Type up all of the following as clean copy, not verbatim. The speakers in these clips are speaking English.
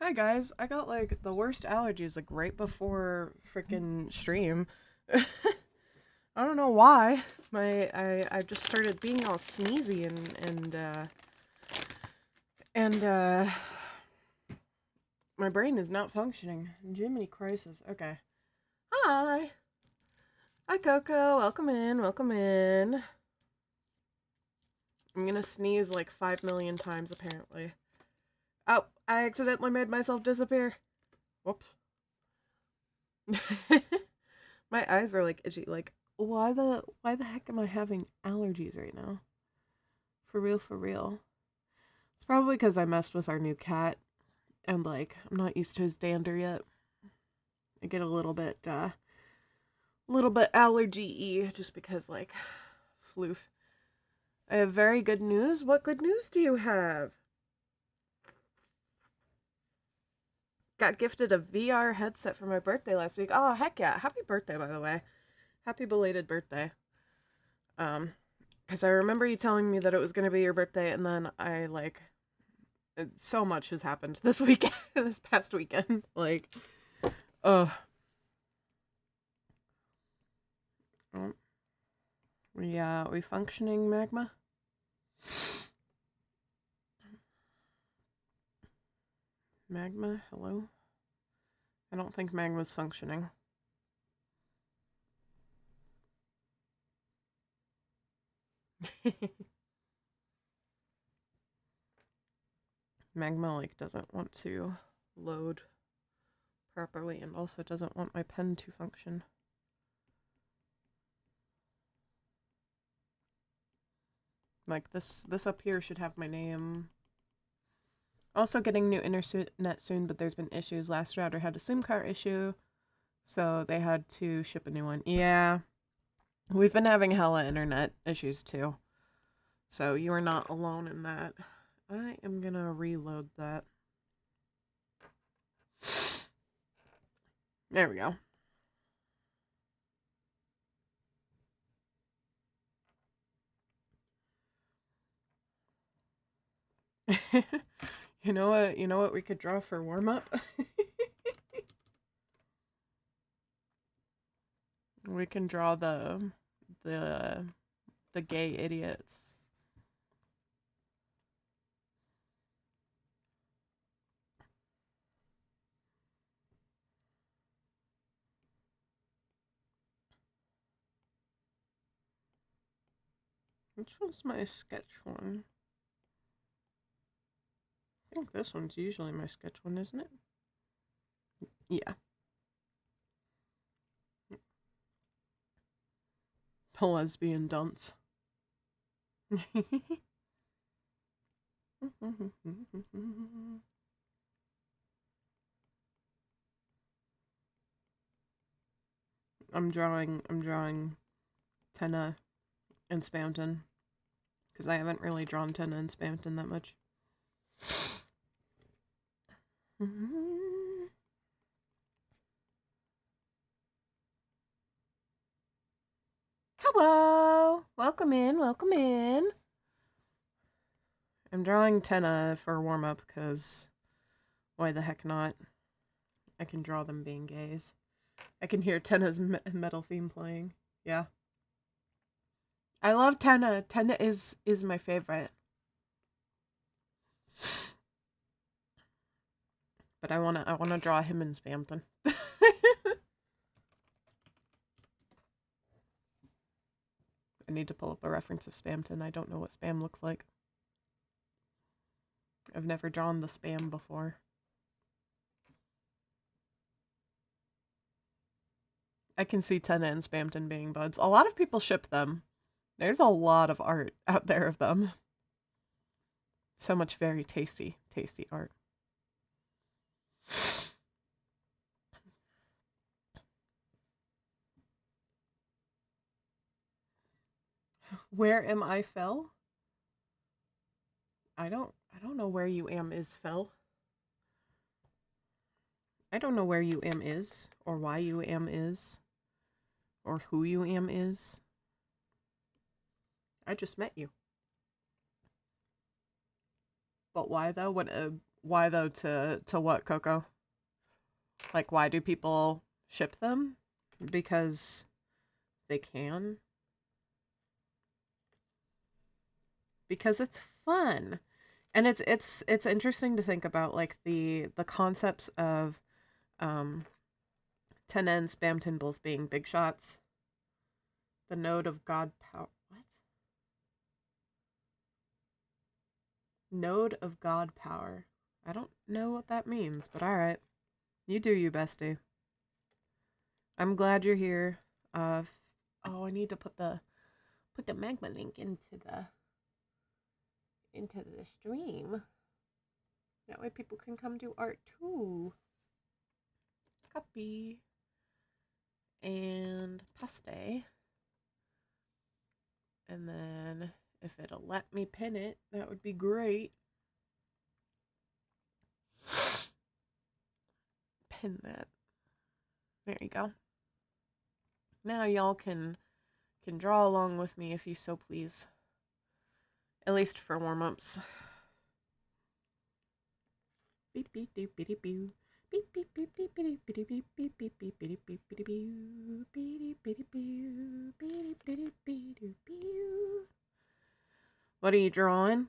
Hi guys, I got like the worst allergies like right before freaking stream. I don't know why. I just started being all sneezy and my brain is not functioning. Jiminy crisis. Okay. Hi. Hi Coco. Welcome in. Welcome in. I'm gonna sneeze like 5 million times apparently. Oh, I accidentally made myself disappear. Whoops. My eyes are like itchy. Like, why the heck am I having allergies right now? For real, for real. It's probably because I messed with our new cat and like I'm not used to his dander yet. I get a little bit allergy-y just because like floof. I have very good news. What good news do you have? Got gifted a VR headset for my birthday last week. Oh heck yeah! Happy birthday, by the way. Happy belated birthday. Um, because I remember you telling me that it was gonna be your birthday, and then I like so much has happened this weekend, this past weekend. Like, oh, oh we functioning magma. Magma, hello. I don't think magma's functioning. Magma like doesn't want to load properly, and also doesn't want my pen to function. Like this up here should have my name. Also getting new internet soon, but there's been issues. Last router had a SIM card issue, so they had to ship a new one. Yeah, we've been having hella internet issues too. So you are not alone in that. I am gonna reload that. There we go. You know what? You know what we could draw for warm up? We can draw the the gay idiots. Which one's my sketch one? I think this one's usually my sketch one, isn't it? Yeah. The lesbian dunce. I'm drawing Tenna and Spamton. Because I haven't really drawn Tenna and Spamton that much. Hello! Welcome in, welcome in. I'm drawing Tenna for warm up because why the heck not? I can draw them being gays. I can hear Tenna's metal theme playing. Yeah. I love Tenna. Tenna is my favorite. But I wanna draw him in Spamton. I need to pull up a reference of Spamton. I don't know what spam looks like. I've never drawn the spam before. I can see Tenna and Spamton being buds. A lot of people ship them. There's a lot of art out there of them. So much very tasty, tasty art. Where am I fell? I don't know where you am is fell. I don't know where you am is, or why you am is, or who you am is. I just met you. But why though? Why though? To what, Coco? Like, why do people ship them? Because they can. Because it's fun. And it's interesting to think about like the concepts of um Tenna and Spamton both being big shots. The node of God power. What? Node of God power. I don't know what that means, but alright. You do you, bestie. I'm glad you're here. Oh, I need to put the magma link into the stream. That way people can come do art too. Copy. And paste. And then if it'll let me pin it, that would be great. Pin that. There you go. Now y'all can draw along with me if you so please. At least for warm-ups. Beep beep beep beep beep. Beep beep beep beep beep beep beep beep beep beep beep beep beep beep beep beep beep. What are you drawing?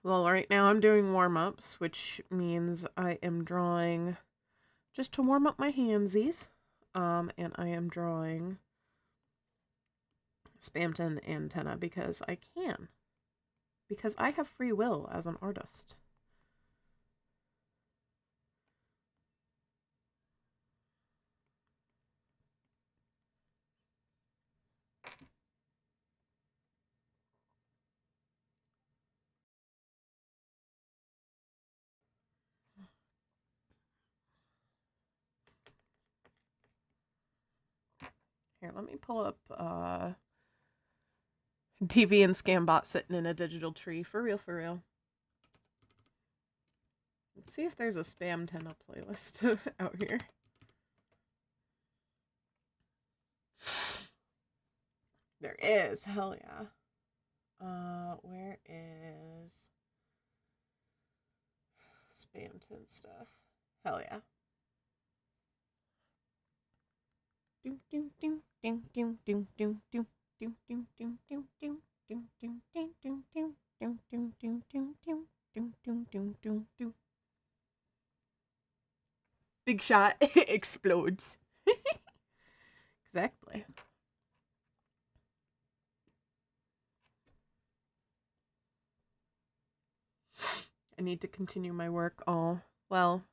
Well, right now I'm doing warm-ups, which means I am drawing just to warm up my handsies. And I am drawing Spamton and Tenna because I can. Because I have free will as an artist. Here, let me pull up TV and Scambot sitting in a digital tree. For real, for real. Let's see if there's a Spam Tenna playlist out here. There is. Hell yeah. Where is Spamton stuff? Hell yeah. Big shot explodes. Exactly. I need to continue my work. Oh, well,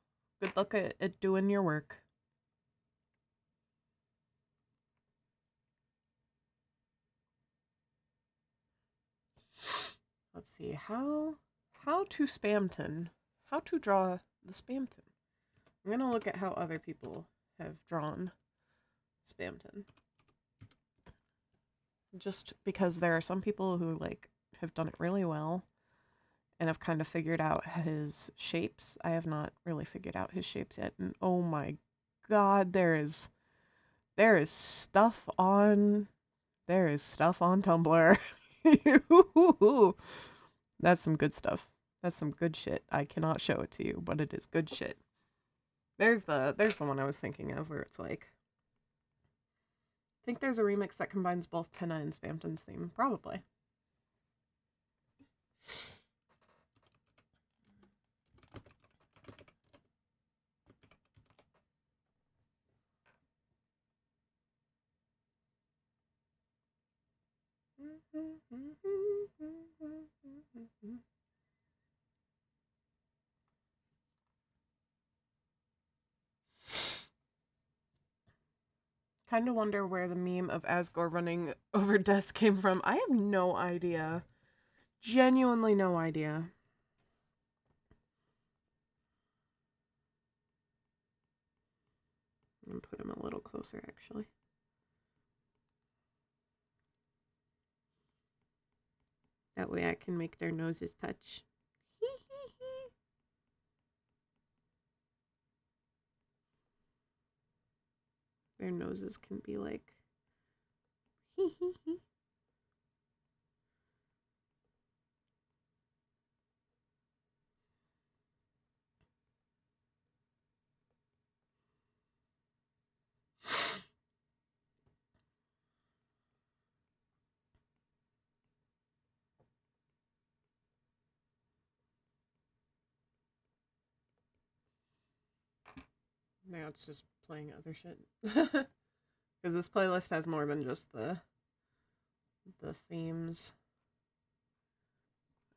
good luck at doing your work. Let's see, how to Spamton. How to draw the Spamton. I'm gonna look at how other people have drawn Spamton. Just because there are some people who like have done it really well and have kind of figured out his shapes. I have not really figured out his shapes yet. And oh my god, there is stuff on Tumblr. That's some good stuff. That's some good shit. I cannot show it to you, but it is good shit. There's the one I was thinking of where it's like, I think there's a remix that combines both Tenna and Spamton's theme. Probably. Kind of wonder where the meme of Asgore running over desk came from. I have no idea. Genuinely no idea. I'm gonna put him a little closer, actually. That way I can make their noses touch. Their noses can be like... Now it's just playing other shit. Because this playlist has more than just the themes.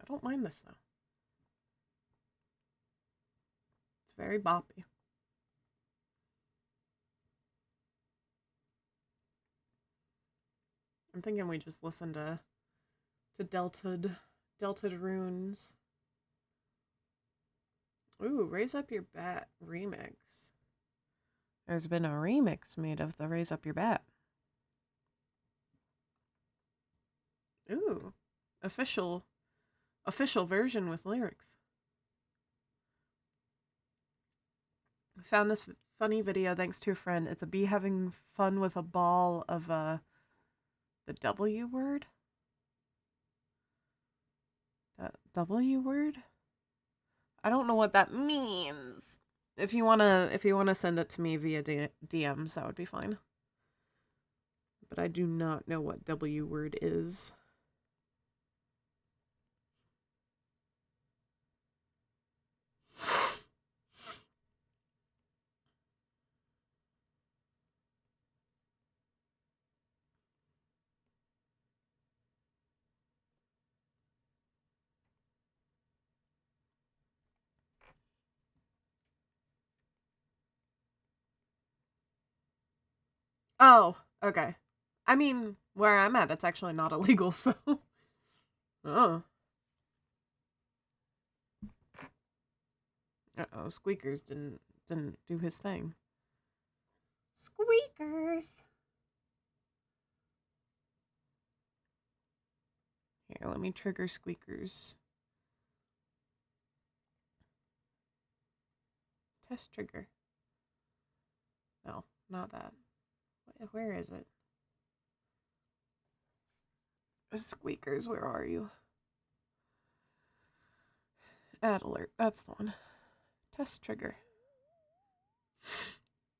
I don't mind this though. It's very boppy. I'm thinking we just listen to Delted Runes. Ooh, Raise Up Your Bat remix. There's been a remix made of the Raise Up Your Bat. Ooh, official version with lyrics. I found this funny video thanks to a friend. It's a bee having fun with a ball of the W word. That W word? I don't know what that means. If you wanna send it to me via DMs, that would be fine. But I do not know what W word is. Oh, okay. I mean, where I'm at, it's actually not illegal, so. Oh. Uh-oh, Squeakers didn't do his thing. Squeakers! Here, let me trigger Squeakers. Test trigger. No, not that. Where is it? Squeakers, where are you? Ad alert, that's the one. Test trigger.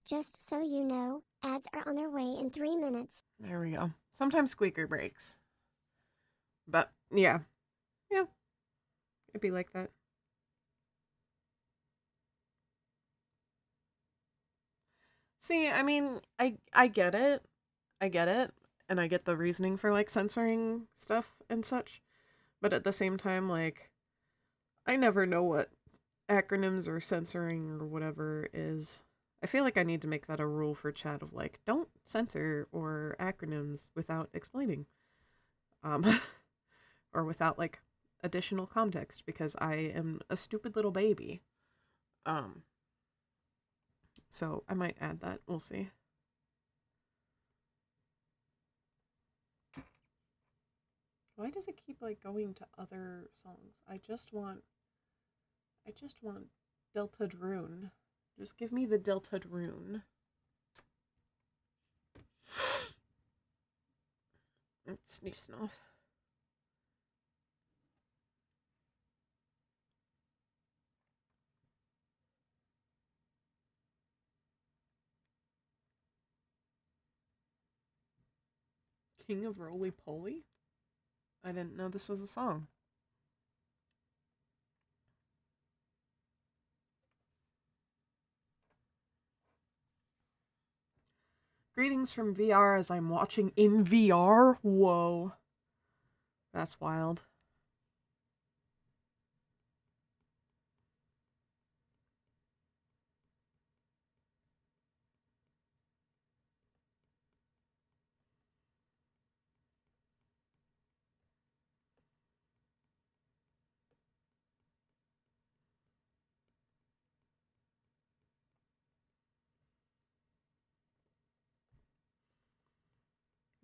Just so you know, ads are on their way in 3 minutes. There we go. Sometimes Squeaker breaks. But, yeah. Yeah. It'd be like that. See, I mean, I get it. I get it. And I get the reasoning for, like, censoring stuff and such. But at the same time, like, I never know what acronyms or censoring or whatever is. I feel like I need to make that a rule for chat of, like, don't censor or acronyms without explaining. Or without, like, additional context, because I am a stupid little baby. So I might add that. We'll see. Why does it keep, like, going to other songs? I just want Delta Rune. Just give me the Delta Rune. It's sniff snuff. King of Roly Poly? I didn't know this was a song. Greetings from VR as I'm watching in VR? Whoa. That's wild.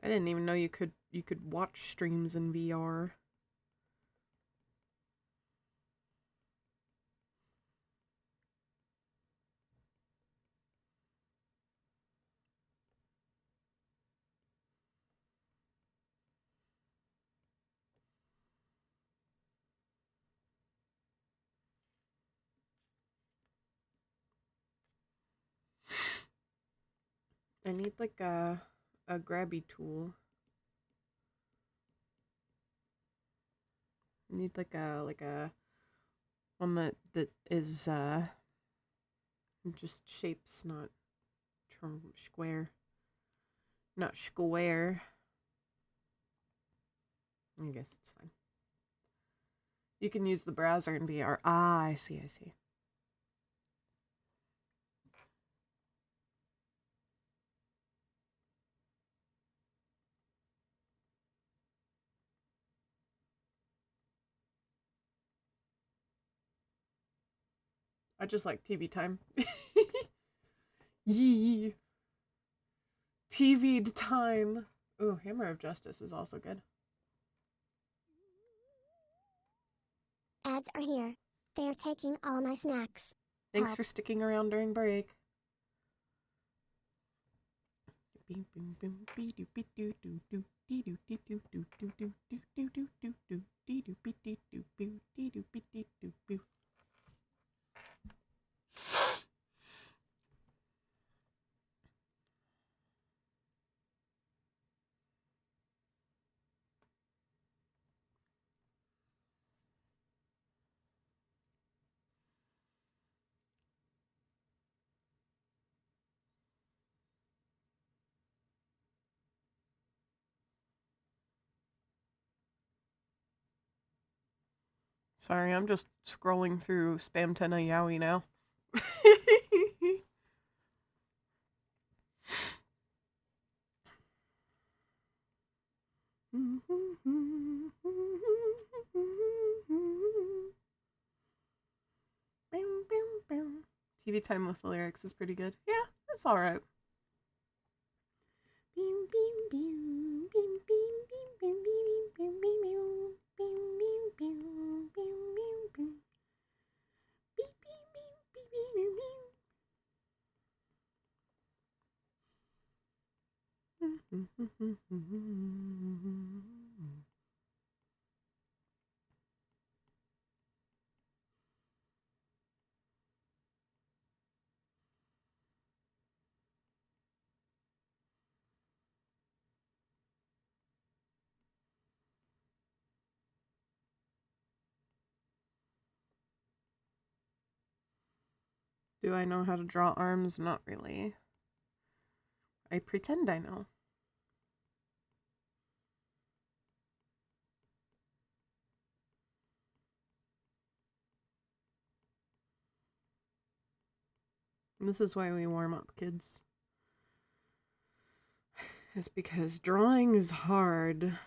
I didn't even know you could watch streams in VR. I need like a grabby tool. I need like a one that is Just shapes, not square. Not square. I guess it's fine. You can use the browser in VR. Ah, I see, I see. I just like TV time. Yee. TV time. Ooh, Hammer of Justice is also good. Ads are here. They are taking all my snacks. Thanks Help. for sticking around during break. Sorry, I'm just scrolling through Spam Tenna Yowie now. TV time with the lyrics is pretty good. Yeah, it's alright. Do I know how to draw arms? Not really. I pretend I know. And this is why we warm up, kids. It's because drawing is hard.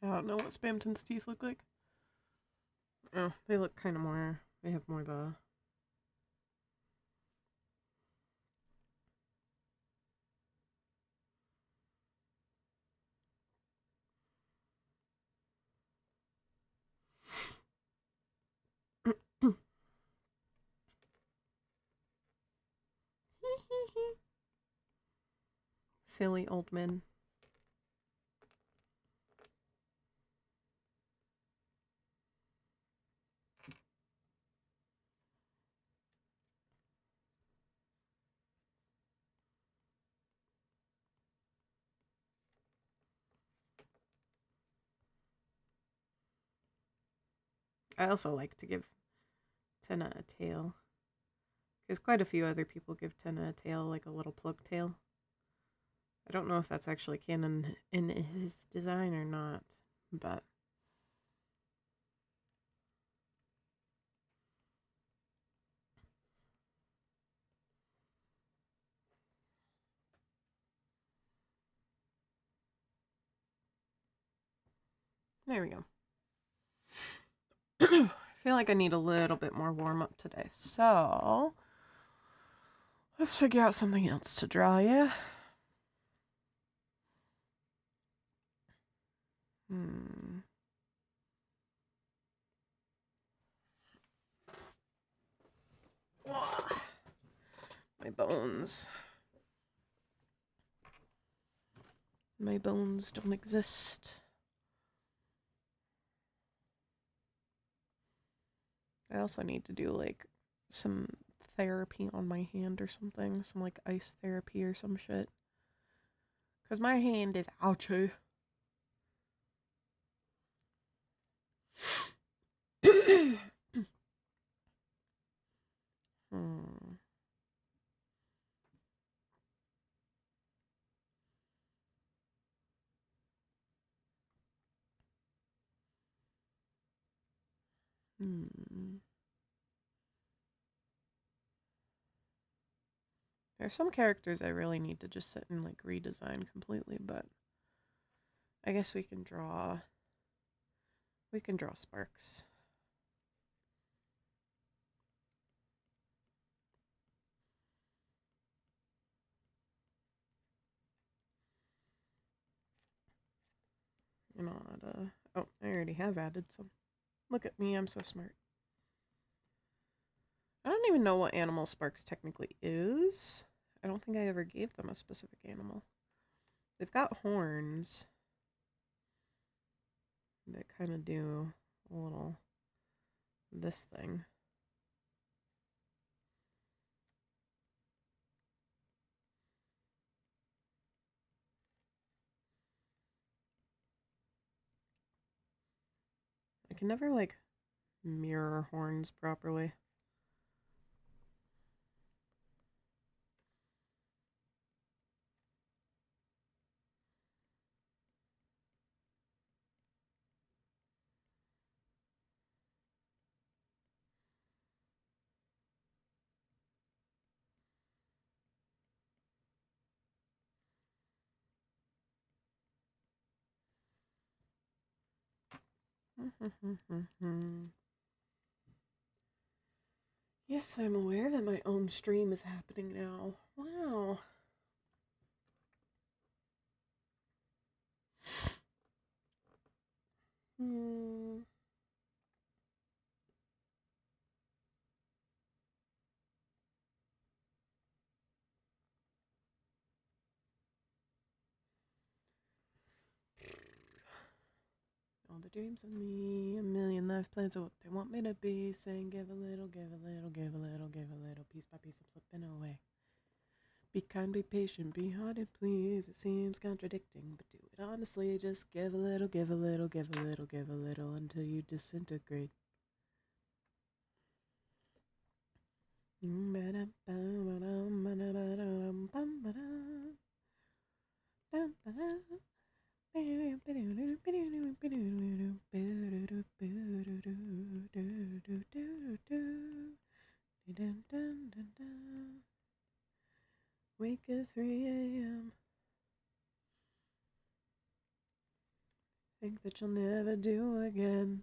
I don't know what Spamton's teeth look like. Oh, they look kind of more. They have more the. Silly old men. I also like to give Tenna a tail. Because quite a few other people give Tenna a tail, like a little plug tail. I don't know if that's actually canon in his design or not, but There we go. I feel like I need a little bit more warm up today. So let's figure out something else to draw, yeah? My bones. My bones don't exist. I also need to do like some therapy on my hand or something. Some like ice therapy or some shit. Because my hand is ouchy. hmm. Hmm. There's some characters I really need to just sit and like redesign completely, but I guess we can draw sparks. You know, oh, I already have added some. Look at me, I'm so smart. I don't even know what animal Sparks technically is. I don't think I ever gave them a specific animal. They've got horns that kind of do a little this thing. I can never like mirror horns properly. Yes, I'm aware that my own stream is happening now. Wow. Hmm. All the dreams of me, a million life plans of what they want me to be. Saying give a little, give a little, give a little, give a little. Piece by piece, I'm slipping away. Be kind, be patient, be hearted, please. It seems contradicting, but do it honestly. Just give a little, give a little, give a little, give a little until you disintegrate. Wake at 3 a.m. Think that you'll never do again.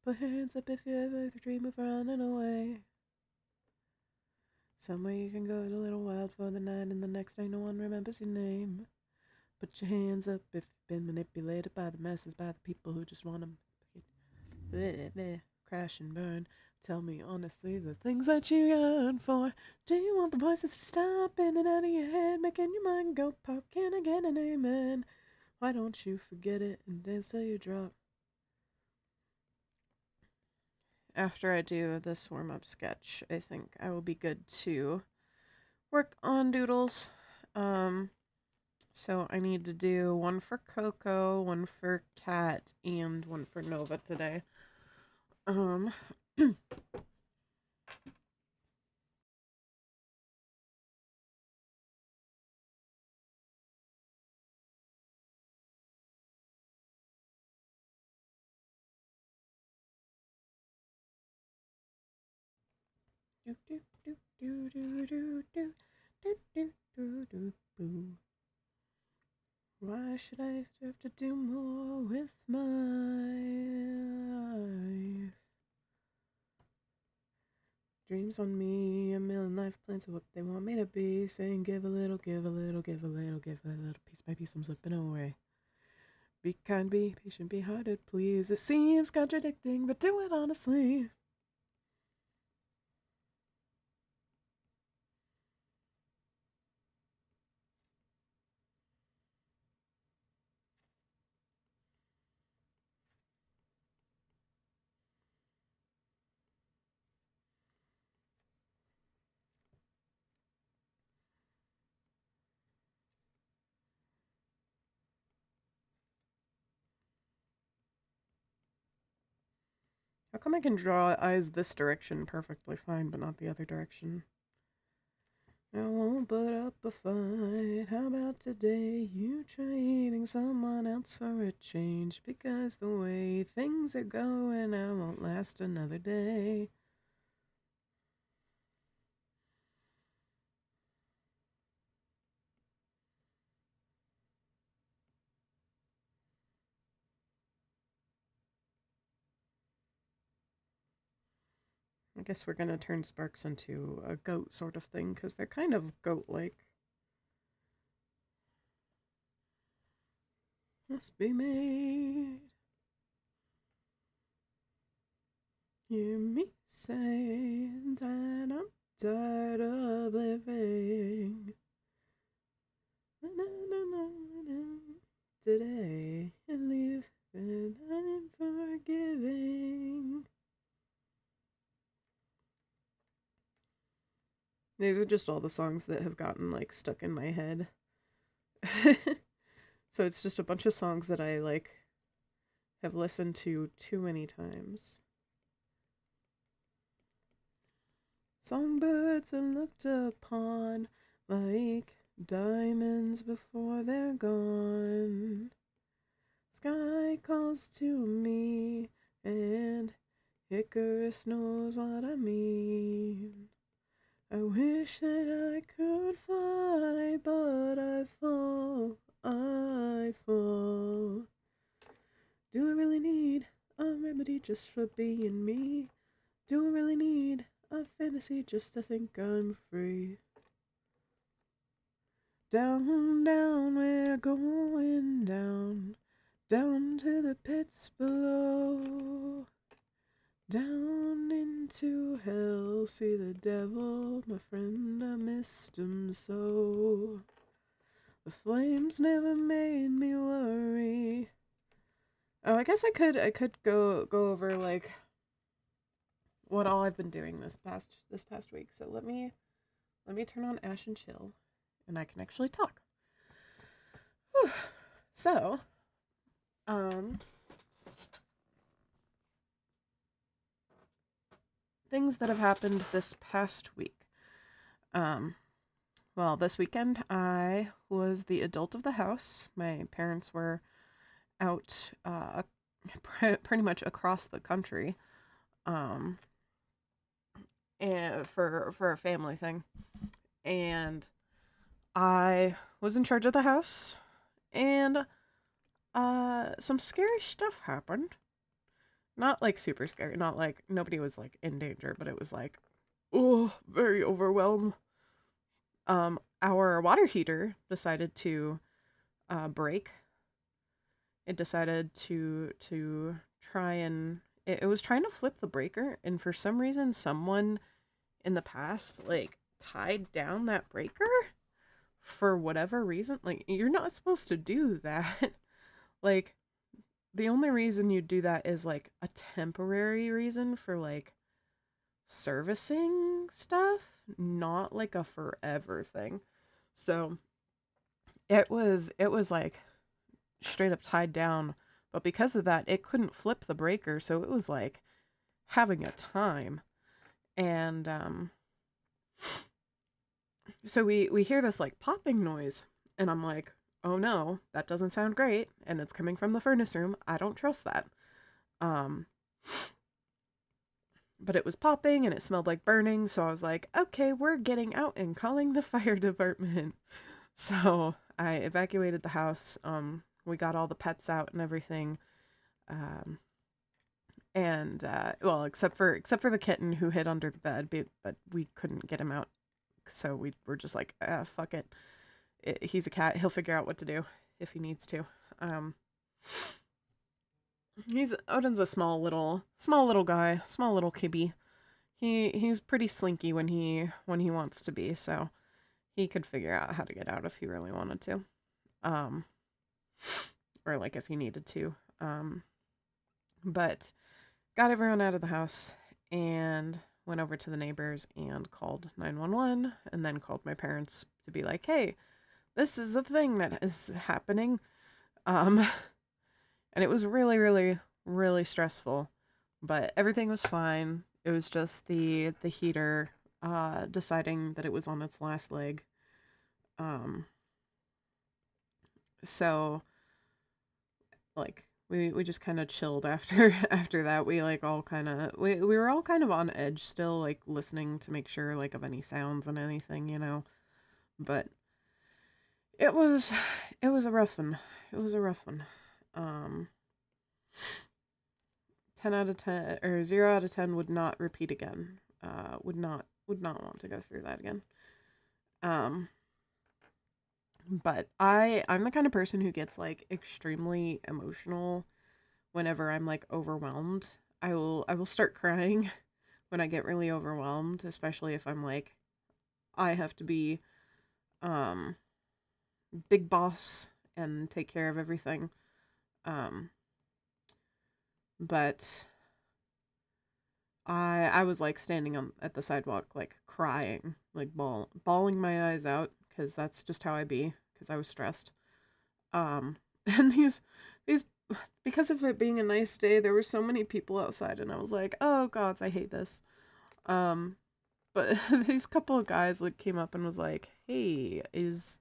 Put hands up if you ever dream of running away. Somewhere you can go a little wild for the night, and the next day no one remembers your name. Put your hands up if you've been manipulated by the masses, by the people who just want to crash and burn. Tell me honestly the things that you yearn for. Do you want the voices to stop in and out of your head, making your mind go pop? Can I get an amen? Why don't you forget it and dance till you drop? After I do this warm-up sketch, I think I will be good to work on doodles. So I need to do one for Coco, one for Cat, and one for Nova today. Why Why should I have to do more with my life? Dreams on me, a million life plans of what they want me to be. Saying give a little, give a little, give a little, give a little. Piece by piece, I'm slipping away. Be kind, be patient, be hearted, please. It seems contradicting, but do it honestly. How come I can draw eyes this direction perfectly fine, but not the other direction? I won't put up a fight. How about today? You try eating someone else for a change. Because the way things are going, I won't last another day. I guess we're gonna turn Sparks into a goat sort of thing, because they're kind of goat-like. Must be made. Hear me say that I'm tired of living. Today, at least, and I'm forgiving. These are just all the songs that have gotten, like, stuck in my head. So it's just a bunch of songs that I, like, have listened to too many times. Songbirds are looked upon like diamonds before they're gone. Sky calls to me, and Icarus knows what I mean. I wish that I could fly, but I fall, I fall. Do I really need a remedy just for being me? Do I really need a fantasy just to think I'm free? Down, down, we're going down, down to the pits below. Down into hell, see the devil, my friend, I missed him so. The flames never made me worry. Oh, I guess I could go over, like, what all I've been doing this past week. So let me turn on Ash and Chill, and I can actually talk. Whew. So, things that have happened this past week. Well, this weekend I was the adult of the house. My parents were out pretty much across the country, and for a family thing, and I was in charge of the house, and some scary stuff happened. Not like super scary, not like nobody was like in danger, but it was like, oh, very overwhelmed. Our water heater decided to break. It decided to try and it was trying to flip the breaker, and for some reason someone in the past like tied down that breaker for whatever reason. Like, you're not supposed to do that. Like, the only reason you do that is like a temporary reason for like servicing stuff, not like a forever thing. So it was like straight up tied down, but because of that it couldn't flip the breaker, so it was like having a time. And so we hear this like popping noise, and I'm like, oh no, that doesn't sound great, and it's coming from the furnace room. I don't trust that. Um but it was popping and it smelled like burning, so I was like, okay, we're getting out and calling the fire department. So I evacuated the house. We got all the pets out and everything. Um, and well, except for the kitten who hid under the bed, but we couldn't get him out, so we were just like, fuck it. He's a cat. He'll figure out what to do if he needs to. Um, he's Odin's a small little guy, small little kibby. He's pretty slinky when he wants to be, so he could figure out how to get out if he really wanted to, um, or like if he needed to. But got everyone out of the house and went over to the neighbors and called 911 and then called my parents to be like, hey, this is a thing that is happening. Um, and it was really, really, really stressful, but everything was fine. It was just the heater deciding that it was on its last leg. Um, so like we just kind of chilled after after that. We like all kind of we were all kind of on edge still, like listening to make sure like of any sounds and anything, But it was it was a rough one. It was a rough one. Um 10 out of 10 or 0 out of 10 would not repeat again. Would not want to go through that again. Um but I'm the kind of person who gets like extremely emotional whenever I'm like overwhelmed. I will start crying when I get really overwhelmed, especially if I'm like I have to be um big boss and take care of everything. Um but I was like standing on at the sidewalk like crying, like bawling my eyes out cuz that's just how I be cuz I was stressed. And these because of it being a nice day, there were so many people outside and I was like, "Oh gods, I hate this." Um but these couple of guys like came up and was like, "Hey, is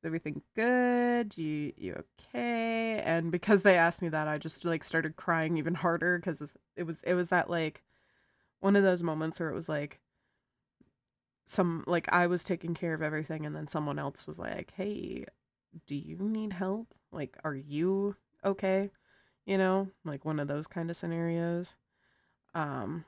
everything good? You okay?" And because they asked me that, I just like started crying even harder because it was that like one of those moments where it was like some like I was taking care of everything and then someone else was like, "Hey, do you need help? Like, are you okay?" Like one of those kind of scenarios. Um,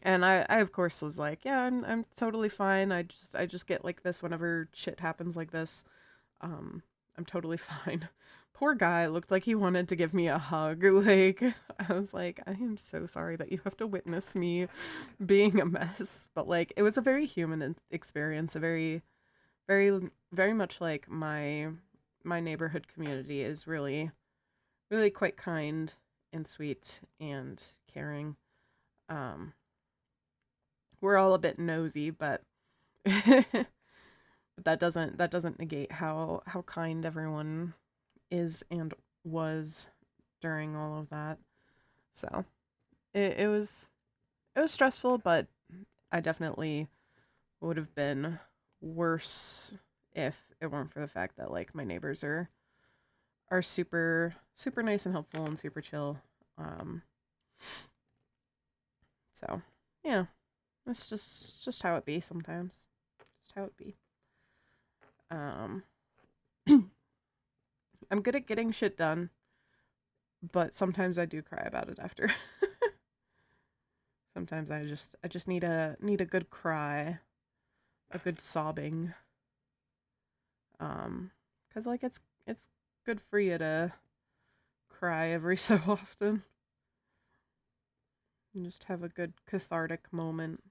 and I of course was like, "Yeah, I'm totally fine. I just get like this whenever shit happens like this. Um, I'm totally fine." Poor guy looked like he wanted to give me a hug. Like I was like, "I am so sorry that you have to witness me being a mess." But like it was a very human experience, a very very very much like my neighborhood community is really really quite kind and sweet and caring. Um, we're all a bit nosy, but but that doesn't negate how kind everyone is and was during all of that. So it was stressful, but I definitely would have been worse if it weren't for the fact that like my neighbors are super super nice and helpful and super chill. Um, so yeah, it's just how it be sometimes. Just how it be. Um, I'm good at getting shit done, but sometimes I do cry about it after. Sometimes I just need a good cry, a good sobbing. Cause like it's good for you to cry every so often and just have a good cathartic moment.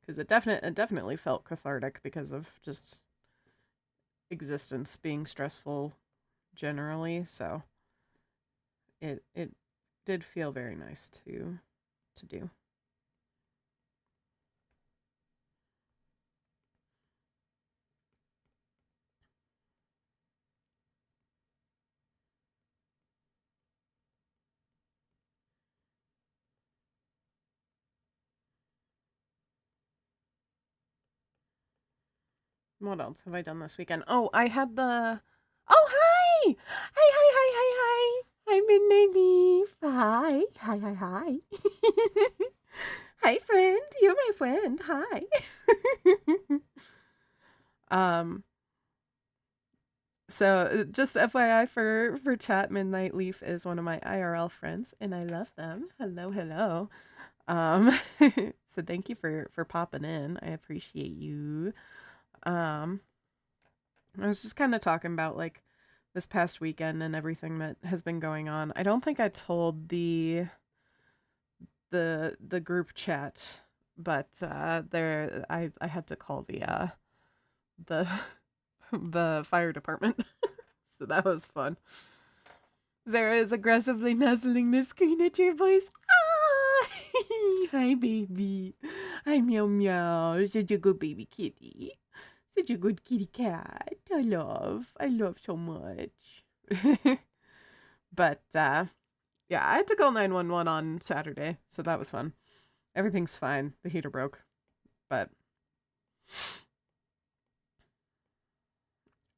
Cause it definitely felt cathartic because of just existence being stressful generally. So it did feel very nice to do. What else have I done this weekend? Oh, I had the. Oh, hi! Hi, hi, hi, hi, hi! I'm Midnight Leaf. Hi, hi, hi, hi. Hi, friend. You're my friend. Hi. Um, so just FYI for chat, Midnight Leaf is one of my IRL friends, and I love them. Hello, hello. Um, so thank you for popping in. I appreciate you. Um, I was just kind of talking about like this past weekend and everything that has been going on. I don't think I told the group chat, but there I had to call the the fire department. So that was fun. Zara is aggressively nuzzling the screen at your voice. Ah! Hi, baby. Hi, meow meow. Such a good baby kitty. Such a good kitty cat. I love so much. But yeah, I had to call 911 on Saturday, so that was fun. Everything's fine. The heater broke, but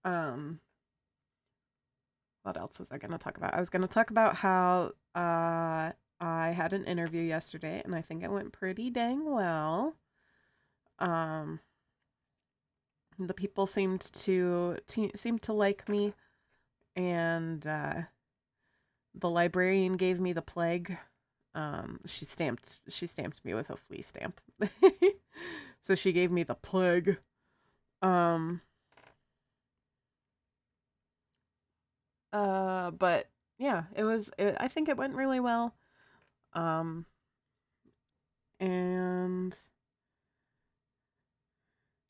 um, what else was I gonna talk about? I was gonna talk about how I had an interview yesterday, and I think it went pretty dang well. Um, the people seemed to like me, and the librarian gave me the plague. She stamped me with a flea stamp. So she gave me the plague. Um but yeah, I think it went really well. Um and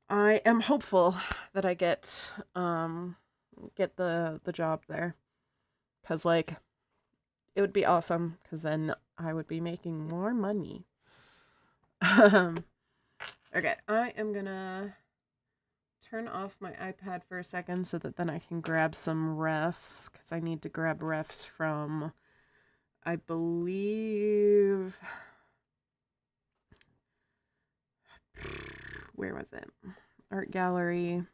I am hopeful that I get the job there, cuz like it would be awesome cuz then I would be making more money. Um okay, I am going to turn off my iPad for a second so that then I can grab some refs, because I need to grab refs from, I believe, where was it? Art gallery.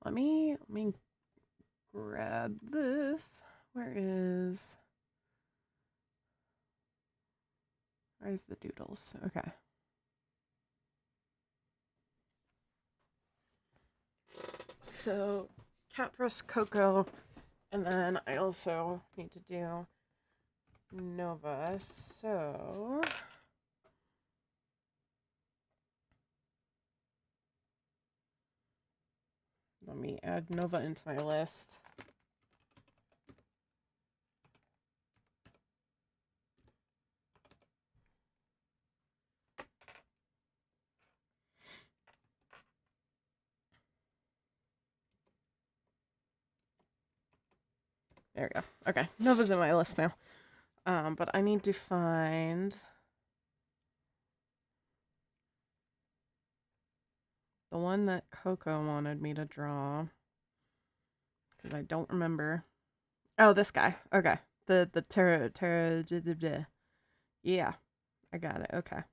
Let me grab this. Where's the doodles? Okay. So cat press Coco, and then I also need to do Nova. So let me add Nova into my list. There we go. Okay, Nova's in my list now. But I need to find the one that Coco wanted me to draw, because I don't remember. Oh, this guy. Okay, the Terra. Yeah, I got it. Okay.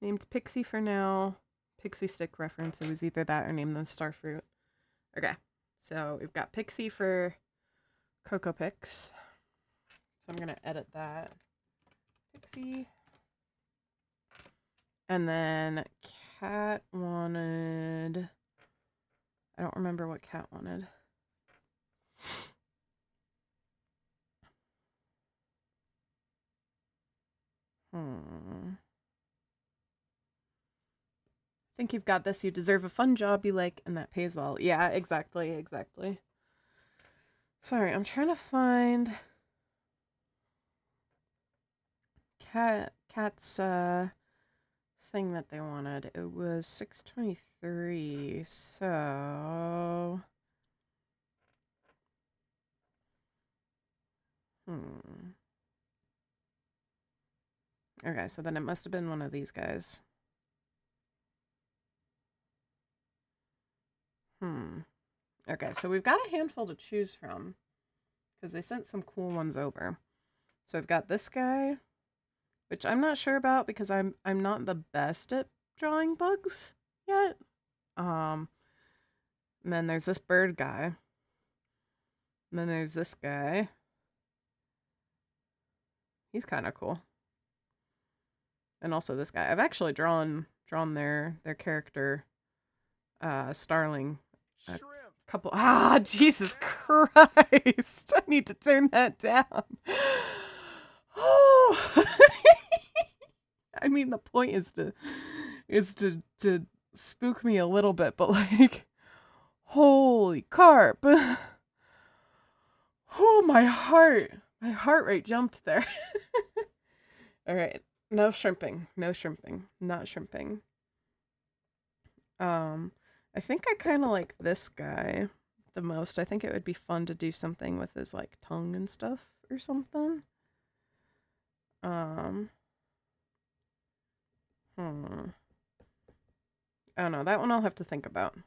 Named Pixie for now. Pixie stick reference. It was either that or name them Starfruit. Okay, so we've got Pixie for Coco Pix. So I'm gonna edit that. Pixie. And then Cat wanted. I don't remember what Cat wanted. I think you've got this. You deserve a fun job you like and that pays well. Yeah, exactly. Sorry, I'm trying to find Cat's thing that they wanted. It was 623. So Okay, so then it must have been one of these guys. Okay, so we've got a handful to choose from, because they sent some cool ones over. So I've got this guy, which I'm not sure about because I'm not the best at drawing bugs yet. And then there's this bird guy. And then there's this guy. He's kind of cool. And also this guy. I've actually drawn their character starling. A Shrimp. couple. Ah, Jesus Christ! I need to turn that down. Oh. I mean, the point is to spook me a little bit, but like, holy carp! Oh, my heart rate jumped there. All right, no shrimping, not shrimping. I think I kind of like this guy the most. I think it would be fun to do something with his like tongue and stuff or something. I don't know. That one I'll have to think about.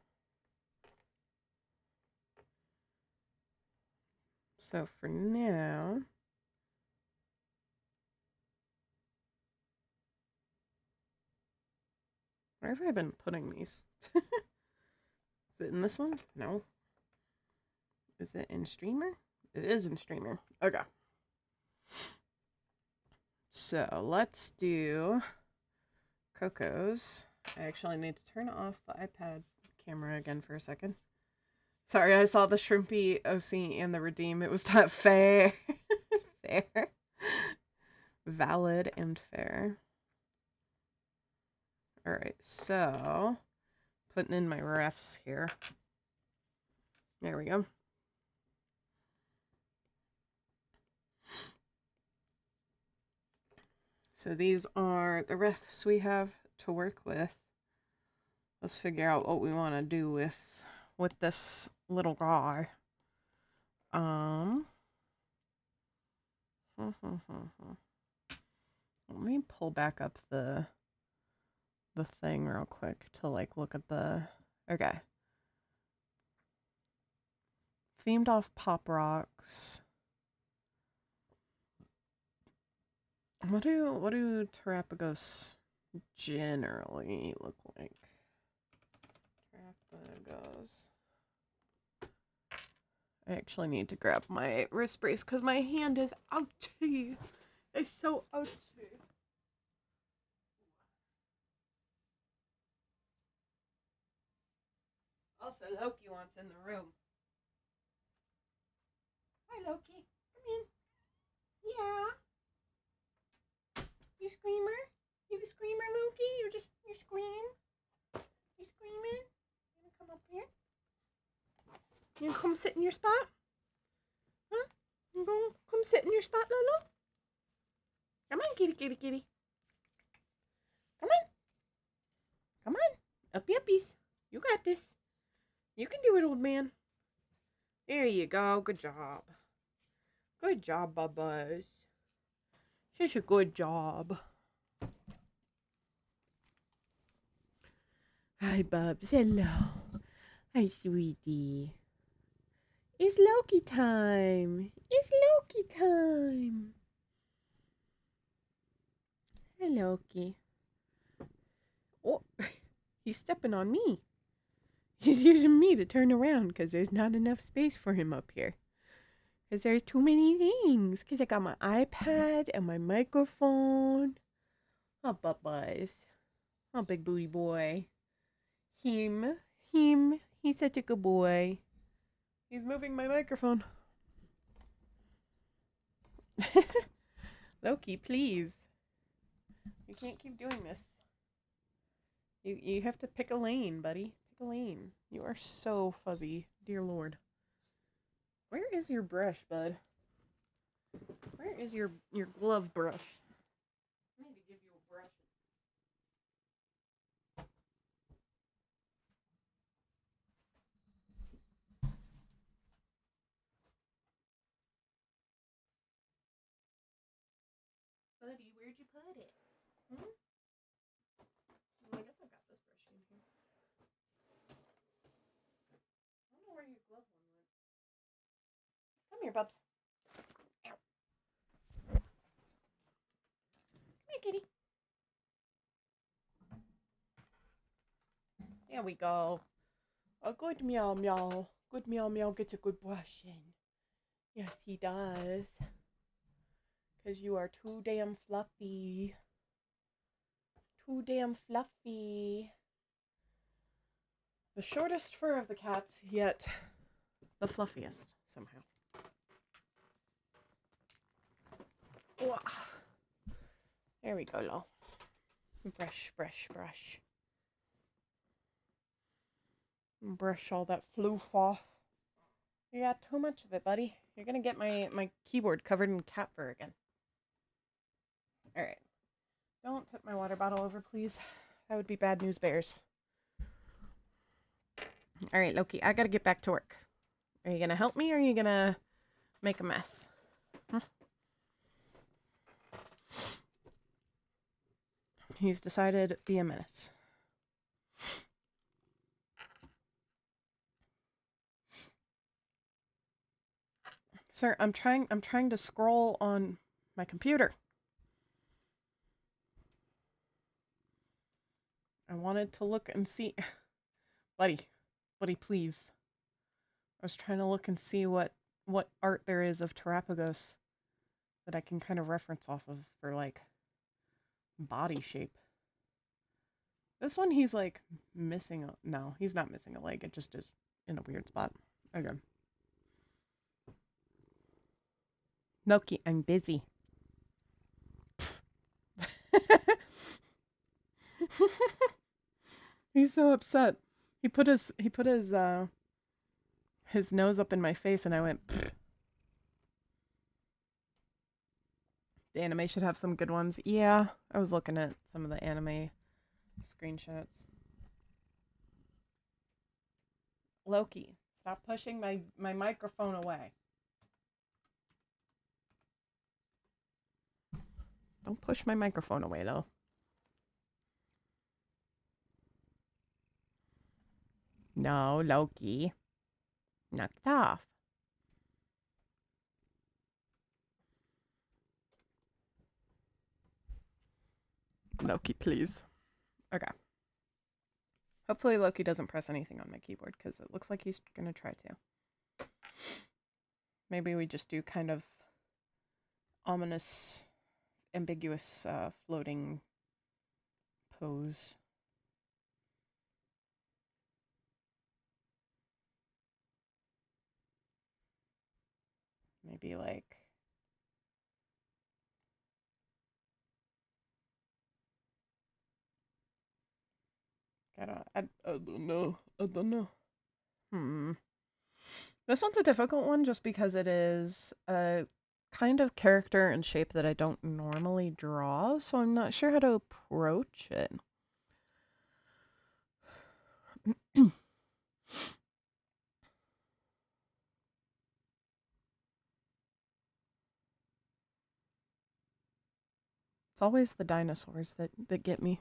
So for now, where have I been putting these? Is it in this one? No. Is it in Streamer? It is in Streamer. Okay. So let's do Coco's. I actually need to turn off the iPad camera again for a second. Sorry, I saw the Shrimpy OC and the Redeem. It was not fair. Fair. Valid and fair. Alright, so putting in my refs here. There we go. So these are the refs we have to work with. Let's figure out what we want to do with this little guy. Let me pull back up the thing real quick to like look at the okay. Themed off Pop Rocks. What do Terrapagos generally look like? Terrapagos. I actually need to grab my wrist brace because my hand is ouchie. It's so ouchie. Also, Loki wants in the room. Hi, Loki. Come in. Yeah. You screamer? You the screamer, Loki? You scream? You screaming? You wanna come up here? You gonna come sit in your spot? Huh? You gonna come sit in your spot, Lolo? Come on, kitty, kitty, kitty. Come on. Come on. Up yuppies. You got this. You can do it, old man. There you go. Good job. Good job, Bubba's. Such a good job. Hi, Bubs. Hello. Hi, sweetie. It's Loki time. It's Loki time. Hi, Loki. Oh, he's stepping on me. He's using me to turn around because there's not enough space for him up here. Because there's too many things. Because I got my iPad and my microphone. Oh, Bubba's. Oh, big booty boy. Him. He's such a good boy. He's moving my microphone. Loki, please. You can't keep doing this. You have to pick a lane, buddy. Pick a lane. You are so fuzzy, dear Lord. Where is your brush, bud? Where is your glove brush? I need to give you a brush. Buddy, where'd you put it? Hmm? Well, I guess I've got this brush in here. I don't know where your glove one went. Come here, Bubs. Ow. Come here, kitty. There we go. A good meow meow. Good meow meow gets a good brushing. Yes, he does. Because you are too damn fluffy. Too damn fluffy. The shortest fur of the cats, yet the fluffiest somehow. Wah. There we go, Lo. Brush, brush, brush. Brush all that floof off. You got too much of it, buddy. You're gonna get my keyboard covered in cat fur again. Alright. Don't tip my water bottle over, please. That would be bad news bears. Alright, Loki, I gotta get back to work. Are you gonna help me or are you gonna make a mess? He's decided be a menace. Sir, I'm trying to scroll on my computer. I wanted to look and see. Buddy, please. I was trying to look and see what art there is of Terapagos that I can kind of reference off of for, like, body shape. This one, he's, like, missing a... No, he's not missing a leg. It just is in a weird spot. Okay. Loki, I'm busy. He's so upset. He put his nose up in my face and I went pfft. The anime should have some good ones. Yeah, I was looking at some of the anime screenshots. Loki, stop pushing my microphone away. Don't push my microphone away, though. No, Loki. Knock it off. Loki, please. Okay. Hopefully Loki doesn't press anything on my keyboard, because it looks like he's going to try to. Maybe we just do kind of ominous, ambiguous, floating pose. Maybe like... I don't know. I don't know. This one's a difficult one just because it is a kind of character and shape that I don't normally draw, so I'm not sure how to approach it. It's always the dinosaurs that get me.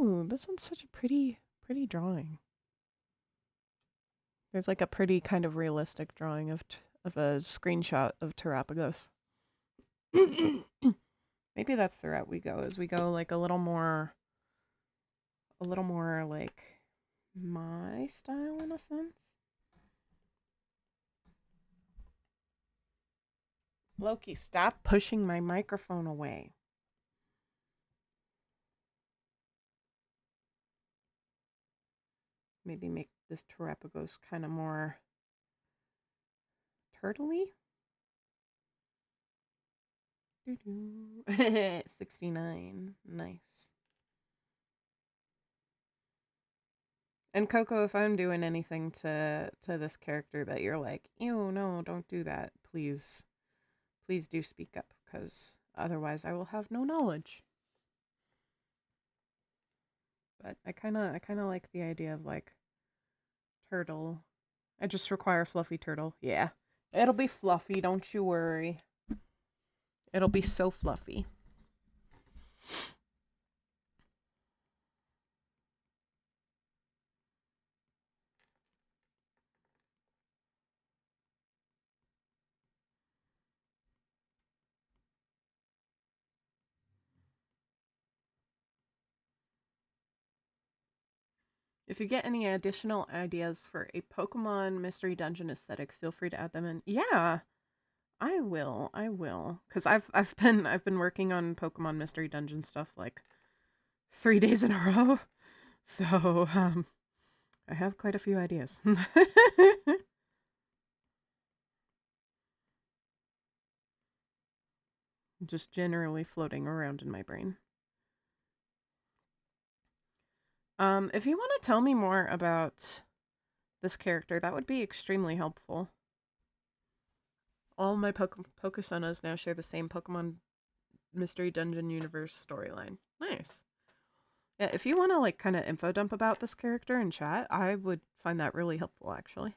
Ooh, this one's such a pretty drawing. There's like a pretty kind of realistic drawing of a screenshot of Terapagos. Maybe that's the route we go, as we go like a little more like my style in a sense. Loki, stop pushing my microphone away. Maybe make this Terapagos kind of more turtley. 69. Nice. And Coco, if I'm doing anything to this character that you're like, ew, no, don't do that, please do speak up, because otherwise I will have no knowledge. But I kind of like the idea of like turtle. I just require fluffy turtle. Yeah, it'll be fluffy, don't you worry. It'll be so fluffy. If you get any additional ideas for a Pokemon Mystery Dungeon aesthetic, feel free to add them in. Yeah, I will. Because I've been working on Pokemon Mystery Dungeon stuff like 3 days in a row. So I have quite a few ideas. Just generally floating around in my brain. If you want to tell me more about this character, that would be extremely helpful. All my Pokesonas now share the same Pokemon Mystery Dungeon Universe storyline. Nice. Yeah, if you want to like kind of info dump about this character in chat, I would find that really helpful actually.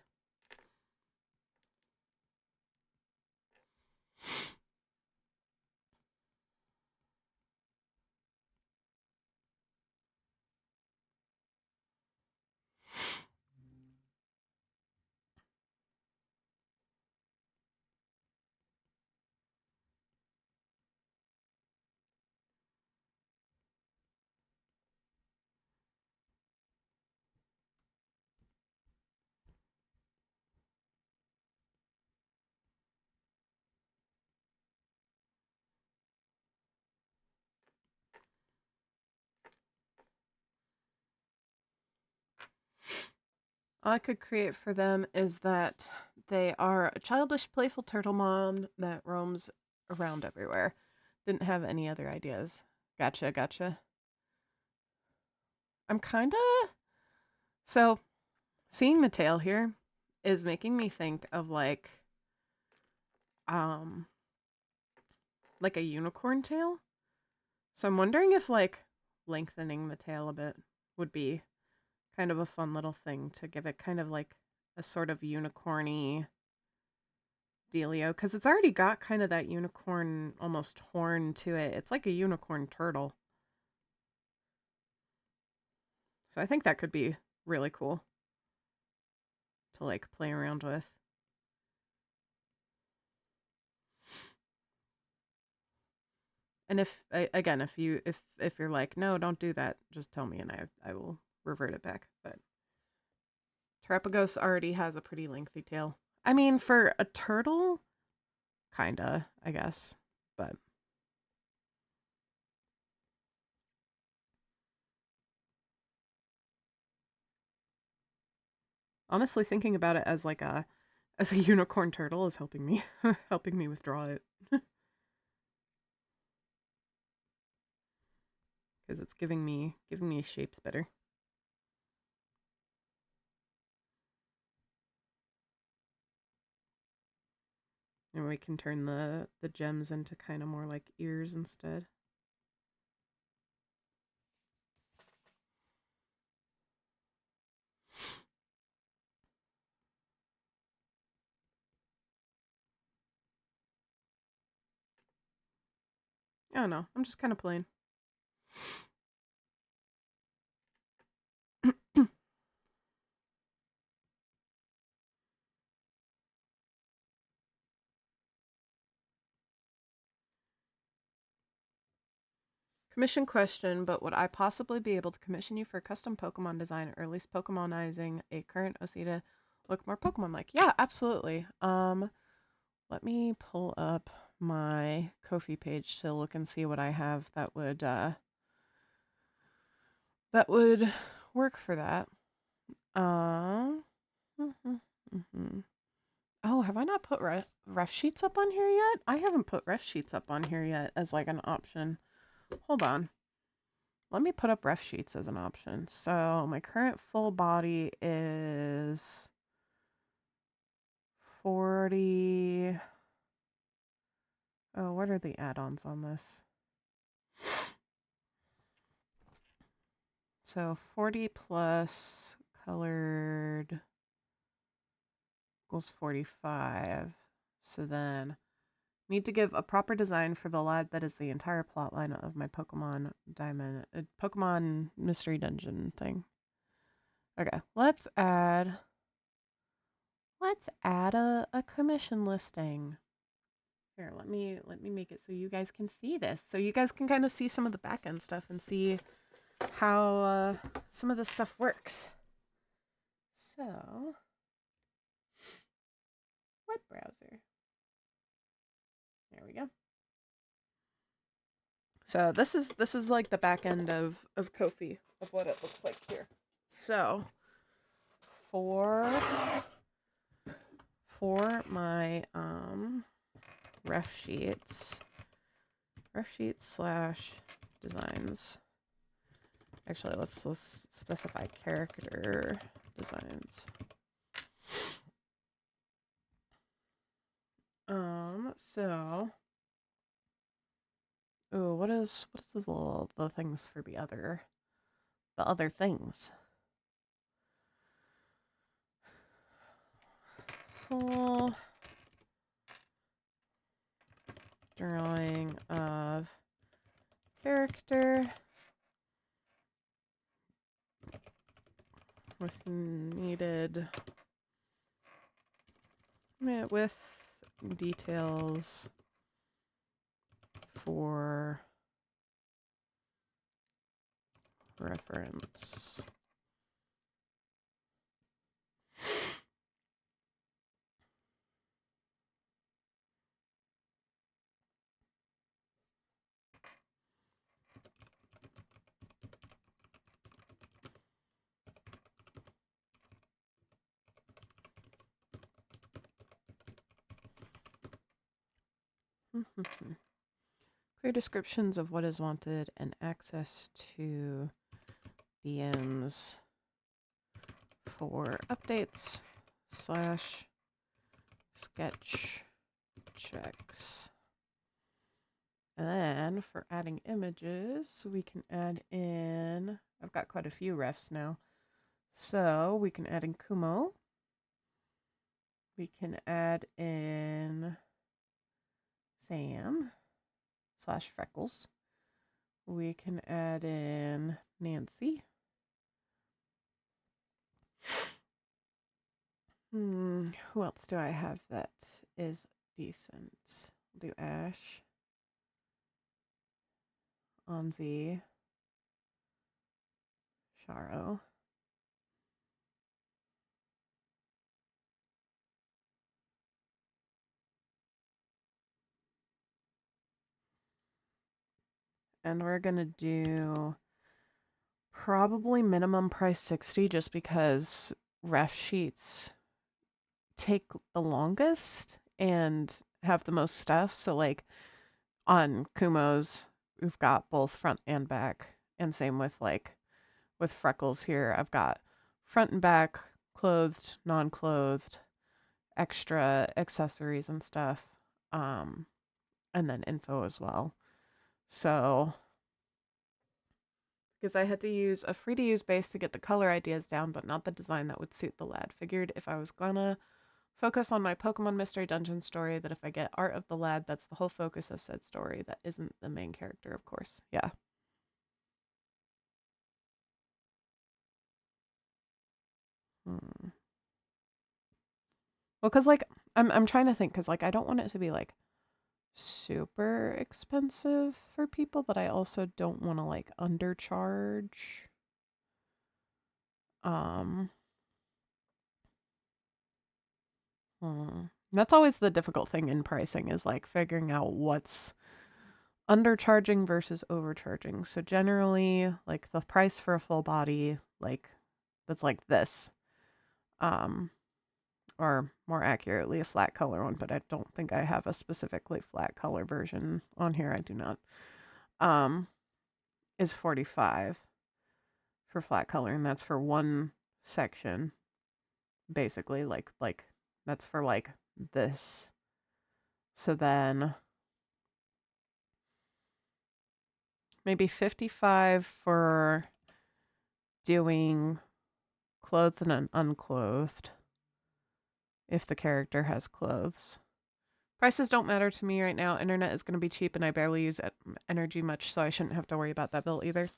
All I could create for them is that they are a childish, playful turtle mom that roams around everywhere. Didn't have any other ideas. Gotcha, gotcha. I'm kinda. So, seeing the tail here is making me think of um, like a unicorn tail. So I'm wondering if like lengthening the tail a bit would be kind of a fun little thing to give it kind of like a sort of unicorny dealio, because it's already got kind of that unicorn almost horn to it. It's like a unicorn turtle. So I think that could be really cool to like play around with. And if again, if you're like, no, don't do that, just tell me and I will revert it back. But Terapagos already has a pretty lengthy tail. I mean, for a turtle, kinda, I guess. But honestly, thinking about it as like a unicorn turtle is helping me helping me withdraw it because it's giving me shapes better. And we can turn the gems into kind of more like ears instead. I don't know. I'm just kind of playing. Commission question, but would I possibly be able to commission you for a custom Pokemon design or at least Pokemonizing a current OC to look more Pokemon-like? Yeah, absolutely. Let me pull up my Ko-fi page to look and see what I have that would work for that. Oh, have I not put ref sheets up on here yet? I haven't put ref sheets up on here yet as like an option. Hold on. Let me put up ref sheets as an option. So my current full body is 40. Oh, what are the add-ons on this? So 40 plus colored equals 45. So then need to give a proper design for the lad that is the entire plotline of my Pokemon Diamond, Pokemon Mystery Dungeon thing. Okay, let's add a commission listing. Here, let me make it so you guys can see this. So you guys can kind of see some of the back end stuff and see how some of this stuff works. So, web browser. There we go. So this is like the back end of Ko-fi of what it looks like here. So for my ref sheets slash designs. Actually, let's specify character designs. So, oh, what is the things for the other things? Full drawing of character with needed with details for reference. Clear descriptions of what is wanted and access to DMs for updates / sketch checks. And then for adding images, we can add in, I've got quite a few refs now. So we can add in Kumo. We can add in Sam / Freckles. We can add in Nancy. Who else do I have that is decent? We'll do Ash. Anzi. Sharo. And we're gonna do probably minimum price 60 just because ref sheets take the longest and have the most stuff. So like on Kumo's, we've got both front and back, and same with with Freckles here. I've got front and back, clothed, non-clothed, extra accessories and stuff, and then info as well. So because I had to use a free to use base to get the color ideas down, but not the design that would suit the lad. Figured if I was gonna focus on my Pokemon Mystery Dungeon story, that if I get art of the lad, that's the whole focus of said story. That isn't the main character, of course. Yeah. Well, because like I'm trying to think, because like I don't want it to be like super expensive for people, but I also don't want to like undercharge. Um, That's always the difficult thing in pricing, is like figuring out what's undercharging versus overcharging. So generally, like the price for a full body, like that's like this, or more accurately, a flat color one. But I don't think I have a specifically flat color version on here. I do not. Is 45 for flat color, and that's for one section, basically. Like that's for like this. So then maybe 55 for doing clothed and unclothed, if the character has clothes. Prices don't matter to me right now. Internet is going to be cheap, and I barely use energy much, so I shouldn't have to worry about that bill either.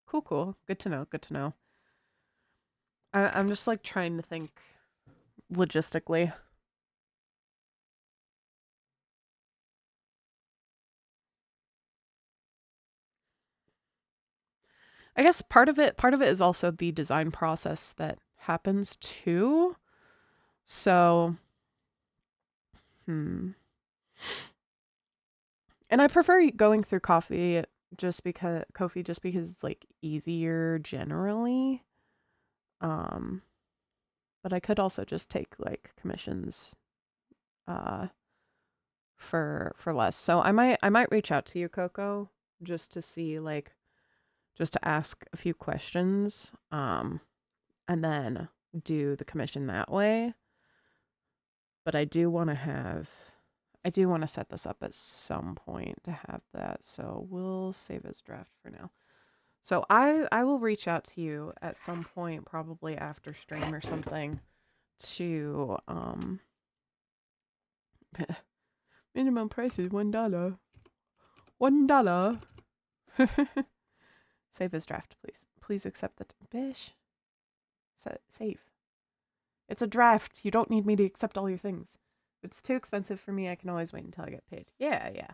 Cool. Good to know. I'm just like trying to think logistically. I guess part of it is also the design process that happens too. So, and I prefer going through Ko-fi just because it's like easier generally. But I could also just take like commissions uh for less. So I might reach out to you, Coco, just to see like just to ask a few questions and then do the commission that way. But I do want to set this up at some point to have that. So we'll save as draft for now. So I will reach out to you at some point, probably after stream or something, to minimum price is $1. $1. Save as draft, please. Please accept the bish. Save. It's a draft. You don't need me to accept all your things. If it's too expensive for me, I can always wait until I get paid. Yeah, yeah.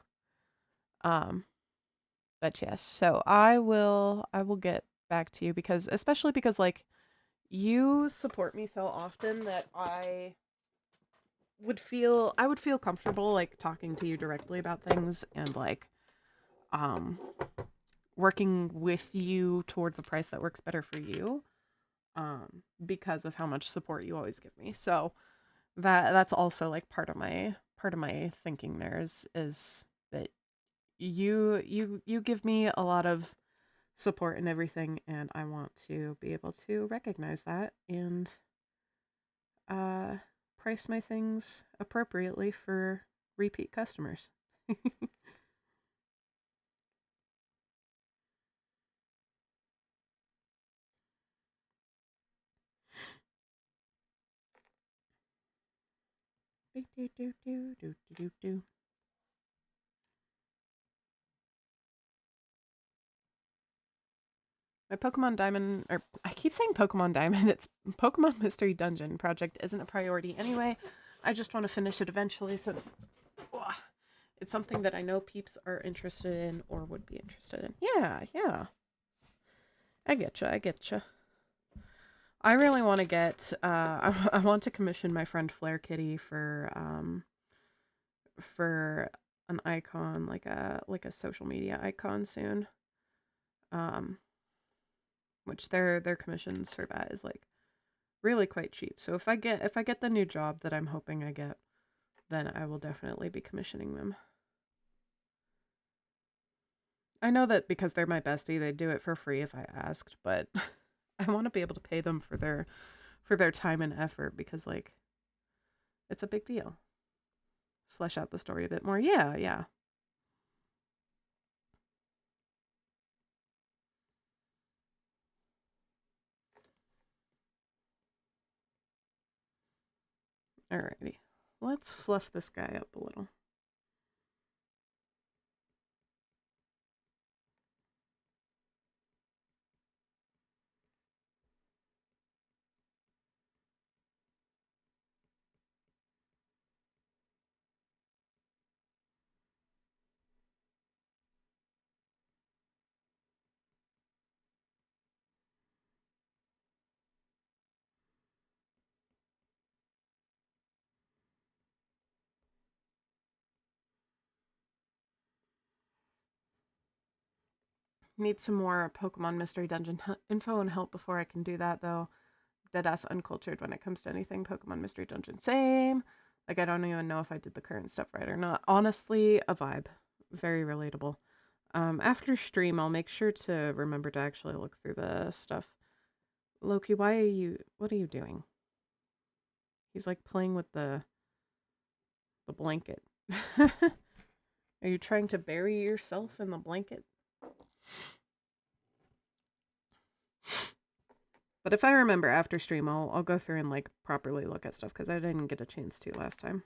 But yes, so I will get back to you because especially because like you support me so often that I would feel comfortable like talking to you directly about things and like um working with you towards a price that works better for you because of how much support you always give me. So that's also like part of my thinking there is that you give me a lot of support and everything, and I want to be able to recognize that and uh price my things appropriately for repeat customers. do, do, do, do, do, do, do. My Pokemon Diamond, or I keep saying Pokemon Diamond, it's Pokemon Mystery Dungeon project isn't a priority anyway. I just want to finish it eventually since it's something that I know peeps are interested in or would be interested in. Yeah, yeah. I getcha, I getcha. I really want to get, I want to commission my friend Flare Kitty for an icon, like a social media icon soon. Um, which their commissions for that is like really quite cheap. So if I get the new job that I'm hoping I get, then I will definitely be commissioning them. I know that because they're my bestie, they'd do it for free if I asked, but I want to be able to pay them for their time and effort because like it's a big deal. Flesh out the story a bit more. Yeah, yeah. Alrighty. Let's fluff this guy up a little. Need some more Pokemon Mystery Dungeon info and help before I can do that, though. Deadass uncultured when it comes to anything Pokemon Mystery Dungeon. Same. Like, I don't even know if I did the current stuff right or not. Honestly, a vibe. Very relatable. After stream, I'll make sure to remember to actually look through the stuff. Loki, what are you doing? He's like playing with the blanket. Are you trying to bury yourself in the blanket? But if I remember after stream, I'll go through and like properly look at stuff because I didn't get a chance to last time.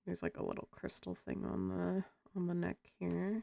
There's like a little crystal thing on the neck here.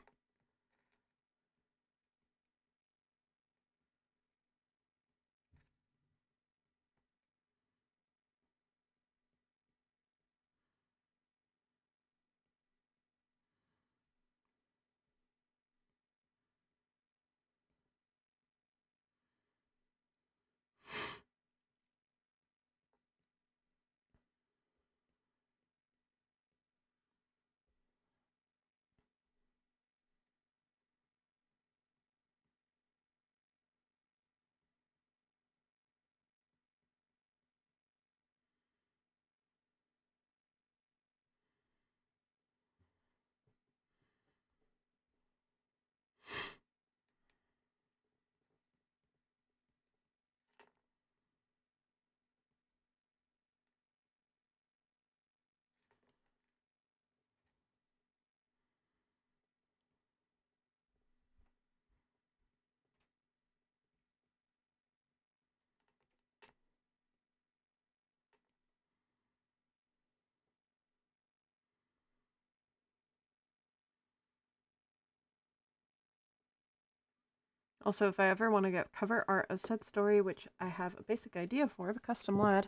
Also, if I ever want to get cover art of said story, which I have a basic idea for, the custom lad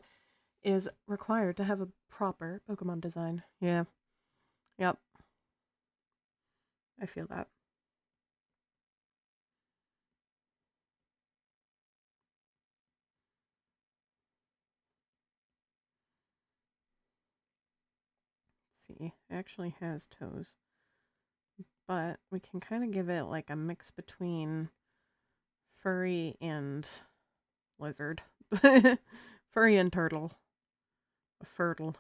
is required to have a proper Pokemon design. Yeah. Yep. I feel that. Let's see, it actually has toes, but we can kind of give it like a mix between furry and lizard. Furry and turtle. A fertile.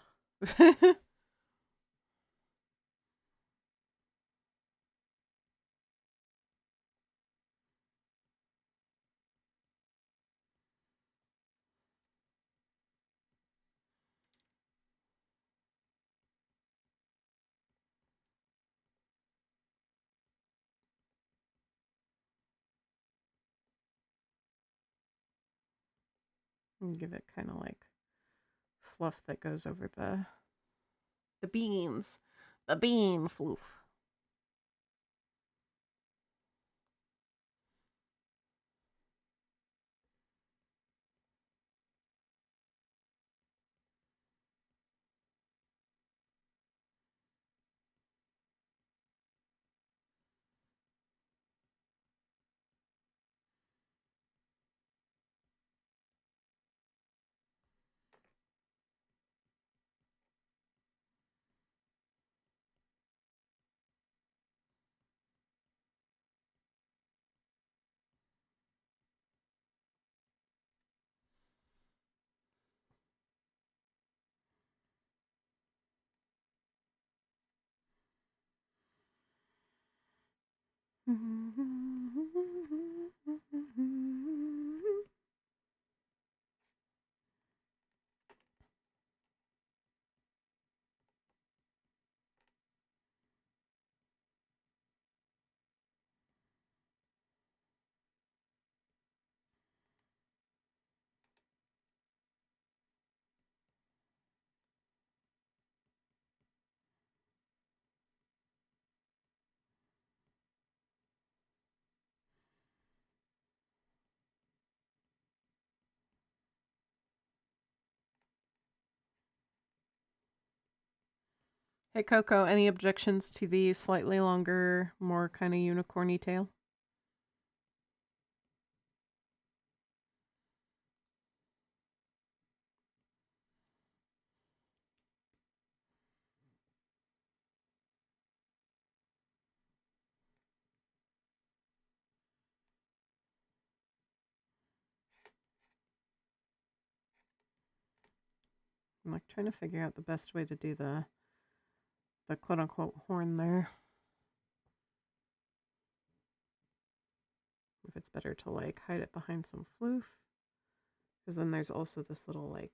And give it kind of like fluff that goes over the beans. The bean floof. Hey Coco, any objections to the slightly longer, more kind of unicorny tail? I'm like trying to figure out the best way to do the quote unquote horn there. If it's better to like hide it behind some floof. Because then there's also this little like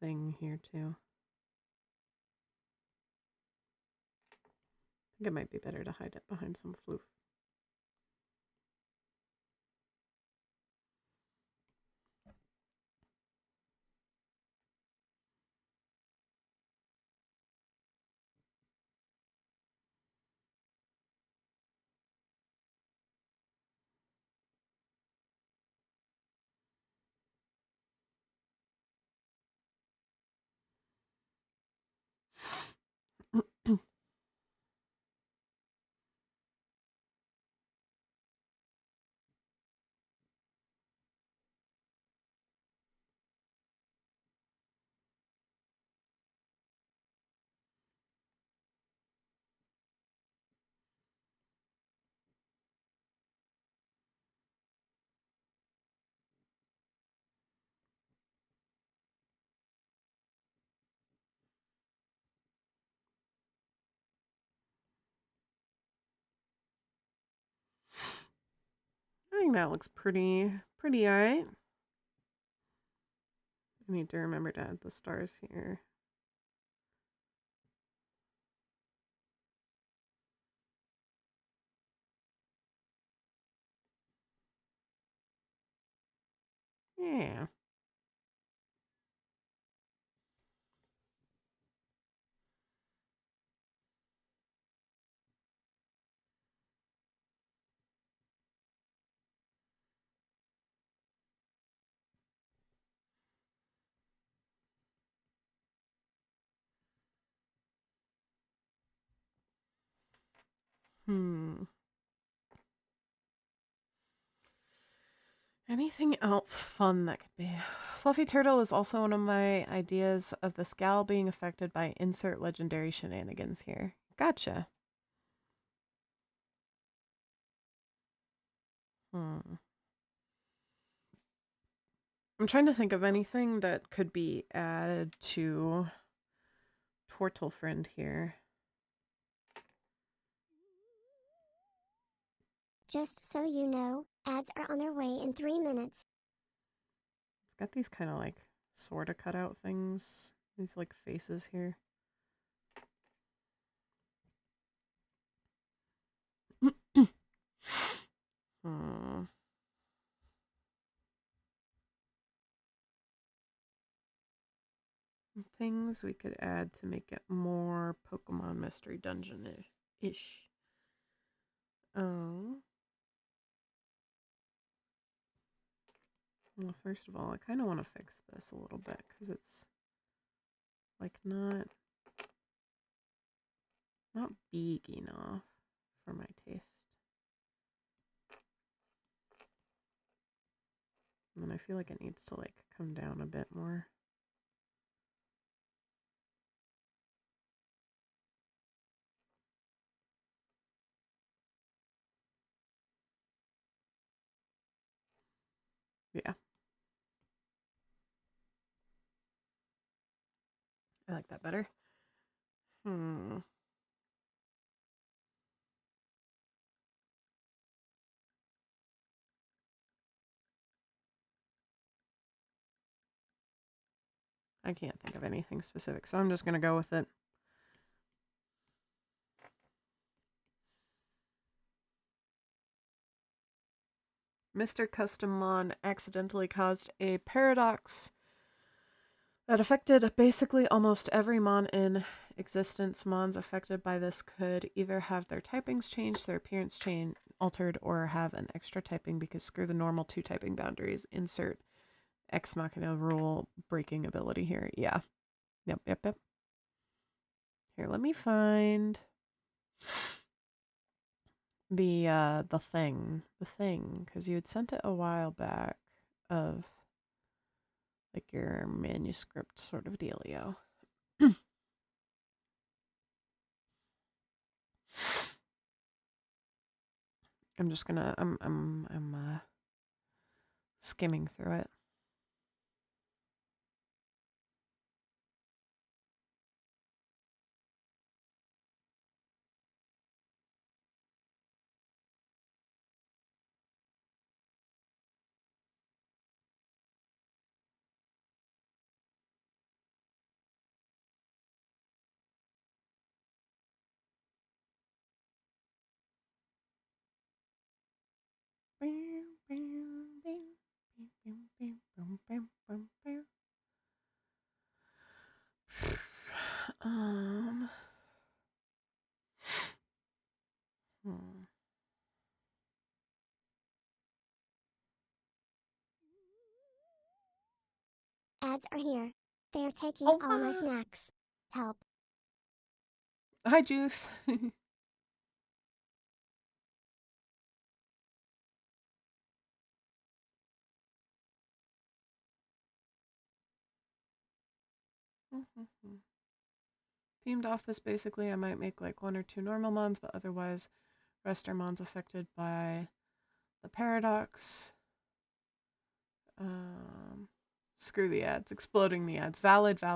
thing here too. I think it might be better to hide it behind some floof. I think that looks pretty alright. I need to remember to add the stars here. Yeah. Anything else fun that could be? Fluffy Turtle is also one of my ideas of the Scowl being affected by insert legendary shenanigans here. Gotcha. Hmm. I'm trying to think of anything that could be added to Tortle Friend here. Just so you know, ads are on their way in 3 minutes. It's got these kind of like sort of cutout things. These like faces here. Hmm. Things we could add to make it more Pokemon Mystery Dungeon-ish. Oh. Well, first of all, I kind of want to fix this a little bit because it's like not big enough for my taste. And I feel like it needs to like come down a bit more. Yeah. I like that better. I can't think of anything specific, so I'm just going to go with it. Mr. Custom accidentally caused a paradox that affected basically almost every Mon in existence. Mons affected by this could either have their typings changed, their appearance altered, or have an extra typing because screw the normal 2 typing boundaries. Insert Ex Machina rule breaking ability here. Yeah. Yep. Here, let me find the thing, because you had sent it a while back of like your manuscript sort of dealio. I'm just gonna I'm skimming through it. Um. Hmm. Ads are here. They are taking Oh, all my snacks. Help. hi, Juice. Themed office, basically, I might make like 1 or 2 normal mons, but otherwise, rest are mons affected by the paradox. Screw the ads. Exploding the ads. Valid. Oh,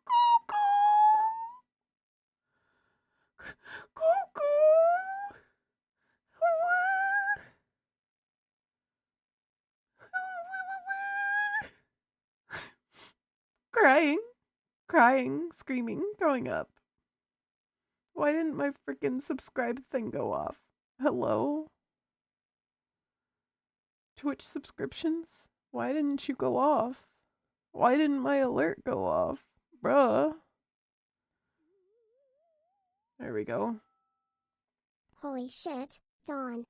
cuckoo. Crying, screaming, throwing up. Why didn't my freaking subscribe thing go off? Hello? Twitch subscriptions? Why didn't you go off? Why didn't my alert go off? Bruh. There we go. Holy shit, Dawn,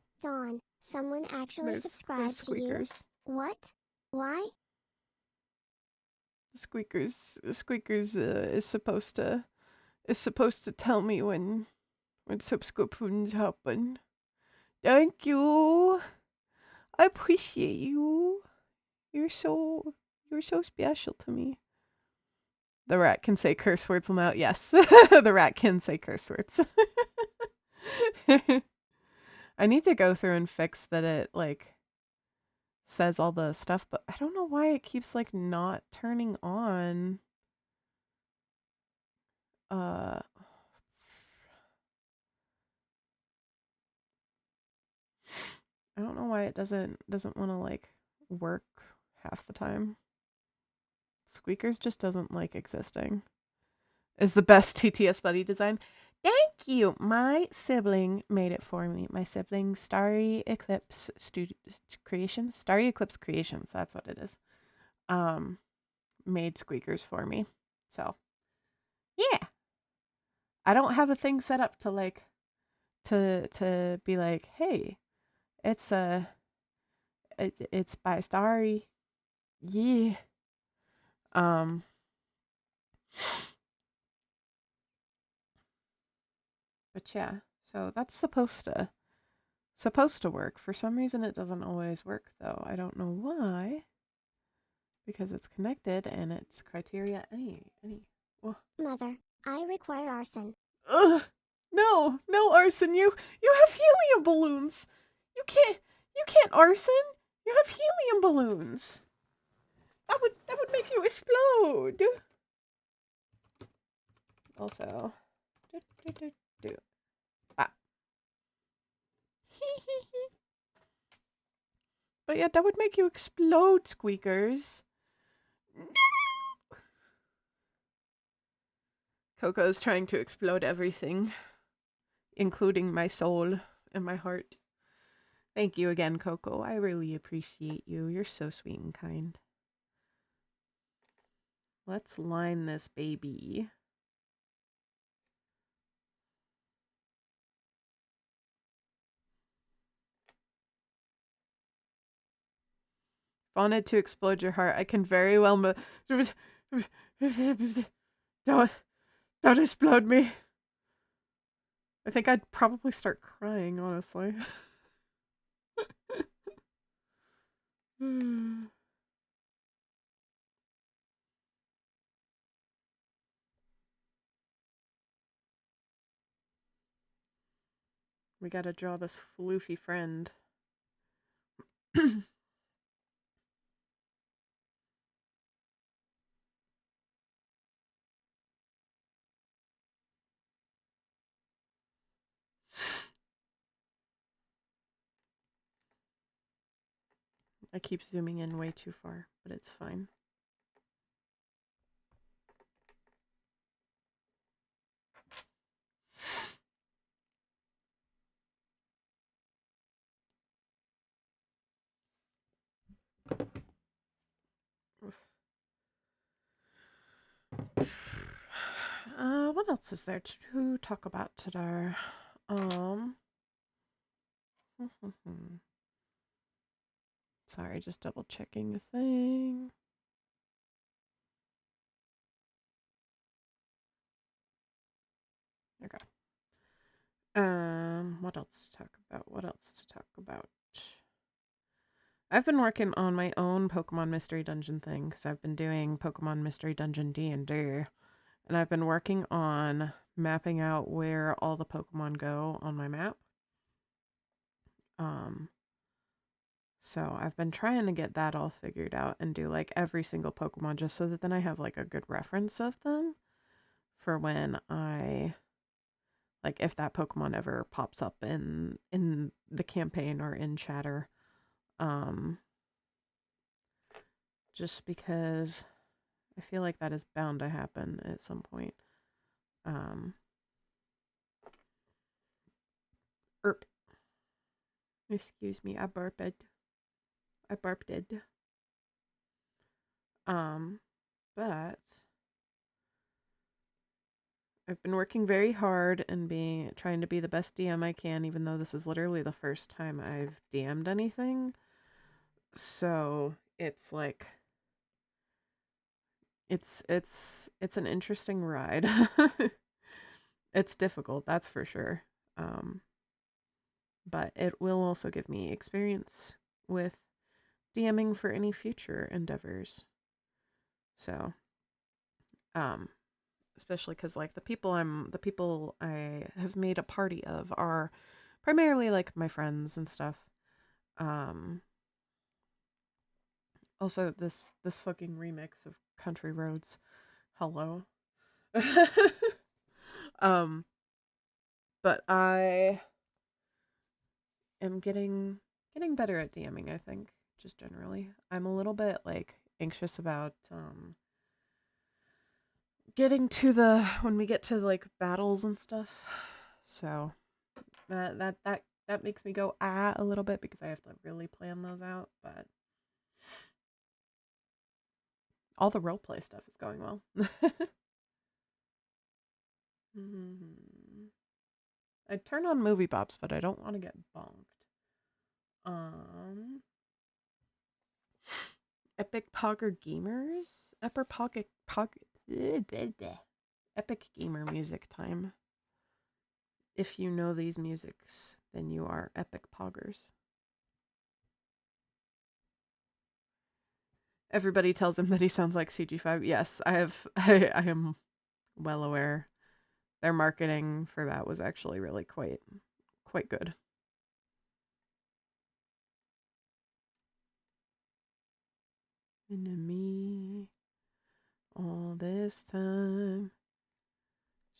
someone actually There's subscribed to you? squeakers. What? Why? Squeakers is supposed to tell me when subscriptions happen. Thank you. I appreciate you. You're so special to me. The rat can say curse words now. Yes, the rat can say curse words. I need to go through and fix that it like says all the stuff, but I don't know why it keeps like not turning on. I don't know why it doesn't want to like work half the time. Squeakers just doesn't like existing. Is the best TTS buddy design. Thank you. My sibling made it for me. My sibling, Starry Eclipse Creations. Starry Eclipse Creations. That's what it is. Made squeakers for me. So, yeah. I don't have a thing set up to like to be like, hey, it's it's by Starry. Yeah. But yeah, so that's supposed to work. For some reason it doesn't always work though. I don't know why. Because it's connected and it's criteria any. Oh. Mother, I require arson. Ugh. No, arson. You have helium balloons. You can't arson. You have helium balloons. That would make you explode. Also, ah. But yeah, that would make you explode, squeakers. No! Coco's trying to explode everything, including my soul and my heart. Thank you again, Coco. I really appreciate you. You're so sweet and kind. Let's line this baby. Wanted to explode your heart. I can very well don't explode me. I think I'd probably start crying, honestly. We gotta draw this floofy friend. I keep zooming in way too far, but it's fine. What else is there to talk about today? Sorry, just double checking a thing. Okay. What else to talk about? I've been working on my own Pokemon Mystery Dungeon thing because I've been doing Pokemon Mystery Dungeon D&D, and I've been working on mapping out where all the Pokemon go on my map. So I've been trying to get that all figured out and do like every single Pokemon just so that then I have like a good reference of them for when I like if that Pokemon ever pops up in the campaign or in chatter. Just because I feel like that is bound to happen at some point. Erp. Excuse me, I burped. But I've been working very hard and trying to be the best DM I can, even though this is literally the first time I've DM'd anything. So it's like it's an interesting ride. It's difficult, that's for sure. Um, but it will also give me experience with DMing for any future endeavors. So, um, especially because like the people I have made a party of are primarily like my friends and stuff. Um, Also this fucking remix of Country Roads. Hello. um, but I am getting better at DMing, I think, just generally. I'm a little bit like anxious about getting to the when we get to like battles and stuff. So that makes me go a little bit because I have to really plan those out, but all the roleplay stuff is going well. I turn on movie bops, but I don't want to get bonked. Um, Epic Pogger Gamers? Epic Gamer music time. If you know these musics, then you are epic poggers. Everybody tells him that he sounds like CG5. Yes, I am well aware. Their marketing for that was actually really quite good. Enemy all this time.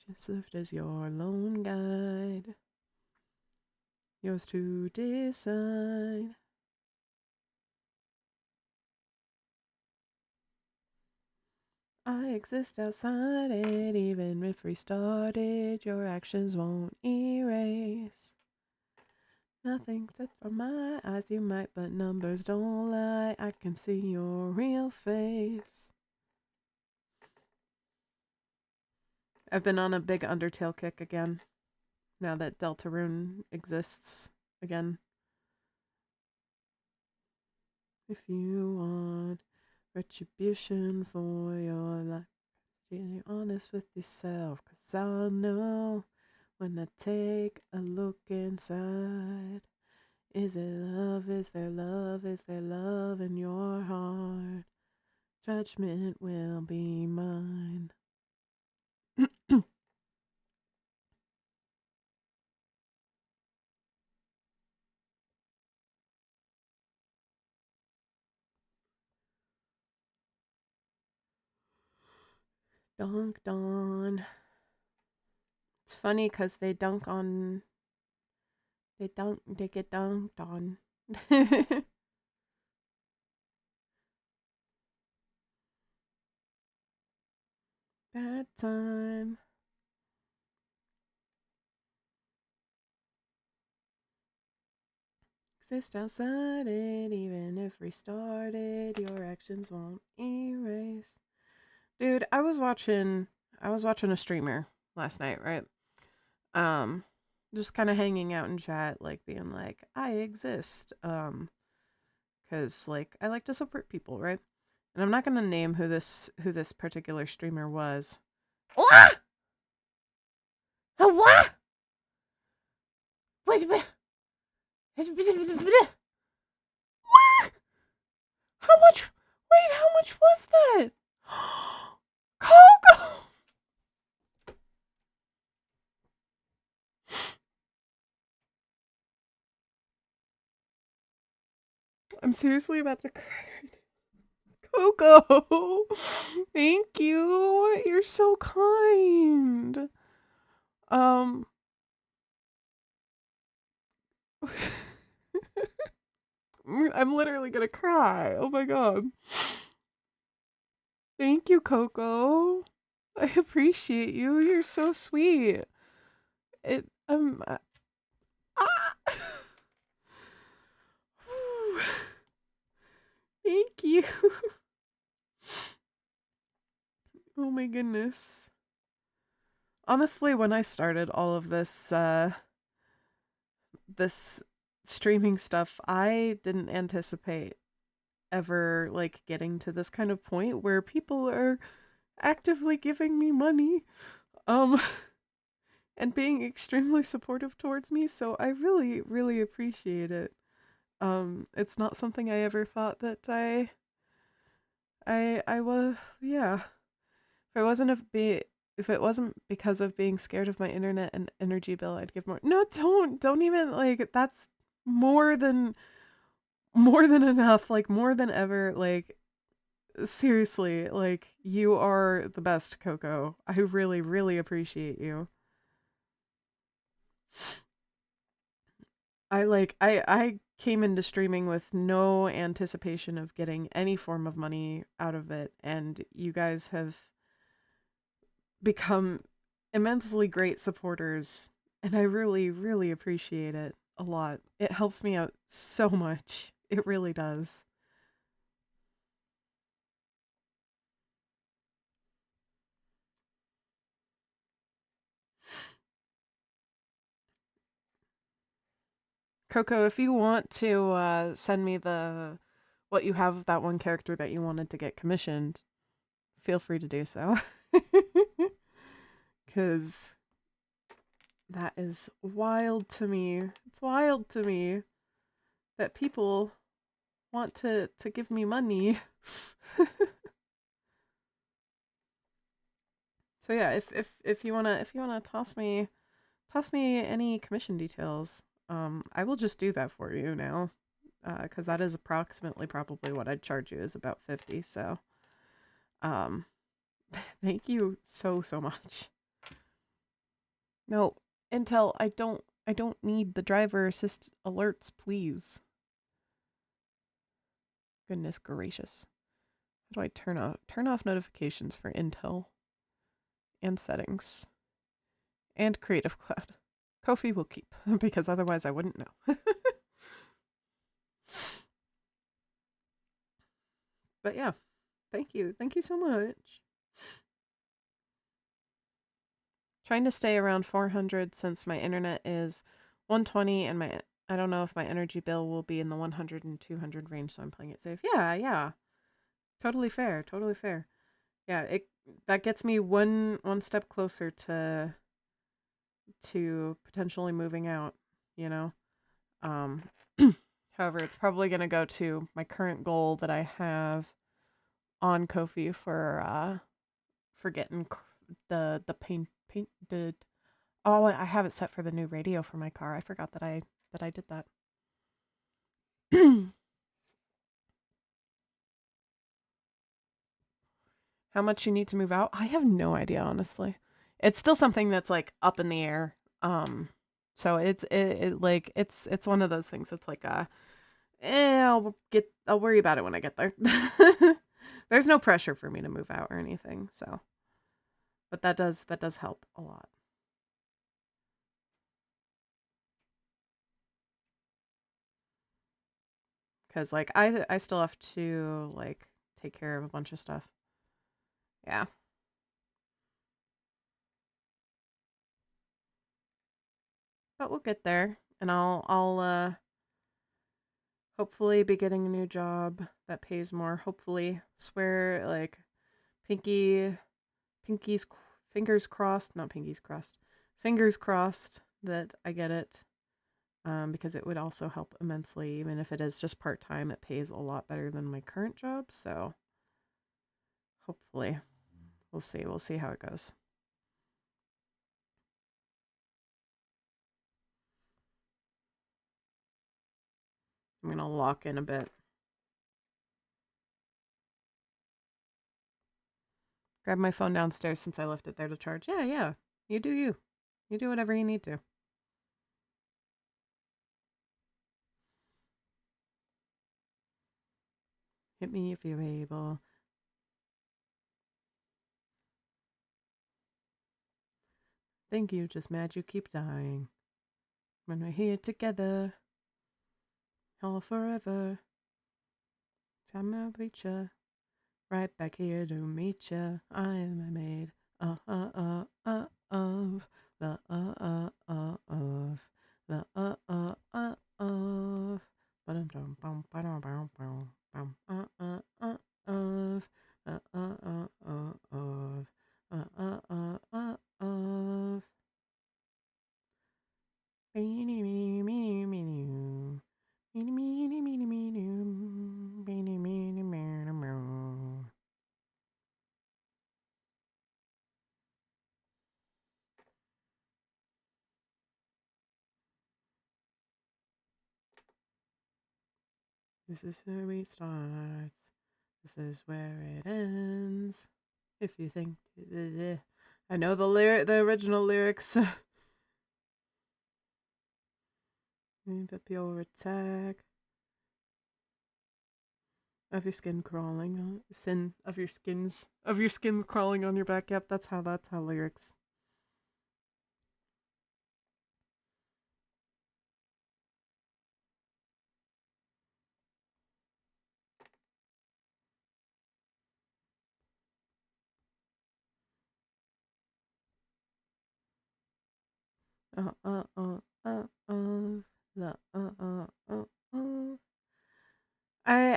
Just served as your lone guide. Yours to decide. I exist outside it, even if restarted, your actions won't erase. Nothing except for my eyes, you might, but numbers don't lie. I can see your real face. I've been on a big Undertale kick again, now that Deltarune exists again. If you want retribution for your life, be honest with yourself, 'cause I'll know when I take a look inside. Is it love? Is there love? Is there love in your heart? Judgment will be mine. Dunk on. It's funny because they get dunked on. Bad time. Exist outside it, even if restarted, your actions won't erase. Dude, I was watching a streamer last night, right? Um, just kind of hanging out in chat, like being like, I exist. Cause like I like to support people, right? And I'm not gonna name who this particular streamer was. What? What? What? How much? Wait, how much was that? Coco! I'm seriously about to cry. Coco! Thank you. You're so kind. Um. I'm literally gonna cry. Oh my god. Thank you, Coco. I appreciate you. You're so sweet. It ah. Thank you. Oh my goodness. Honestly, when I started all of this streaming stuff, I didn't anticipate ever like getting to this kind of point where people are actively giving me money, um, and being extremely supportive towards me. So I really, really appreciate it. It's not something I ever thought that I was, yeah. If it wasn't because of being scared of my internet and energy bill, I'd give more. No, don't even like that's more than more than enough, like more than ever, like seriously, like you are the best, Coco. I really, really appreciate you. I came into streaming with no anticipation of getting any form of money out of it, and you guys have become immensely great supporters, and I really, really appreciate it a lot. It helps me out so much. It really does. Coco, if you want to send me the what you have of that one character that you wanted to get commissioned, feel free to do so. Cause that is wild to me. It's wild to me that people want to give me money. So yeah, if you wanna toss me any commission details, I will just do that for you now. Because that is approximately probably what I'd charge you is about 50. So, um, thank you so much. No, Intel, I don't need the driver assist alerts, please. Goodness gracious. How do I turn off notifications for Intel and settings and Creative Cloud? Kofi will keep because otherwise I wouldn't know. But yeah, thank you. Thank you so much. Trying to stay around 400 since my internet is 120 and my I don't know if my energy bill will be in the 100 and 200 range, so I'm playing it safe. Yeah, yeah. Totally fair. Totally fair. Yeah, it that gets me one step closer to potentially moving out, you know. Um however, it's probably going to go to my current goal that I have on Kofi for getting the paint the oh, I have it set for the new radio for my car. I forgot that I did that. How much you need to move out? I have no idea, honestly. It's still something that's like up in the air. So like it's one of those things. It's like I'll worry about it when I get there. There's no pressure for me to move out or anything. So, but that does help a lot. Cause like I still have to like take care of a bunch of stuff. Yeah. But we'll get there, and I'll hopefully be getting a new job that pays more. Hopefully, swear like pinky, pinky's fingers crossed, not pinky's crossed, fingers crossed that I get it. Because it would also help immensely, even if it is just part time. It pays a lot better than my current job, so hopefully, we'll see. We'll see how it goes. I'm gonna lock in a bit. Grab my phone downstairs since I left it there to charge. Yeah, yeah. You do you. You do whatever you need to. Hit me if you're able. Thank you, just mad you keep dying. When we're here together, all forever. Time I'll reach ya. Right back here to meet ya. I am a maid of the of the of. Of This is where we start. This is where it ends. If you think, I know the original lyrics. Up your attack of your skin crawling on sin of your skins crawling on your back. Yep, that's how lyrics.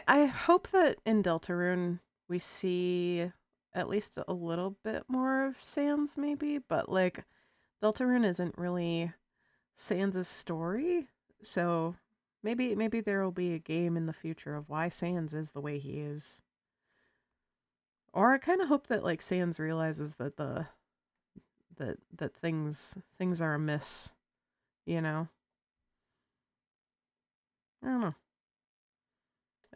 I hope that in Deltarune we see at least a little bit more of Sans, maybe, but like Deltarune isn't really Sans' story, so maybe there will be a game in the future of why Sans is the way he is. Or I kind of hope that like Sans realizes that that things are amiss, you know. I don't know.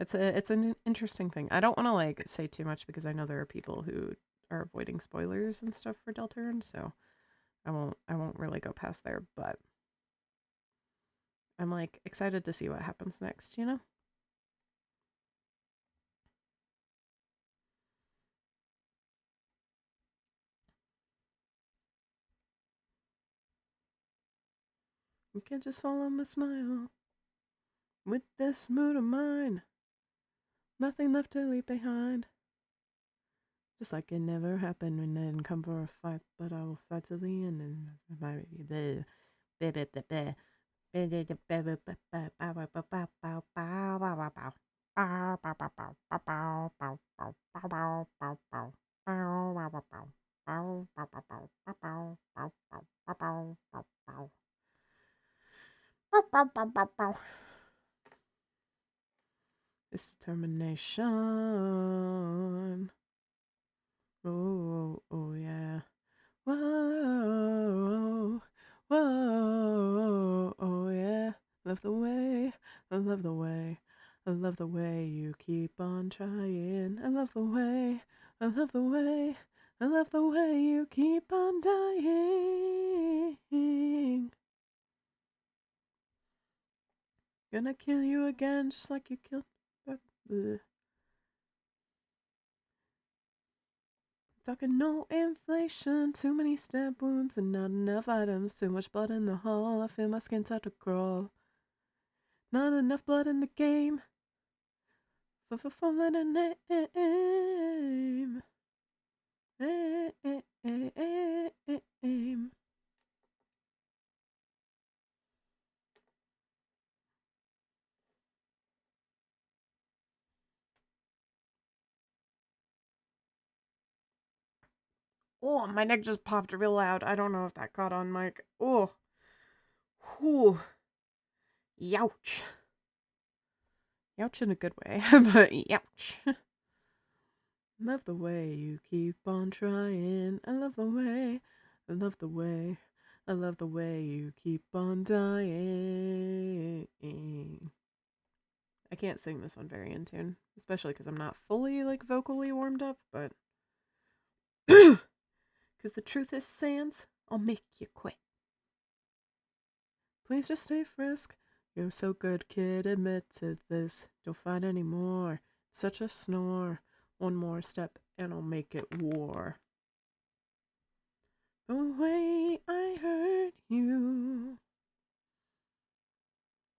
It's an interesting thing. I don't want to like say too much because I know there are people who are avoiding spoilers and stuff for Deltarune, so I won't really go past there, but I'm like excited to see what happens next, you know? You can't just follow my smile with this mood of mine. Nothing left to leave behind. Just like it never happened when I didn't come for a fight, but I will fight to the end and my It's determination. Oh, oh yeah. Whoa, whoa, oh yeah. Love the way, I love the way, I love the way you keep on trying. I love the way, I love the way, I love the way you keep on dying. Gonna kill you again just like you killed. Talking no inflation, too many stab wounds and not enough items. Too much blood in the hall, I feel my skin start to crawl. Not enough blood in the game for falling a name. Aim. Oh, my neck just popped real loud. I don't know if that caught on mic. Oh. Whew. Youch. Youch in a good way, but youch. Love the way you keep on trying. I love the way. I love the way. I love the way you keep on dying. I can't sing this one very in tune, especially because I'm not fully like vocally warmed up, but because the truth is, Sans, I'll make you quit. Please just stay frisk. You're so good, kid. Admit to this. Don't fight anymore. Such a snore. One more step and I'll make it war. The way I hurt you,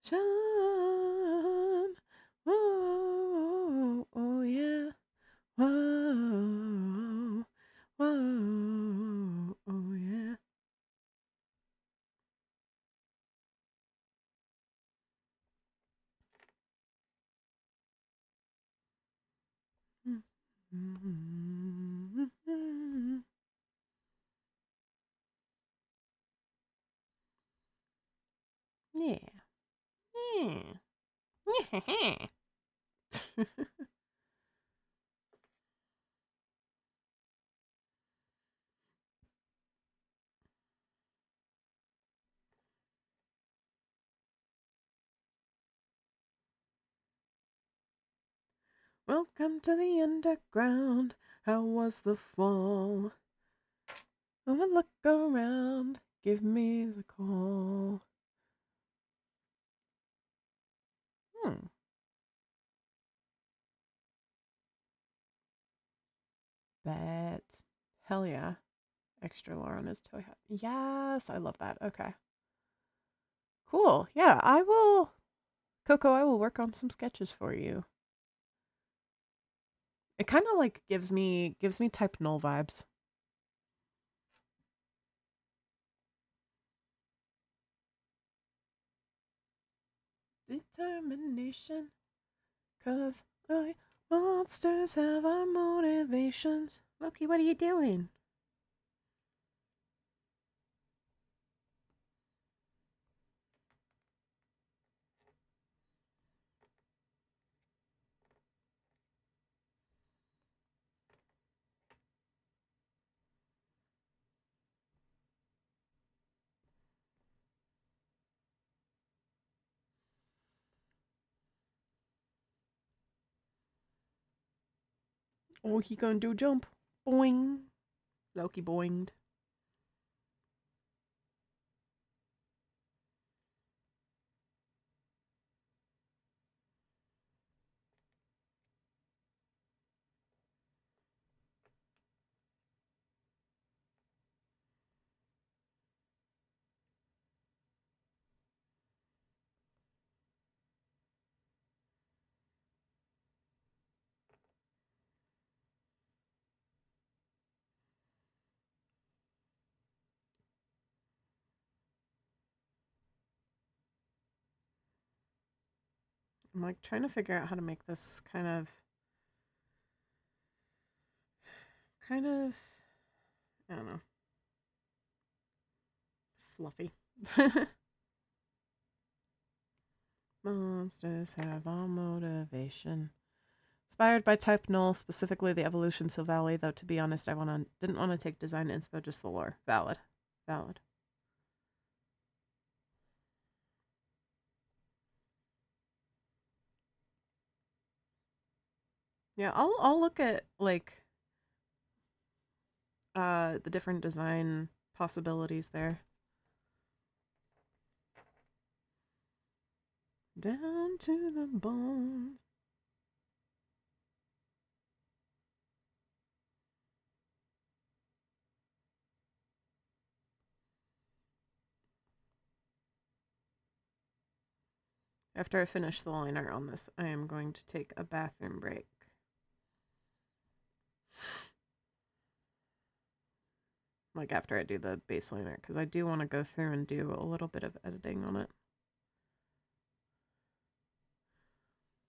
Sean. Whoa, oh yeah. Whoa, whoa, oh yeah. Yeah. Yeah. Welcome to the underground. How was the fall? Come and look around. Give me the call. Hmm. Bet. Hell yeah. Extra lore on his toy hat. Yes, I love that. Okay. Cool. Yeah, I will. Coco, I will work on some sketches for you. It kind of like gives me type null vibes. Determination, 'cause monsters have our motivations. Loki, what are you doing? Oh, he gonna do jump. Boing. Loki boinged. I'm like trying to figure out how to make this kind of I don't know, fluffy. Monsters have all motivation. Inspired by type null, specifically the evolution so valley, though to be honest, didn't want to take design inspo, just the lore. Valid. Valid. Yeah, I'll look at like the different design possibilities there. Down to the bones. After I finish the liner on this, I am going to take a bathroom break. Like after I do the base liner, because I do want to go through and do a little bit of editing on it.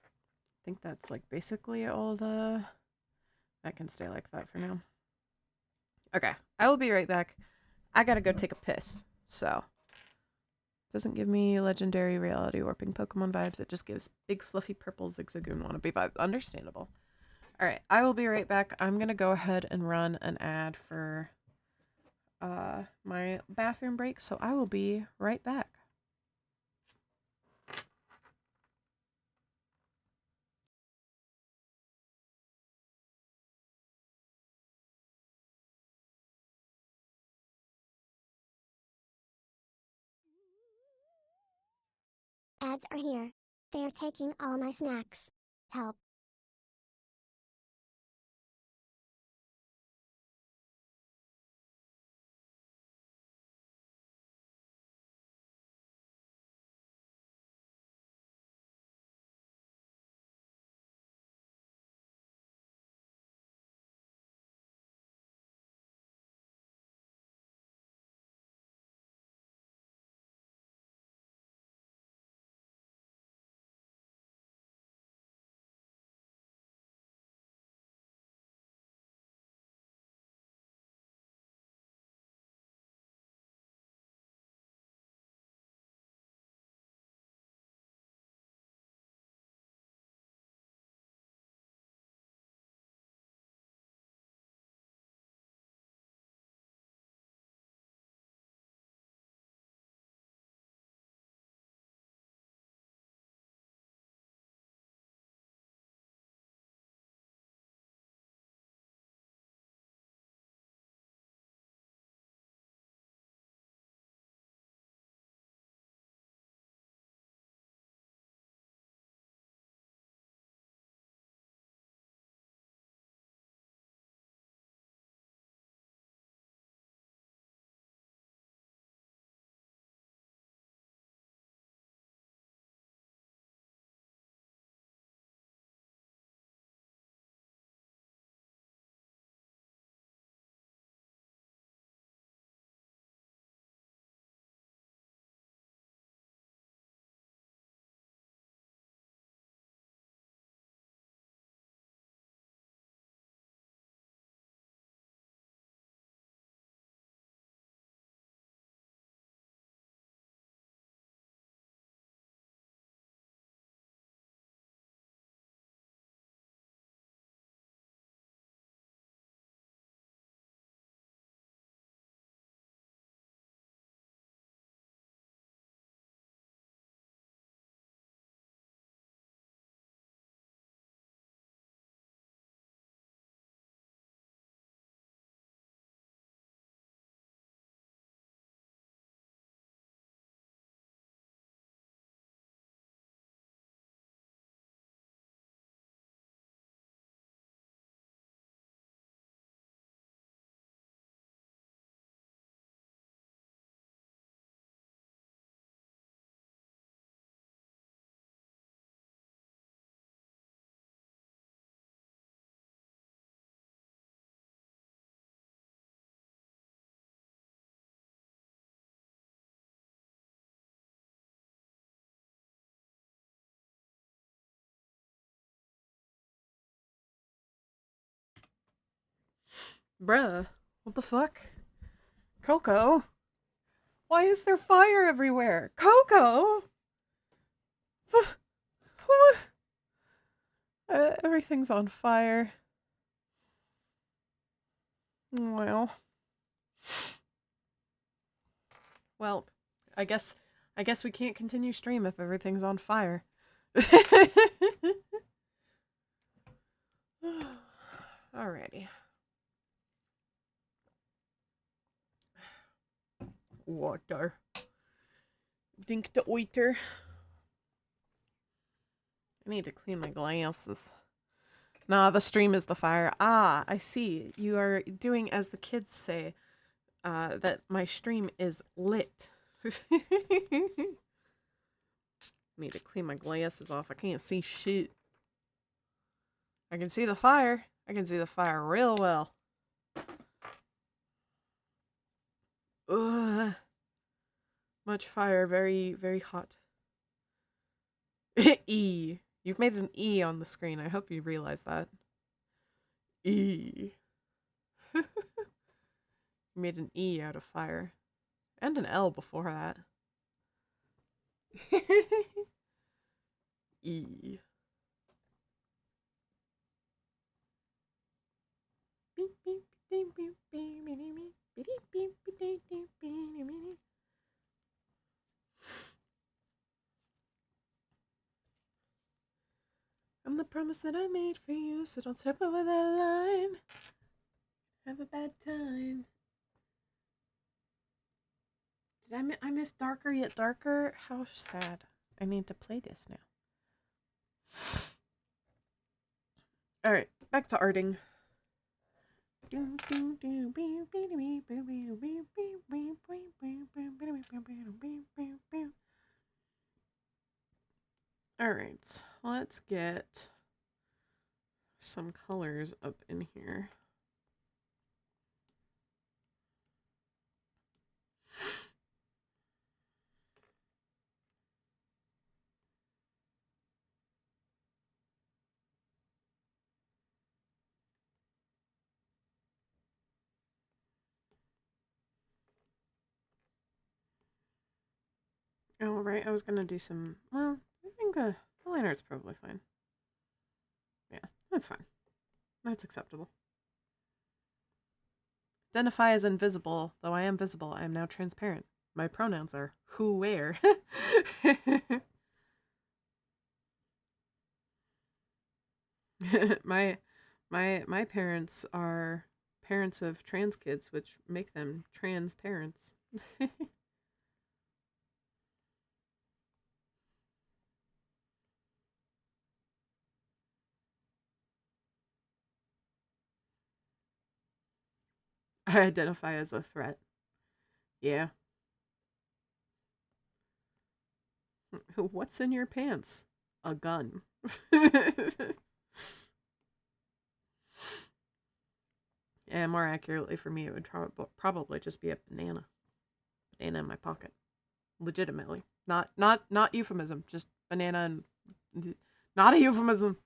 I think that's like basically all the... I can stay like that for now. Okay, I will be right back. I gotta go take a piss, so... Doesn't give me legendary reality warping Pokemon vibes. It just gives big fluffy purple Zigzagoon wannabe vibes. Understandable. Alright, I will be right back. I'm gonna go ahead and run an ad for my bathroom break, so I will be right back. Ads are here. They are taking all my snacks. Help. Bruh, what the fuck? Coco? Why is there fire everywhere? Coco! Everything's on fire. Well. Well, I guess we can't continue stream if everything's on fire. Alrighty. Water. Dink the oiter. I need to clean my glasses. Nah, the stream is the fire. Ah, I see. You are doing as the kids say, that my stream is lit. Need to clean my glasses off. I can't see shit. I can see the fire. I can see the fire real well. Ugh. Much fire, very, very hot. E. You've made an E on the screen. I hope you realize that. E. You made an E out of fire. And an L before that. E. I'm the promise that I made for you, so don't step over that line. Have a bad time. Did I miss Darker Yet Darker? How sad. I need to play this now. Alright, back to arting. Alright, let's get some colors up in here. Oh, right, I was gonna do some, well, I think the line art's probably fine. Yeah, that's fine. That's acceptable. Identify as invisible. Though I am visible, I am now transparent. My pronouns are who, where. my parents are parents of trans kids, which make them trans parents. I identify as a threat. Yeah. What's in your pants? A gun. Yeah, more accurately for me, it would probably just be a banana. Banana in my pocket. Legitimately. Not euphemism. Just banana and... Not a euphemism.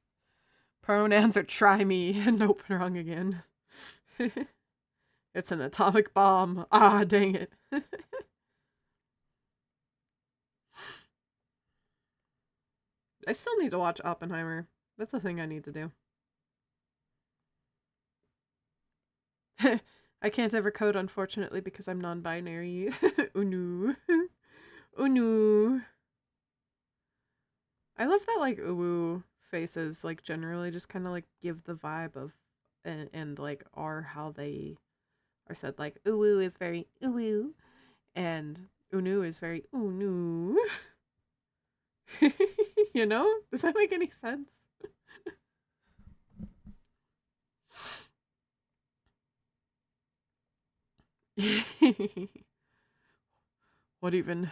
Pronouns are try me. Nope, wrong again. It's an atomic bomb. Ah, dang it. I still need to watch Oppenheimer. That's a thing I need to do. I can't ever code, unfortunately, because I'm non-binary. Oh no. Oh no. I love that, like, uwu faces, like, generally just kind of, like, give the vibe of, and like, are how they are said. Like, uwu is very uwu, and unu is very unu. You know? Does that make any sense? What even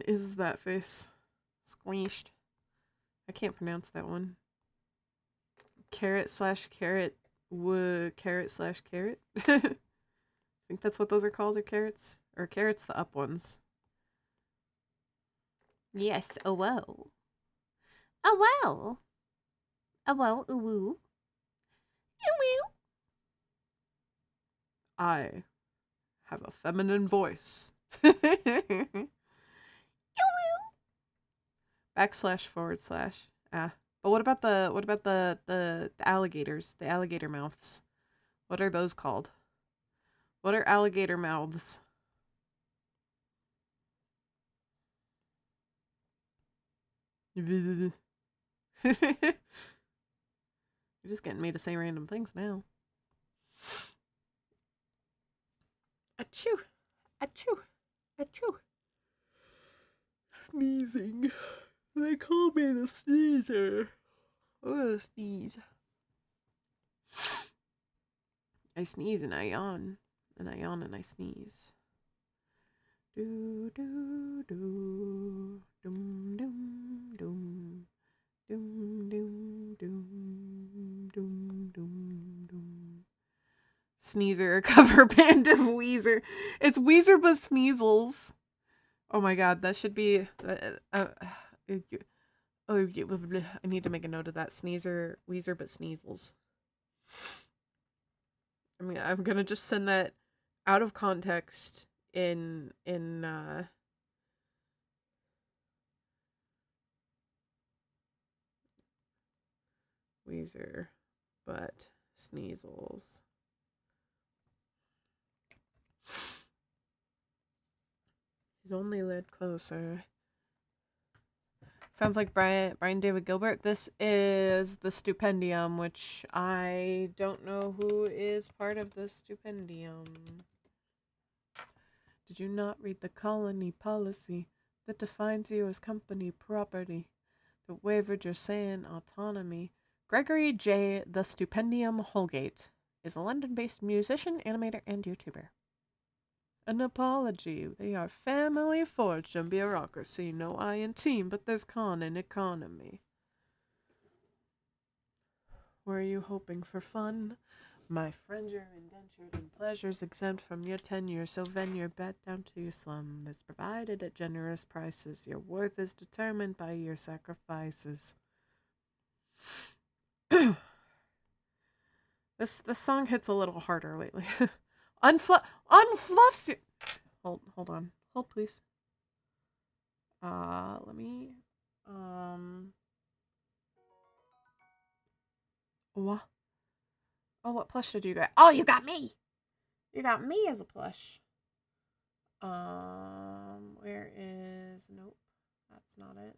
is that face? Squished. I can't pronounce that one. Carrot slash carrot. Carrot slash carrot. I think that's what those are called, or carrots? Or carrots the up ones. Yes, oh well. Oh well. Oh well, ooh woo. Ooh woo. I have a feminine voice. // Ah. But what about the alligators? The alligator mouths. What are those called? What are alligator mouths? You're just getting me to say random things now. Achoo! Achoo! Achoo! Sneezing. They call me the sneezer. Oh, sneeze. I sneeze and I yawn. And I yawn and I sneeze. Do do do dum dum dum dum dum dum dum dum dum. Sneezer, a cover band of Weezer. It's Weezer but Sneezels. Oh my god, that should be. I need to make a note of that. Sneezer, Weezer but Sneezels. I mean, I'm gonna just send that out of context in Weezer but Sneezels. His only led closer. Sounds like Brian David Gilbert. This is the Stupendium, which I don't know who is part of the Stupendium. Did you not read the colony policy that defines you as company property, that wavered your saying autonomy? Gregory J. The Stupendium Holgate is a London-based musician, animator, and YouTuber. An apology. They are family fortune bureaucracy. No I in team, but there's con in economy. Were you hoping for fun? My friend, you're indentured and pleasures exempt from your tenure, so vend your bet down to your slum that's provided at generous prices. Your worth is determined by your sacrifices. This song hits a little harder lately. Unfluffs you. Hold on. Hold please. Let me what? Oh, what plush did you get? Oh, you got me. You got me as a plush. Where is nope. That's not it.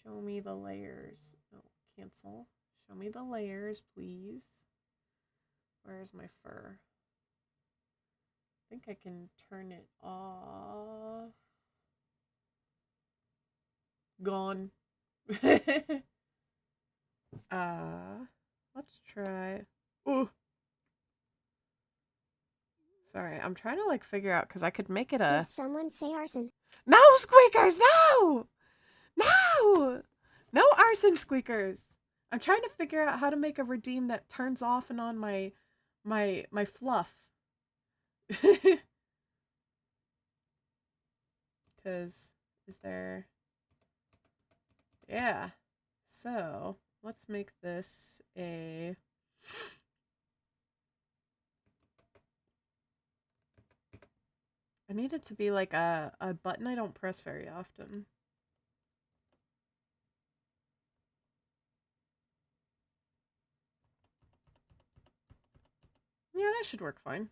Show me the layers. No, cancel. Show me the layers, please. Where's my fur? I think I can turn it off. Gone. Let's try. Ooh. Sorry, I'm trying to like figure out because I could make it a. Did someone say arson? No squeakers, no, no, no arson squeakers. I'm trying to figure out how to make a redeem that turns off and on my fluff. Because is there? Yeah. So let's make this a. I need it to be like a button I don't press very often. Yeah, that should work fine.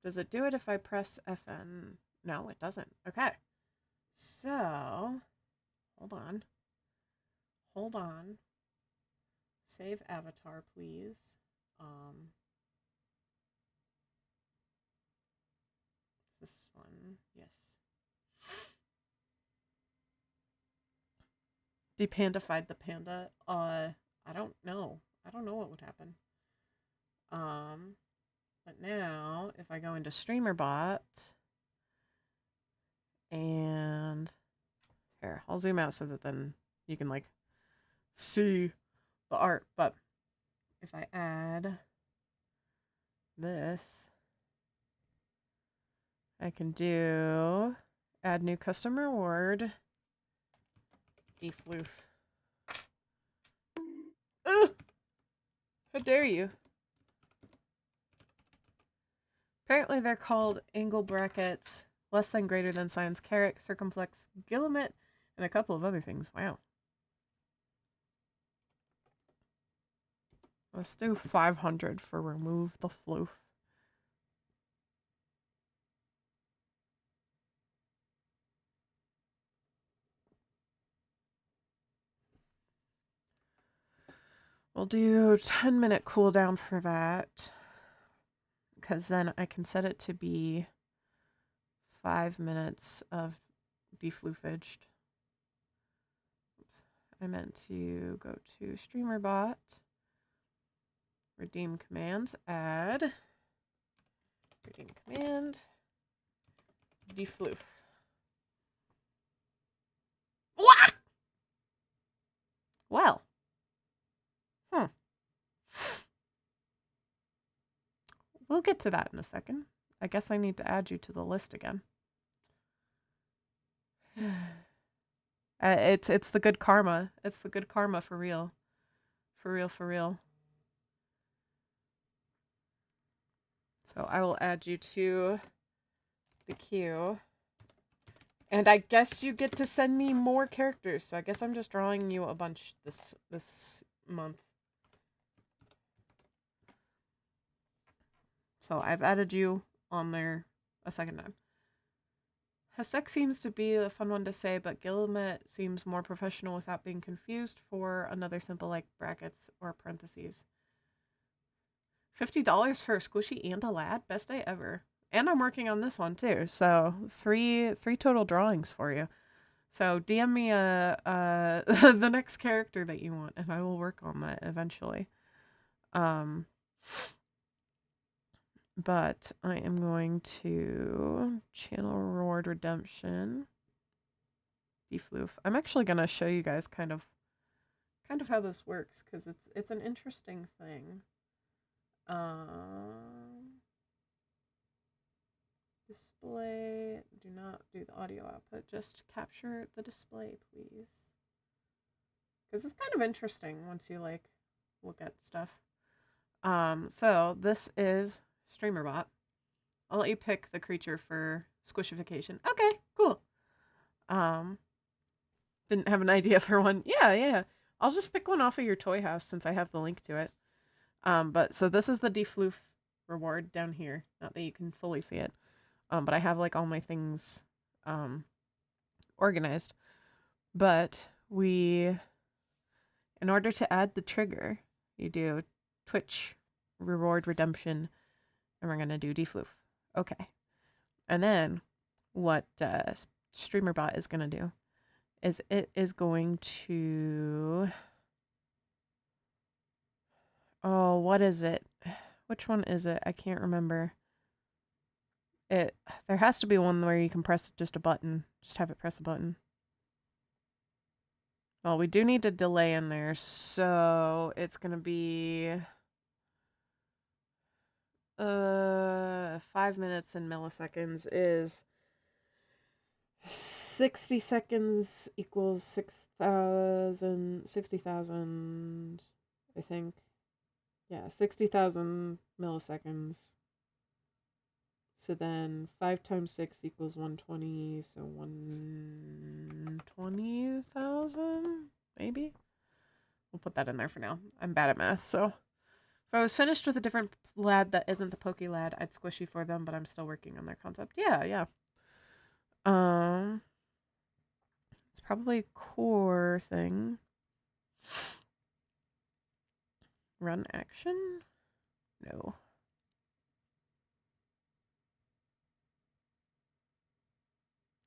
Does it do it if I press FN? No, it doesn't. Okay. So, hold on. Hold on. Save avatar, please. This one, yes. Depandified the panda. I don't know. I don't know what would happen. But now if I go into StreamerBot and here, I'll zoom out so that then you can like see the art. But if I add this, I can do add new custom reward. Defloof. Ugh! How dare you? Apparently they're called angle brackets, less than greater than signs, caret, circumflex, guillemot, and a couple of other things. Wow. Let's do 500 for remove the floof. We'll do 10-minute cooldown for that, because then I can set it to be 5 minutes of defloofaged. Oops. I meant to go to StreamerBot, redeem commands, add, redeem command, defloof. Wah! Well. We'll get to that in a second. I guess I need to add you to the list again. It's the good karma. It's the good karma for real. For real, for real. So I will add you to the queue. And I guess you get to send me more characters. So I guess I'm just drawing you a bunch this month. So I've added you on there a second time. Hasek seems to be a fun one to say, but Guillemot seems more professional without being confused for another simple like brackets or parentheses. $50 for a squishy and a lad? Best day ever. And I'm working on this one too, so three total drawings for you. So DM me the next character that you want, and I will work on that eventually. But I am going to channel reward redemption. Defloof. I'm actually gonna show you guys kind of how this works, because it's an interesting thing. Display. Do not do the audio output. Just capture the display, please. Because it's kind of interesting once you like look at stuff. So this is StreamerBot. I'll let you pick the creature for squishification. Okay, cool. Didn't have an idea for one. Yeah. I'll just pick one off of your toy house since I have the link to it. But so this is the defloof reward down here. Not that you can fully see it. But I have like all my things organized. But in order to add the trigger, you do Twitch reward redemption, and we're gonna do defloof. Okay. And then what StreamerBot is gonna do is it is going to, oh, what is it? Which one is it? I can't remember. There has to be one where you can press just a button. Just have it press a button. Well, we do need a delay in there, so it's gonna be 5 minutes in milliseconds is 60 seconds equals 60,000, I think. Yeah, 60,000 milliseconds. So then 5 times 6 equals 120, so 120,000, maybe? We'll put that in there for now. I'm bad at math, so. If I was finished with a different lad that isn't the Poke lad, I'd squishy for them, but I'm still working on their concept. Yeah. It's probably a core thing. Run action? No.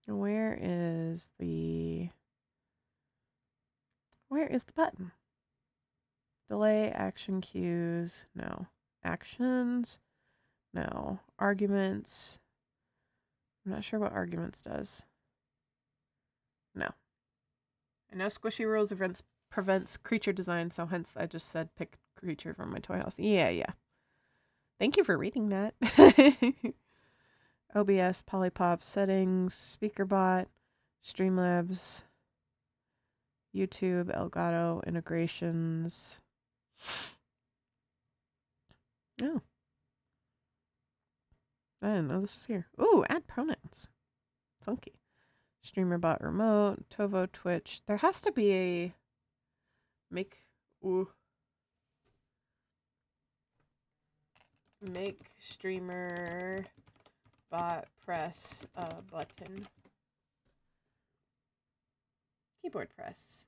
Where is the button? Delay, action cues, no. Actions, no. Arguments, I'm not sure what arguments does. No. I know squishy rules prevents creature design, so hence I just said pick creature from my toy house. Yeah. Thank you for reading that. OBS, Polypop, settings, SpeakerBot, Streamlabs, YouTube, Elgato, integrations. Oh. I didn't know this was here. Ooh, add pronouns. Funky. StreamerBot remote, Tovo, Twitch. There has to be a make streamer bot press a button. Keyboard press.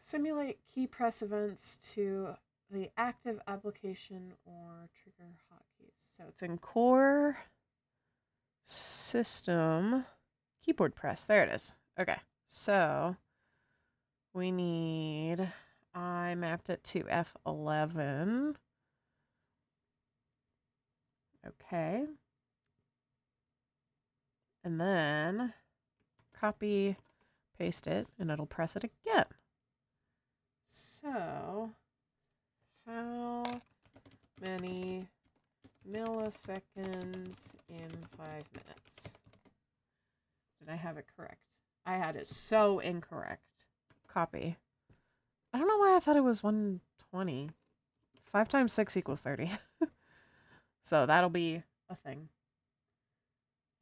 Simulate key press events to the active application or trigger hotkeys. So it's in core system keyboard press. There it is. Okay. So we need, I mapped it to F11. Okay. And then copy, paste it, and it'll press it again. So, how many milliseconds in 5 minutes? Did I have it correct? I had it so incorrect. Copy. I don't know why I thought it was 120. 5 times 6 equals 30. So that'll be a thing.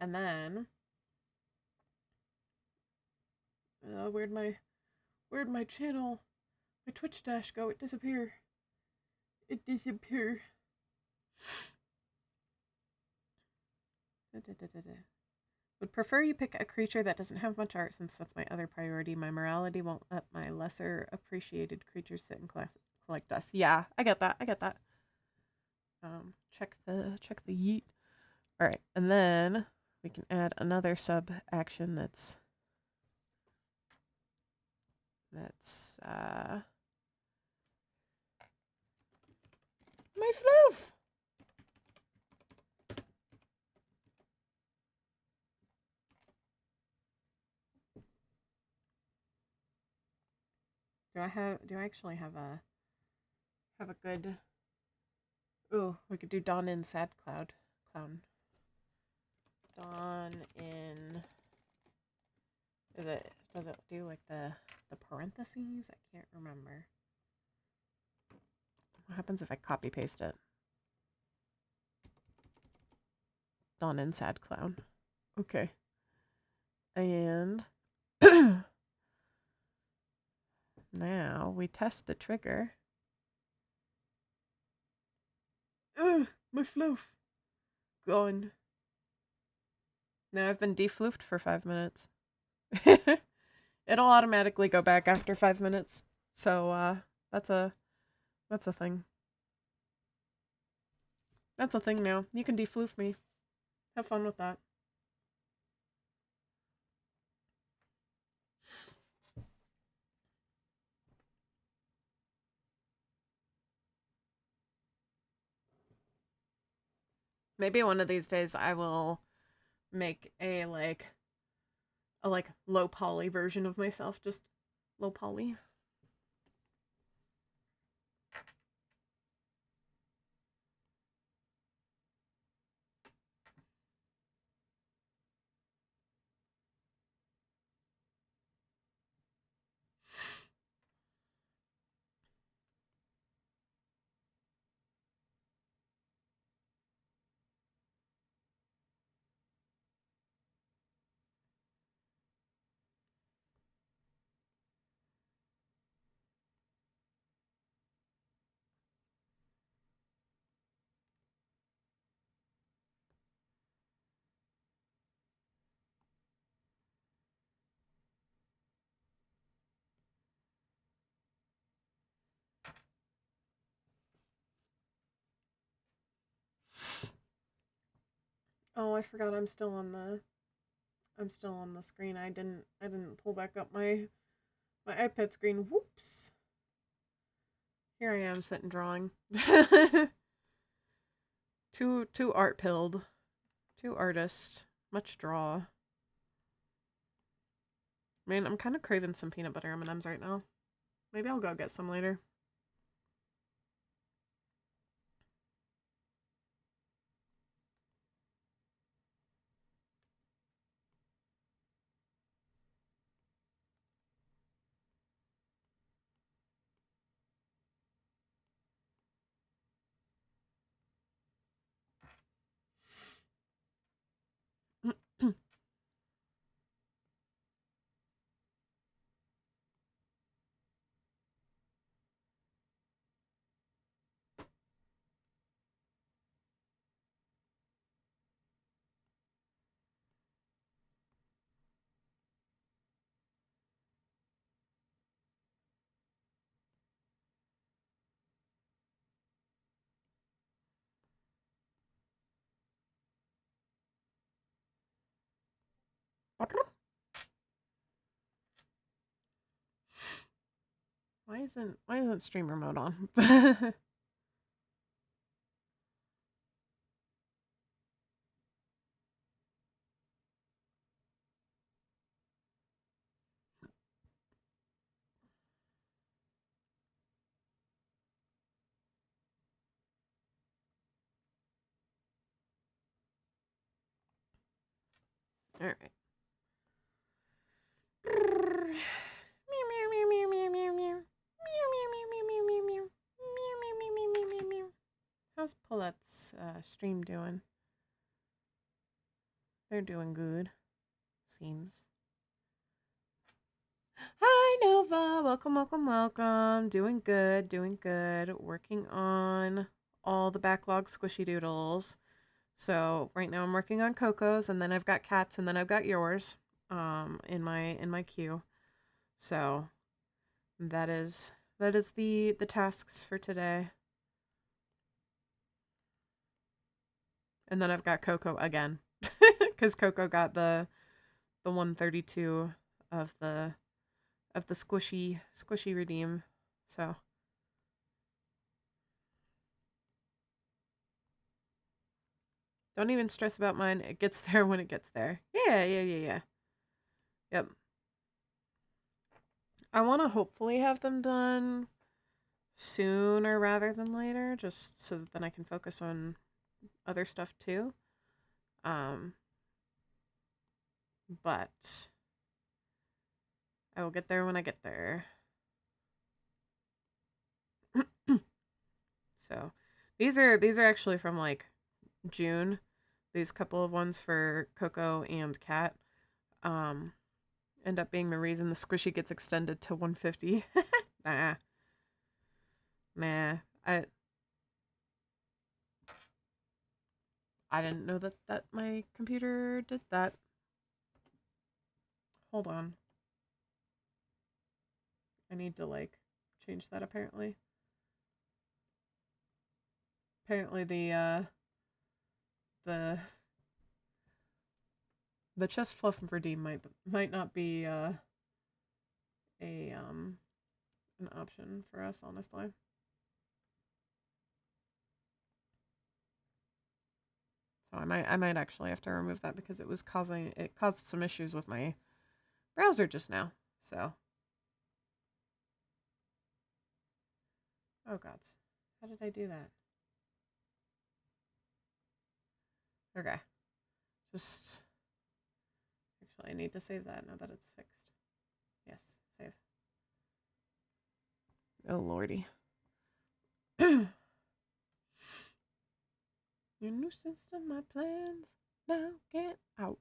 And then, where'd my channel, my Twitch dash go? It disappeared. It disappeared. Would prefer you pick a creature that doesn't have much art, since that's my other priority. My morality won't let my lesser appreciated creatures sit and collect dust. Yeah, I get that. I get that. Check the yeet. All right, and then we can add another sub action that's my floof. Do I actually have a good? Ooh, we could do Dawn in Sad Clown. Dawn in. Does it do like the parentheses? I can't remember. What happens if I copy paste it? Dawn in Sad Clown. Okay. And now we test the trigger. Ugh, my floof. Gone. Now I've been defloofed for 5 minutes. It'll automatically go back after 5 minutes. So, that's a thing. That's a thing now. You can defloof me. Have fun with that. Maybe one of these days I will make a low poly version of myself, just low poly. Oh, I forgot I'm still on the screen. I didn't pull back up my iPad screen. Whoops. Here I am sitting drawing. Too art pilled. Too artist. Much draw. Man, I'm kind of craving some peanut butter M&Ms right now. Maybe I'll go get some later. why isn't streamer mode on? All right. How's Paulette's stream doing? They're doing good. Seems. Hi Nova, welcome, welcome, welcome. Doing good, doing good. Working on all the backlog squishy doodles. So right now I'm working on Coco's, and then I've got Cat's, and then I've got yours in my queue. So that is the tasks for today. And then I've got Coco again. Cuz Coco got the 132 of the squishy redeem. So don't even stress about mine. It gets there when it gets there. Yeah. Yep. I want to hopefully have them done sooner rather than later, just so that then I can focus on other stuff too. But I will get there when I get there. So these are actually from like June. These couple of ones for Coco and Cat end up being the reason the squishy gets extended to 150. Nah. I didn't know that my computer did that. Hold on. I need to like change that apparently. Apparently the chest fluff and redeem might not be an option for us, honestly. So I might actually have to remove that because it caused some issues with my browser just now. So oh gods. How did I do that? Okay. Just actually I need to save that now that it's fixed. Yes, save. Oh lordy. You're nuisance to my plans. Now get out.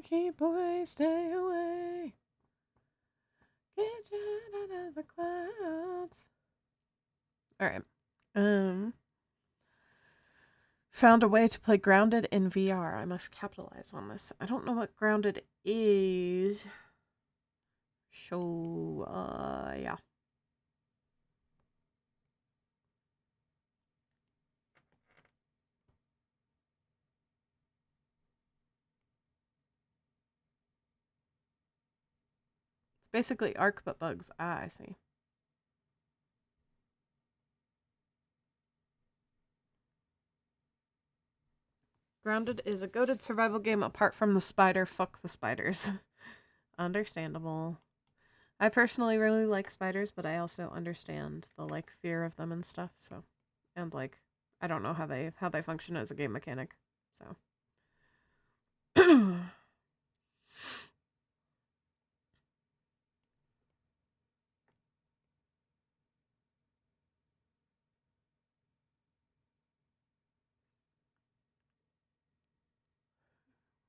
Keep away, stay away. Get you out of the clouds. Alright. Found a way to play Grounded in VR. I must capitalize on this. I don't know what Grounded is. So, yeah. It's basically Ark but bugs. Ah, I see. Grounded is a goated survival game apart from the spider. Fuck the spiders. Understandable. I personally really like spiders, but I also understand the like fear of them and stuff, so and like I don't know how they function as a game mechanic. So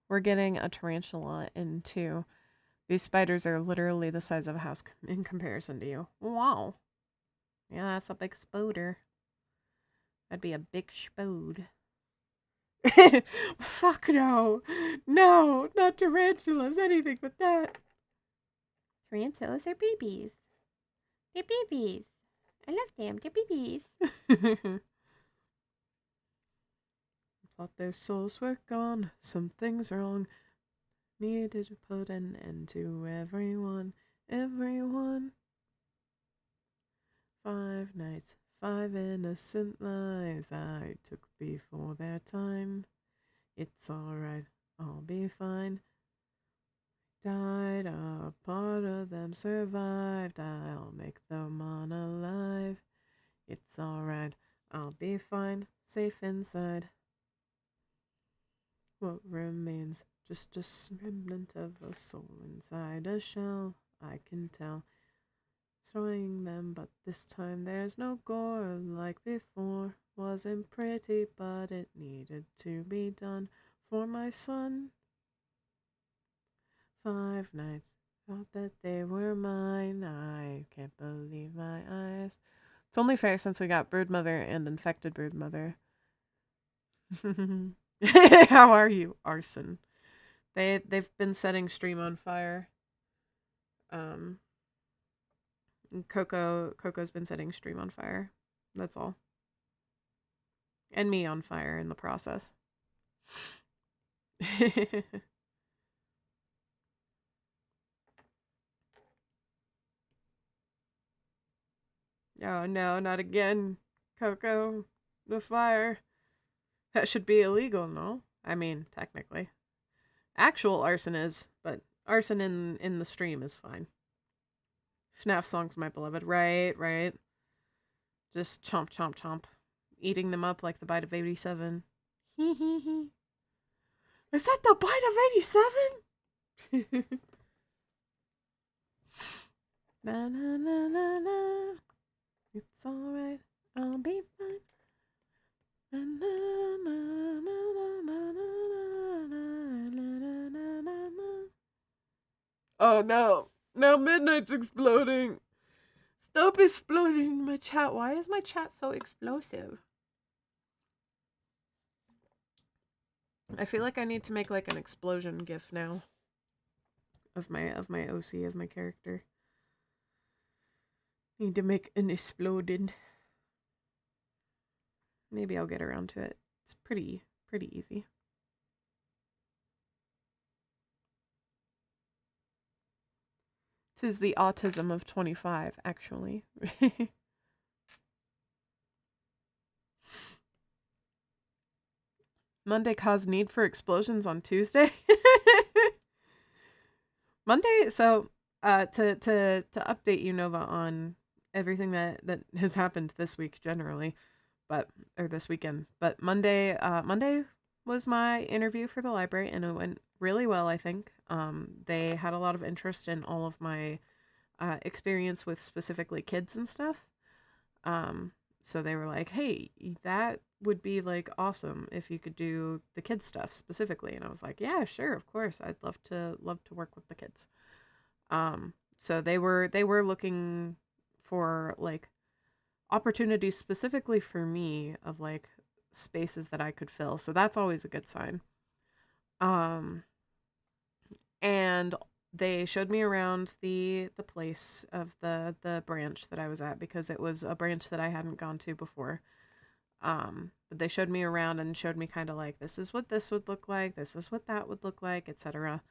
we're getting a tarantula in too. These spiders are literally the size of a house in comparison to you. Wow. Yeah, that's a big spoder. That'd be a big spode. Fuck no. No, not tarantulas, anything but that. Tarantulas are babies. They're babies. I love them. They're babies. Thought their souls were gone. Something's wrong. Needed to put an end to everyone. Everyone. 5 nights, 5 innocent lives I took before their time. It's alright, I'll be fine. Died, a part of them survived. I'll make them unalive. It's alright, I'll be fine, safe inside. What remains? Just a remnant of a soul inside a shell. I can tell. Throwing them, but this time there's no gore like before. Wasn't pretty, but it needed to be done for my son. 5 nights, thought that they were mine. I can't believe my eyes. It's only fair since we got broodmother and infected broodmother. How are you, Arson? They've been setting stream on fire. Coco's been setting stream on fire. That's all. And me on fire in the process. Oh no, not again. Coco, the fire. That should be illegal, no? I mean, technically. Actual arson is, but arson in the stream is fine. FNAF songs, my beloved. Right. Just chomp, chomp, chomp. Eating them up like the bite of 87. Hee hee hee. Is that the bite of 87? Na na na na na. It's alright, I'll be fine. Na na na na na na na na na na. Oh no. Now Midnight's exploding. Stop exploding my chat. Why is my chat so explosive? I feel like I need to make like an explosion gif now. Of my OC, of my character. Need to make an exploded. Maybe I'll get around to it. It's pretty easy. Tis the autism of 25, actually. Monday caused need for explosions on Tuesday. Monday, so to update you, Nova, on everything that has happened this week generally, or this weekend. But Monday was my interview for the library, and it went really well, I think. They had a lot of interest in all of my experience with specifically kids and stuff. So they were like, hey, that would be like awesome if you could do the kids stuff specifically. And I was like, yeah, sure, of course. I'd love to work with the kids. So they were looking for like opportunities specifically for me of like spaces that I could fill. So that's always a good sign. And they showed me around the place of the branch that I was at, because it was a branch that I hadn't gone to before. But they showed me around and showed me kind of like, this is what this would look like, this is what that would look like, etc.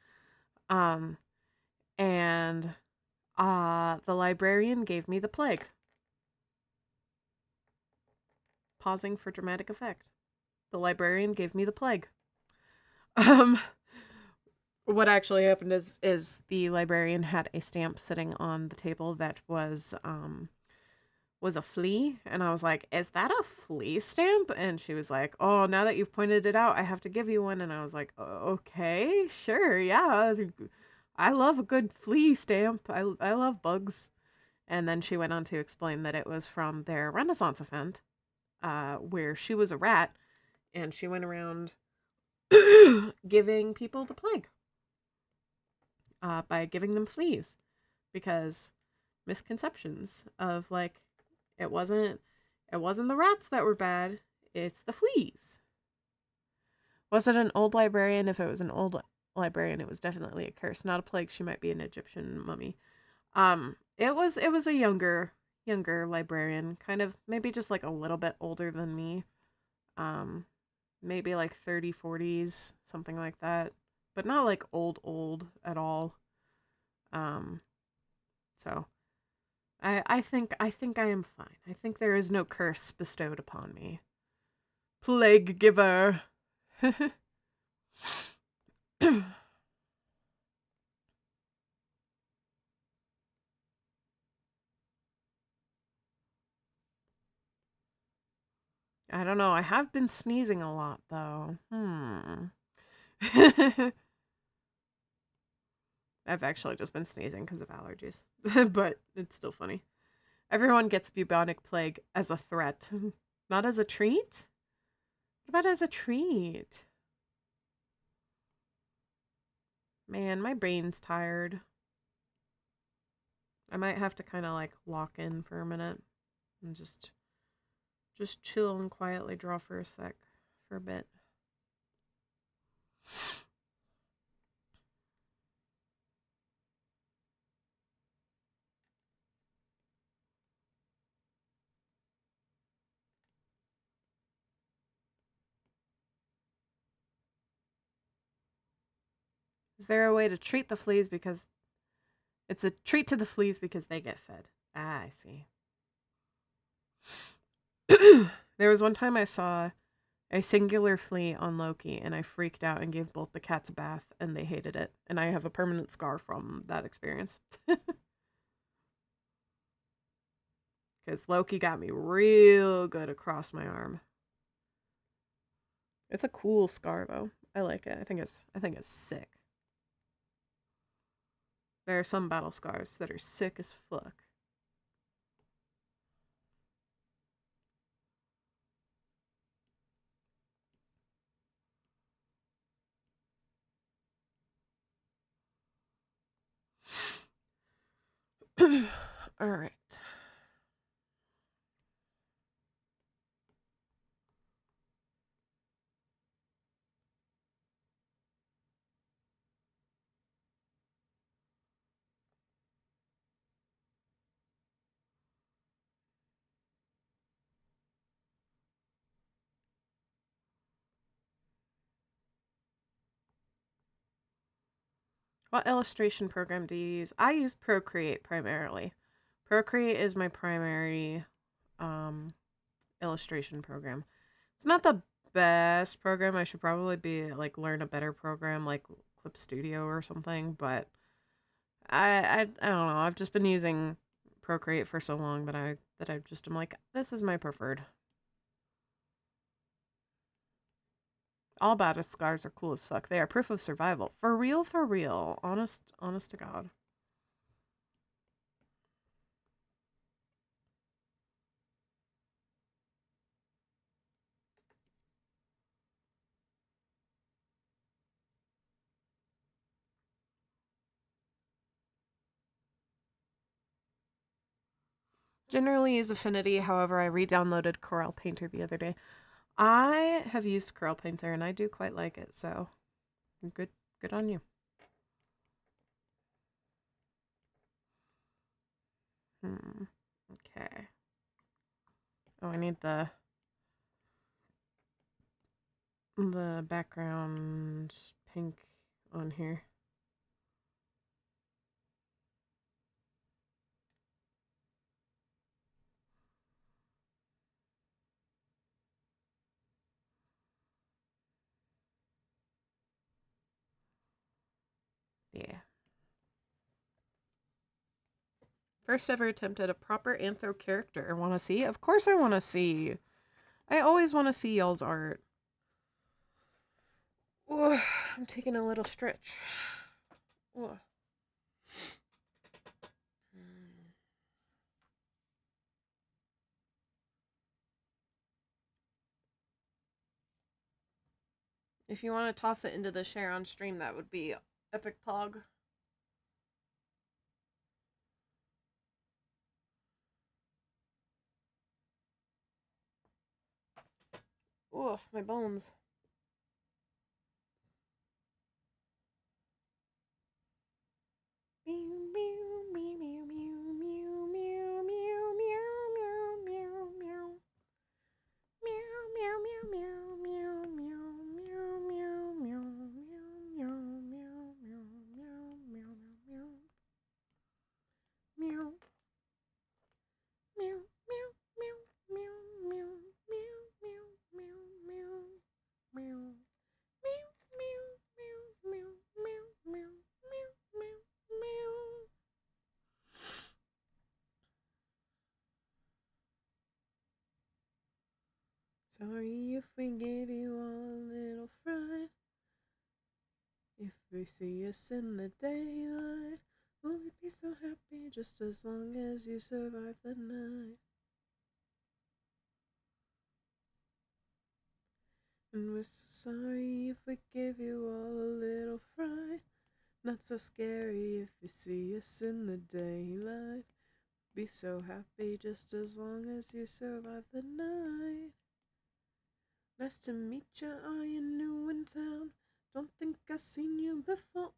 And the librarian gave me the plague. Pausing for dramatic effect. The librarian gave me the plague. What actually happened is the librarian had a stamp sitting on the table that was a flea, and I was like, is that a flea stamp? And she was like, oh, now that you've pointed it out, I have to give you one. And I was like, okay, sure, yeah, I love a good flea stamp. I love bugs. And then she went on to explain that it was from their Renaissance event, where she was a rat, and she went around giving people the plague. By giving them fleas, because misconceptions of like, it wasn't the rats that were bad, it's the fleas. Was it an old librarian? If it was an old librarian, it was definitely a curse, not a plague. She might be an Egyptian mummy. It was a younger younger librarian, kind of maybe just like a little bit older than me. Maybe like 30, 40s, something like that. But not like old at all. Um, so I think I am fine. I think there is no curse bestowed upon me. Plague giver. I don't know. I have been sneezing a lot though. I've actually just been sneezing because of allergies. But it's still funny. Everyone gets bubonic plague as a threat, not as a treat? What about as a treat? Man, my brain's tired. I might have to kind of like lock in for a minute and just chill and quietly draw for a bit. Is there a way to treat the fleas because it's a treat to the fleas because they get fed? Ah, I see. There was one time I saw a singular flea on Loki and I freaked out and gave both the cats a bath and they hated it. And I have a permanent scar from that experience. Because Loki got me real good across my arm. It's a cool scar though. I like it. I think it's sick. There are some battle scars that are sick as fuck. All right. What illustration program do you use? I use Procreate primarily. Procreate is my primary illustration program. It's not the best program. I should probably be like learn a better program like Clip Studio or something, but I don't know. I've just been using Procreate for so long that I just am like, this is my preferred. All battle scars are cool as fuck. They are proof of survival. For real, for real. Honest to God. Generally use Affinity, however, I re-downloaded Corel Painter the other day. I have used Corel Painter and I do quite like it, so good on you. Okay. Oh, I need the background pink on here. Yeah. First ever attempt at a proper anthro character. Want to see? Of course I want to see. I always want to see y'all's art. Ooh, I'm taking a little stretch. Ooh. If you want to toss it into the share on stream, that would be epic pog. Oof, my bones. sorry if we gave you all a little fright. If we see us in the daylight, will we be so happy just as long as you survive the night? And we're so sorry if we gave you all a little fright. Not so scary if you see us in the daylight. Be so happy just as long as you survive the night. Nice to meet you, are you new in town? Don't think I've seen you before.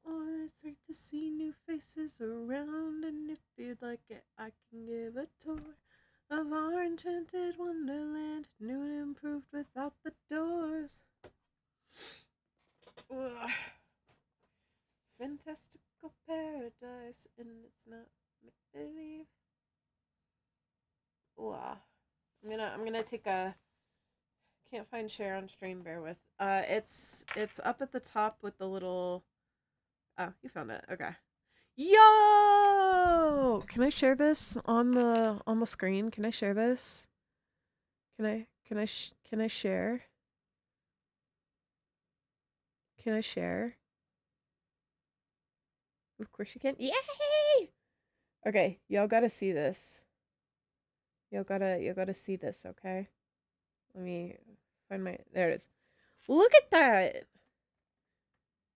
It's great to see new faces around. And if you'd like it, I can give a tour of our enchanted wonderland. New and improved without the doors. Ugh. Fantastical paradise, and it's not make-believe. I'm gonna take a. Can't find share on stream. Bear with. It's up at the top with the little. Oh, you found it. Okay. Yo! Can I share this on the screen? Can I share this? Can I share? Can I share? Of course you can. Yay! Okay, y'all gotta see this. Y'all gotta see this, okay? Let me find my. There it is. Look at that!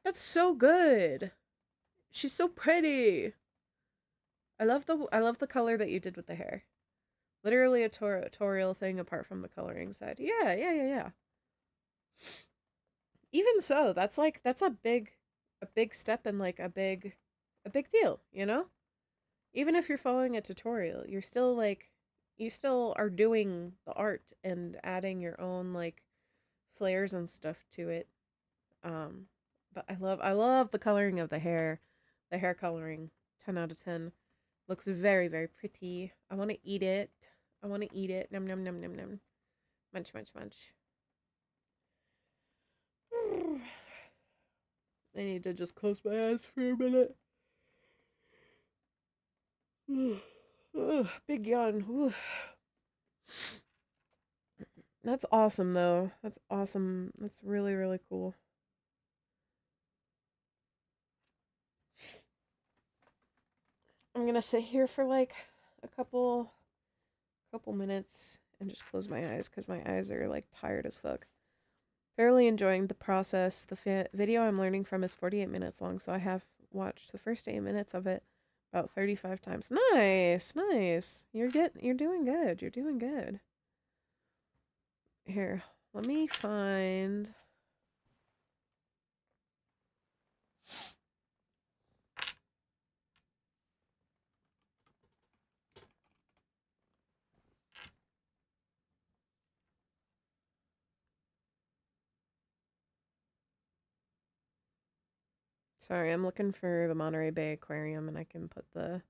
That's so good. She's so pretty. I love the color that you did with the hair. Literally a tutorial thing apart from the coloring side. Yeah. Even so, that's a big step and like a big deal, you know? Even if you're following a tutorial, you're still like you still are doing the art and adding your own like flares and stuff to it. But I love the coloring of the hair. The hair coloring, 10 out of 10. Looks very, very pretty. I want to eat it. I want to eat it. Num num num num num. Munch munch munch. I need to just close my eyes for a minute. Big yawn. That's awesome, though. That's awesome. That's really, really cool. I'm gonna sit here for like a couple minutes and just close my eyes because my eyes are like tired as fuck. Thoroughly enjoying the process. The video I'm learning from is 48 minutes long, so I have watched the first 8 minutes of it about 35 times. Nice. You're doing good. You're doing good. Here, let me find. Sorry, I'm looking for the Monterey Bay Aquarium, and I can put the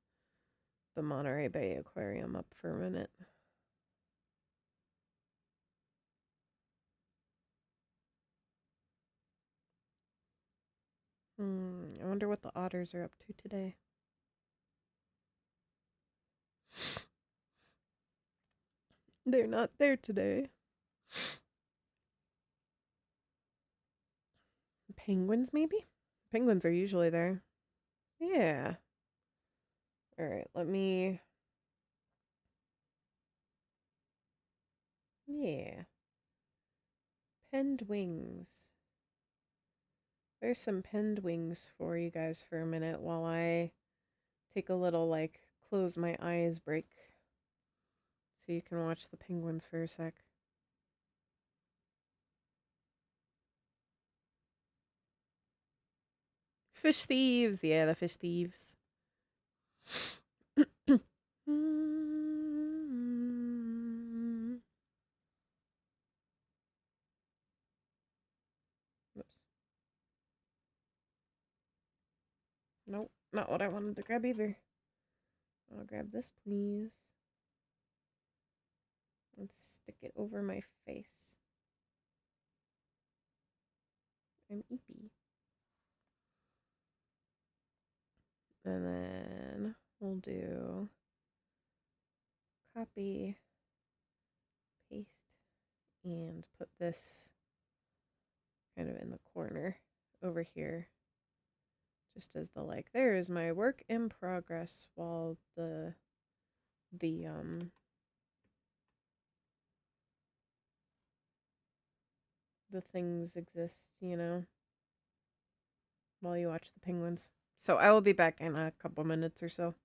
Monterey Bay Aquarium up for a minute. I wonder what the otters are up to today. They're not there today. Penguins, maybe? Penguins are usually there. Yeah. Alright, let me... Yeah. Penned wings. There's some penned wings for you guys for a minute while I take a little, like, close my eyes break. So you can watch the penguins for a sec. Fish thieves! Yeah, the fish thieves. Oops. Nope, not what I wanted to grab either. I'll grab this, please. Let's stick it over my face. I'm eepy. And then we'll do copy, paste, and put this kind of in the corner over here. Just as the like, there is my work in progress while the things exist, you know, while you watch the penguins. So I will be back in a couple minutes or so.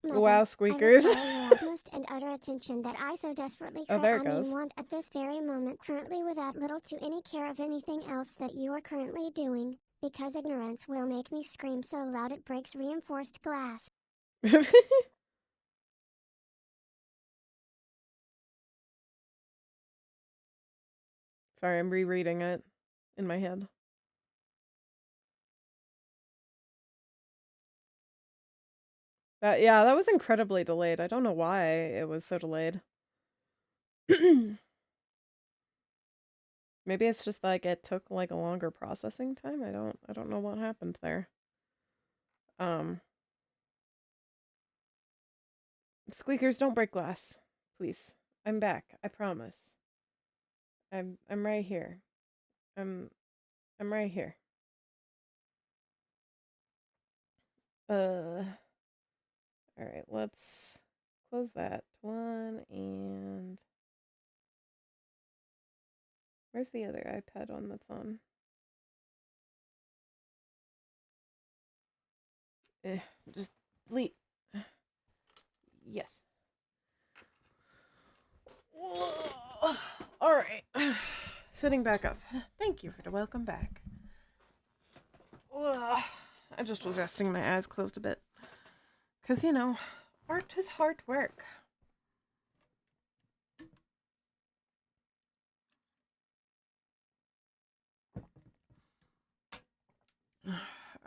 Mother, Wow, I squeakers. require your utmost and utter attention that I so desperately Oh, there it goes. want at this very moment, currently without little to any care of anything else that you are currently doing, because ignorance will make me scream so loud it breaks reinforced glass. Sorry, I'm rereading it in my head. Yeah, that was incredibly delayed. I don't know why it was so delayed. Maybe it's just like it took like a longer processing time. I don't know what happened there. Squeakers, don't break glass. Please. I'm back. I promise. I'm right here. I'm right here. All right, let's close that one and where's the other iPad one that's on? Just delete. Yes. All right. Sitting back up. Thank you for the welcome back. I just was resting my eyes closed a bit. Because, you know, art is hard work.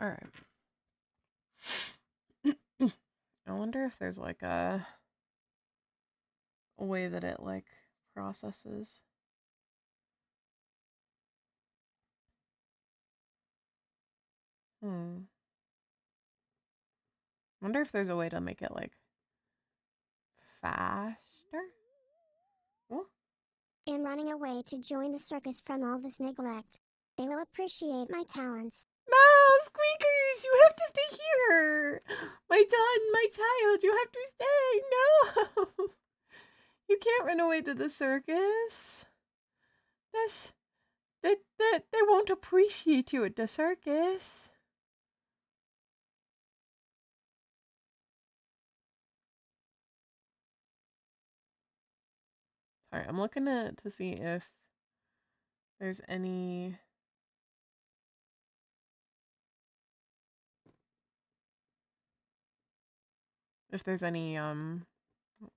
All right. I wonder if there's like a way that it like processes. Wonder if there's a way to make it like faster. Oh. Am running away to join the circus from all this neglect. They will appreciate my talents. No, Squeakers, you have to stay here. My son, my child, you have to stay. No. You can't run away to the circus. They won't appreciate you at the circus. Sorry, I'm looking to see if there's any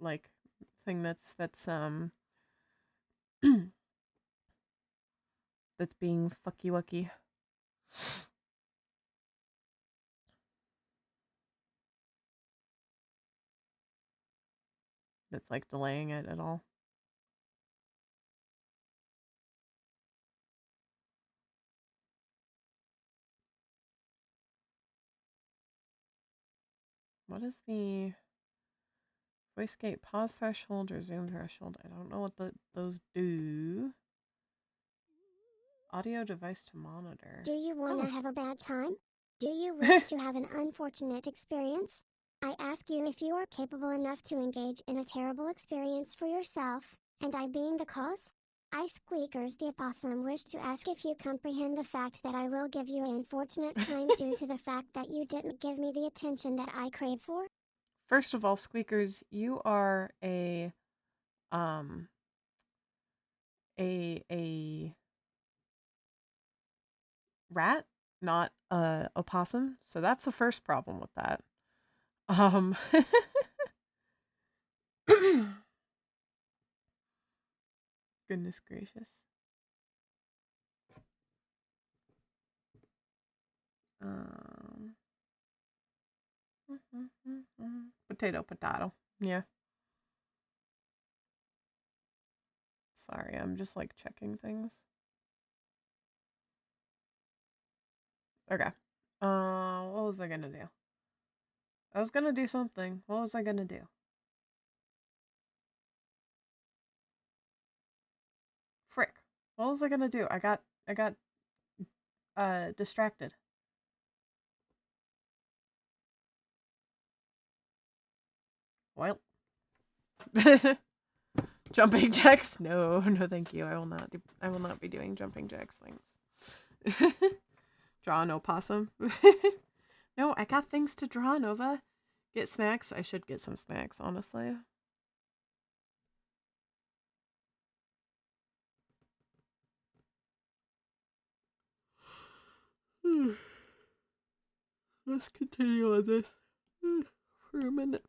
like thing that's that's being fucky wucky. That's like delaying it at all. What is the voice gate pause threshold or zoom threshold? I don't know what those do. Audio device to monitor. Do you want to have a bad time? Do you wish to have an unfortunate experience? I ask you if you are capable enough to engage in a terrible experience for yourself, and I being the cause? I Squeakers the opossum wish to ask if you comprehend the fact that I will give you an unfortunate time due to the fact that you didn't give me the attention that I crave for. First of all, Squeakers, you are a rat, not a opossum. So that's the first problem with that. Goodness gracious. Potato. Yeah. Sorry, I'm just like checking things. Okay. What was I gonna do? I was gonna do something. What was I gonna do? Frick. What was I gonna do? I got distracted. Well. Jumping jacks? No, thank you. I will not be doing jumping jacks, thanks. Draw an opossum. No, I got things to draw, Nova. Get snacks? I should get some snacks, honestly. Let's continue on this for a minute.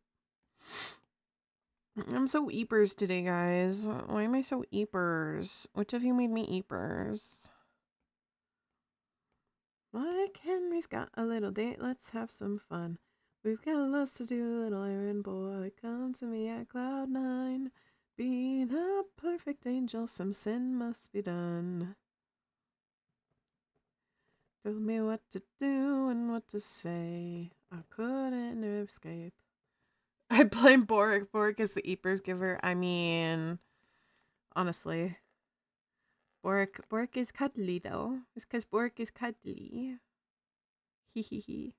I'm so eepers today, guys. Why am I so eepers? Which of you made me eepers? Like Henry's got a little date, let's have some fun. We've got lots to do, little errand boy. Come to me at cloud 9. Being a perfect angel, some sin must be done. Told me what to do and what to say. I couldn't escape. I blame Boric. Boric is the Eepers giver. I mean, honestly, Boric is cuddly though. It's because Boric is cuddly. Hee hee hee.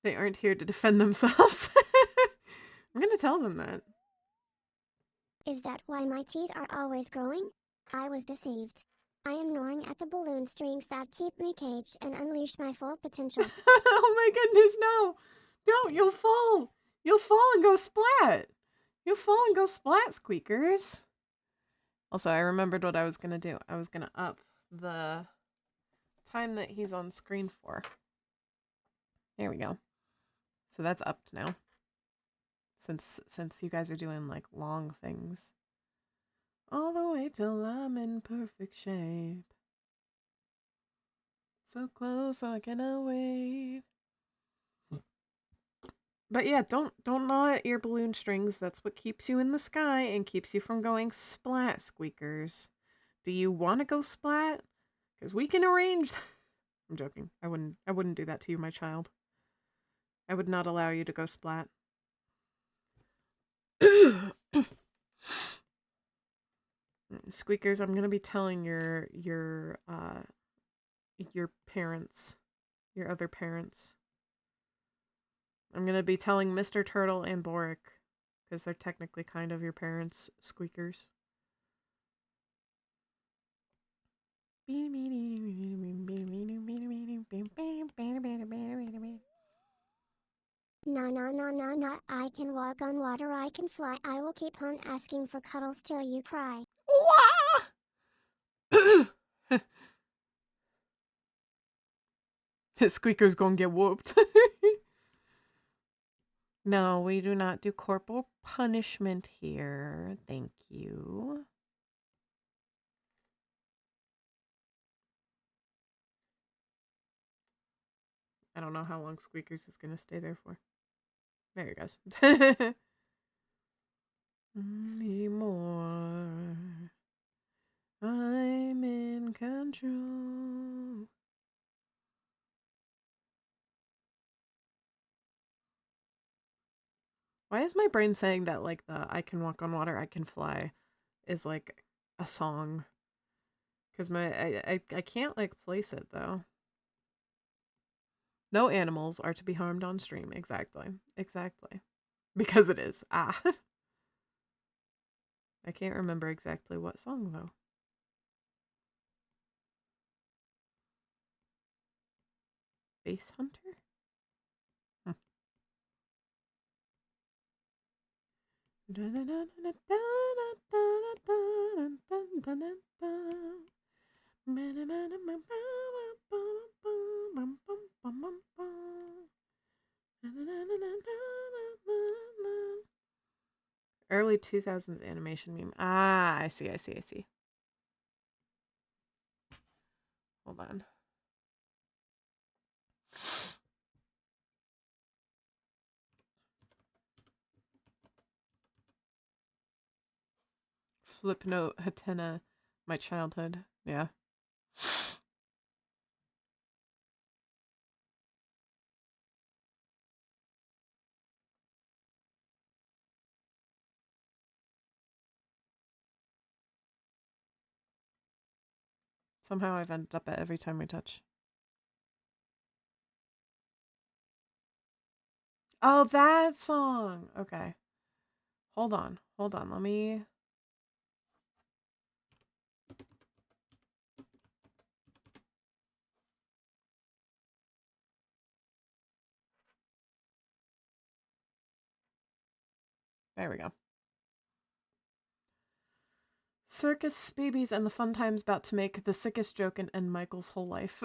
They aren't here to defend themselves. I'm gonna tell them that. Is that why my teeth are always growing? I was deceived. I am gnawing at the balloon strings that keep me caged and unleash my full potential. Oh my goodness, no! Don't, you'll fall! You'll fall and go splat! You'll fall and go splat, squeakers! Also, I remembered what I was gonna do. I was gonna up the time that he's on screen for. There we go. So that's upped now. Since you guys are doing like long things. All the way till I'm in perfect shape. So close, so I cannot wait. But yeah, don't gnaw at your balloon strings. That's what keeps you in the sky and keeps you from going splat, squeakers. Do you want to go splat? Because we can arrange. I'm joking. I wouldn't do that to you, my child. I would not allow you to go splat. Squeakers, I'm gonna be telling your parents, your other parents. I'm gonna be telling Mr. Turtle and Boric, because they're technically kind of your parents, squeakers. No, no, no, no, no. I can walk on water, I can fly. I will keep on asking for cuddles till you cry. Squeaker's gonna get whooped. No, we do not do corporal punishment here. Thank you. I don't know how long Squeakers is gonna stay there for. There he goes. Anymore. I'm in control. Why is my brain saying that like the I can walk on water, I can fly is like a song? Because I can't like place it though. No animals are to be harmed on stream. Exactly. Exactly. Because it is. Ah. I can't remember exactly what song though. Base Hunter? Early 2000s animation meme. Ah, I see. Hold on. Flipnote Hatena, my childhood. Yeah. Somehow I've ended up at every time we touch. Oh, that song. Okay. Hold on. Let me. There we go. Circus babies and the fun times about to make the sickest joke and end Michael's whole life.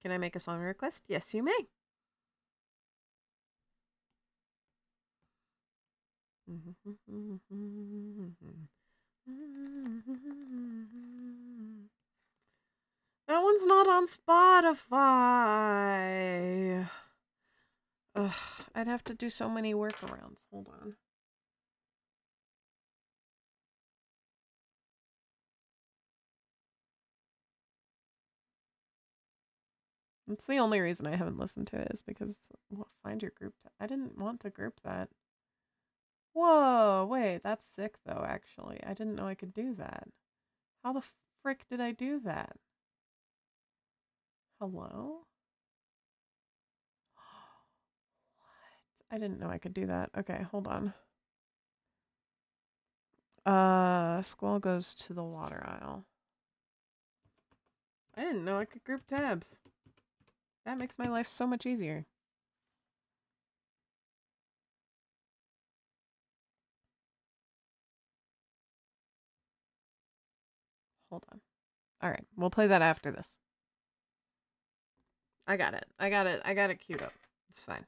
Can I make a song request? Yes, you may. That one's not on Spotify. Ugh, I'd have to do so many workarounds. Hold on. That's the only reason I haven't listened to it is because, well, find your group. I didn't want to group that. Whoa, wait, that's sick though, actually. I didn't know I could do that. How the frick did I do that? Hello? What? I didn't know I could do that. Okay, hold on. Squall goes to the water aisle. I didn't know I could group tabs. That makes my life so much easier. Hold on. All right, we'll play that after this. I got it. I got it queued up. It's fine.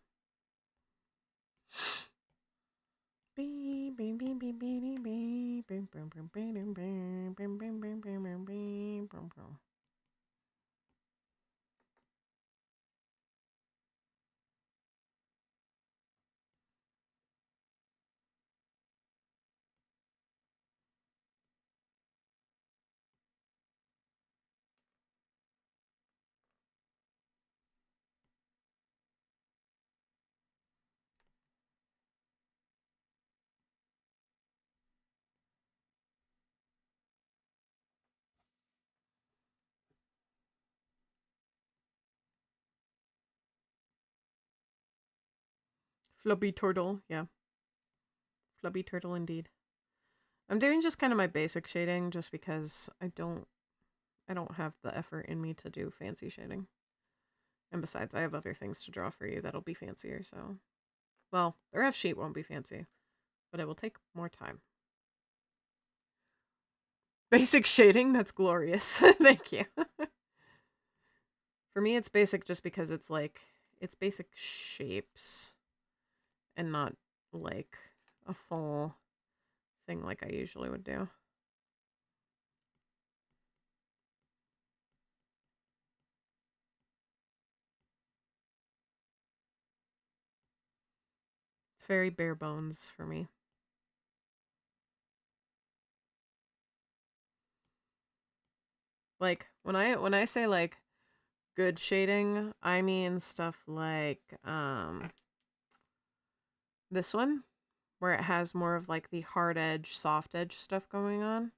Flubby turtle, yeah. Flubby turtle indeed. I'm doing just kind of my basic shading just because I don't have the effort in me to do fancy shading. And besides, I have other things to draw for you that'll be fancier, so. Well, the ref sheet won't be fancy, but it will take more time. Basic shading? That's glorious. Thank you. For me, it's basic just because it's like, it's basic shapes and not like a full thing like I usually would do. It's very bare bones for me. Like when I say like good shading, I mean stuff like this one where it has more of like the hard edge, soft edge stuff going on.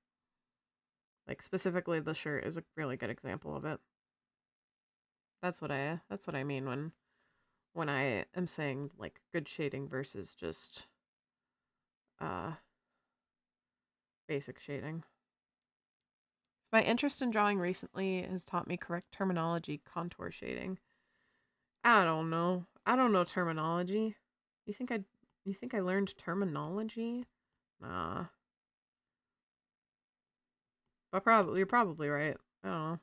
Like specifically the shirt is a really good example of it. That's what I mean when I am saying like good shading versus just basic shading. My interest in drawing recently has taught me correct terminology, contour shading. I don't know. I don't know terminology. You think I learned terminology? Nah. But you're probably right. I don't know.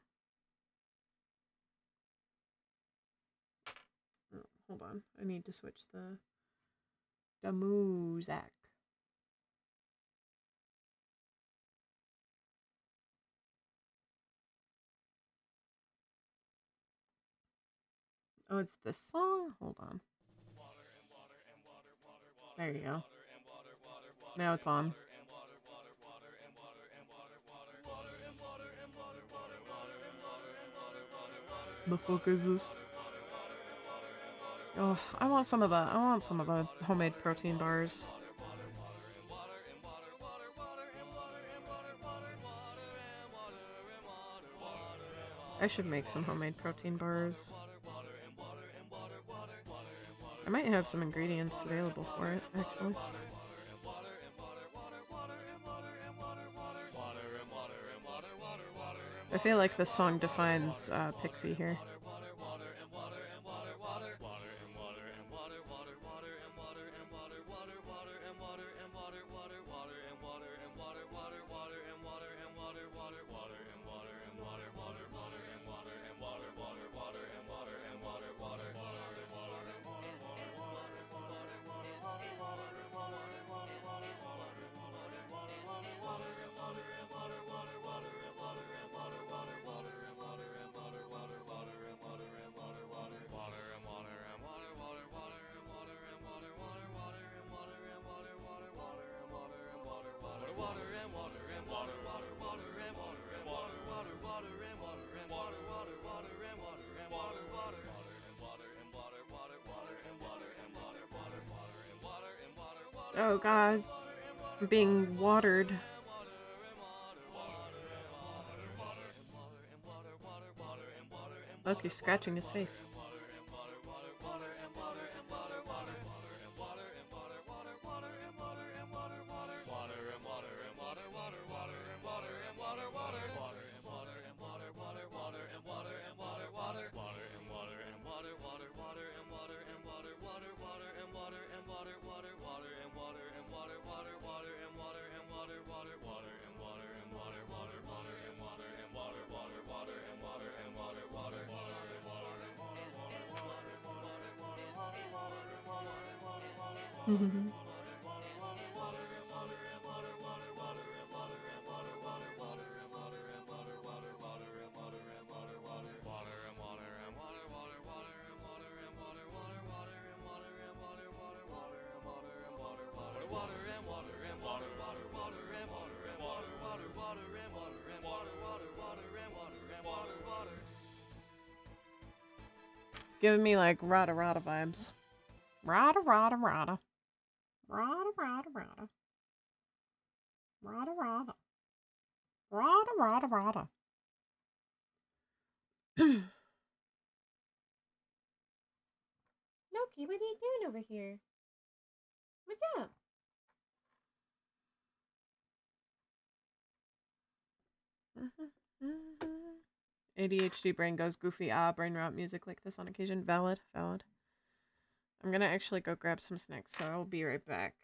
Oh, hold on. I need to switch the music. Oh, it's this song? Hold on. There you go. Now it's on. The fuck is this? Oh, I want some of the homemade protein bars. I should make some homemade protein bars. I might have some ingredients available for it, actually. I feel like this song defines Pixie here. Oh god, I'm being watered. Look, he's scratching his face. Giving me like rada rada vibes. Rada rada rada. Rada rada rada. Rada rada. Rada rada rada. Loki, what are you doing over here? What's up? ADHD brain goes goofy. Brain rot music like this on occasion. Valid, valid. I'm gonna actually go grab some snacks, so I'll be right back.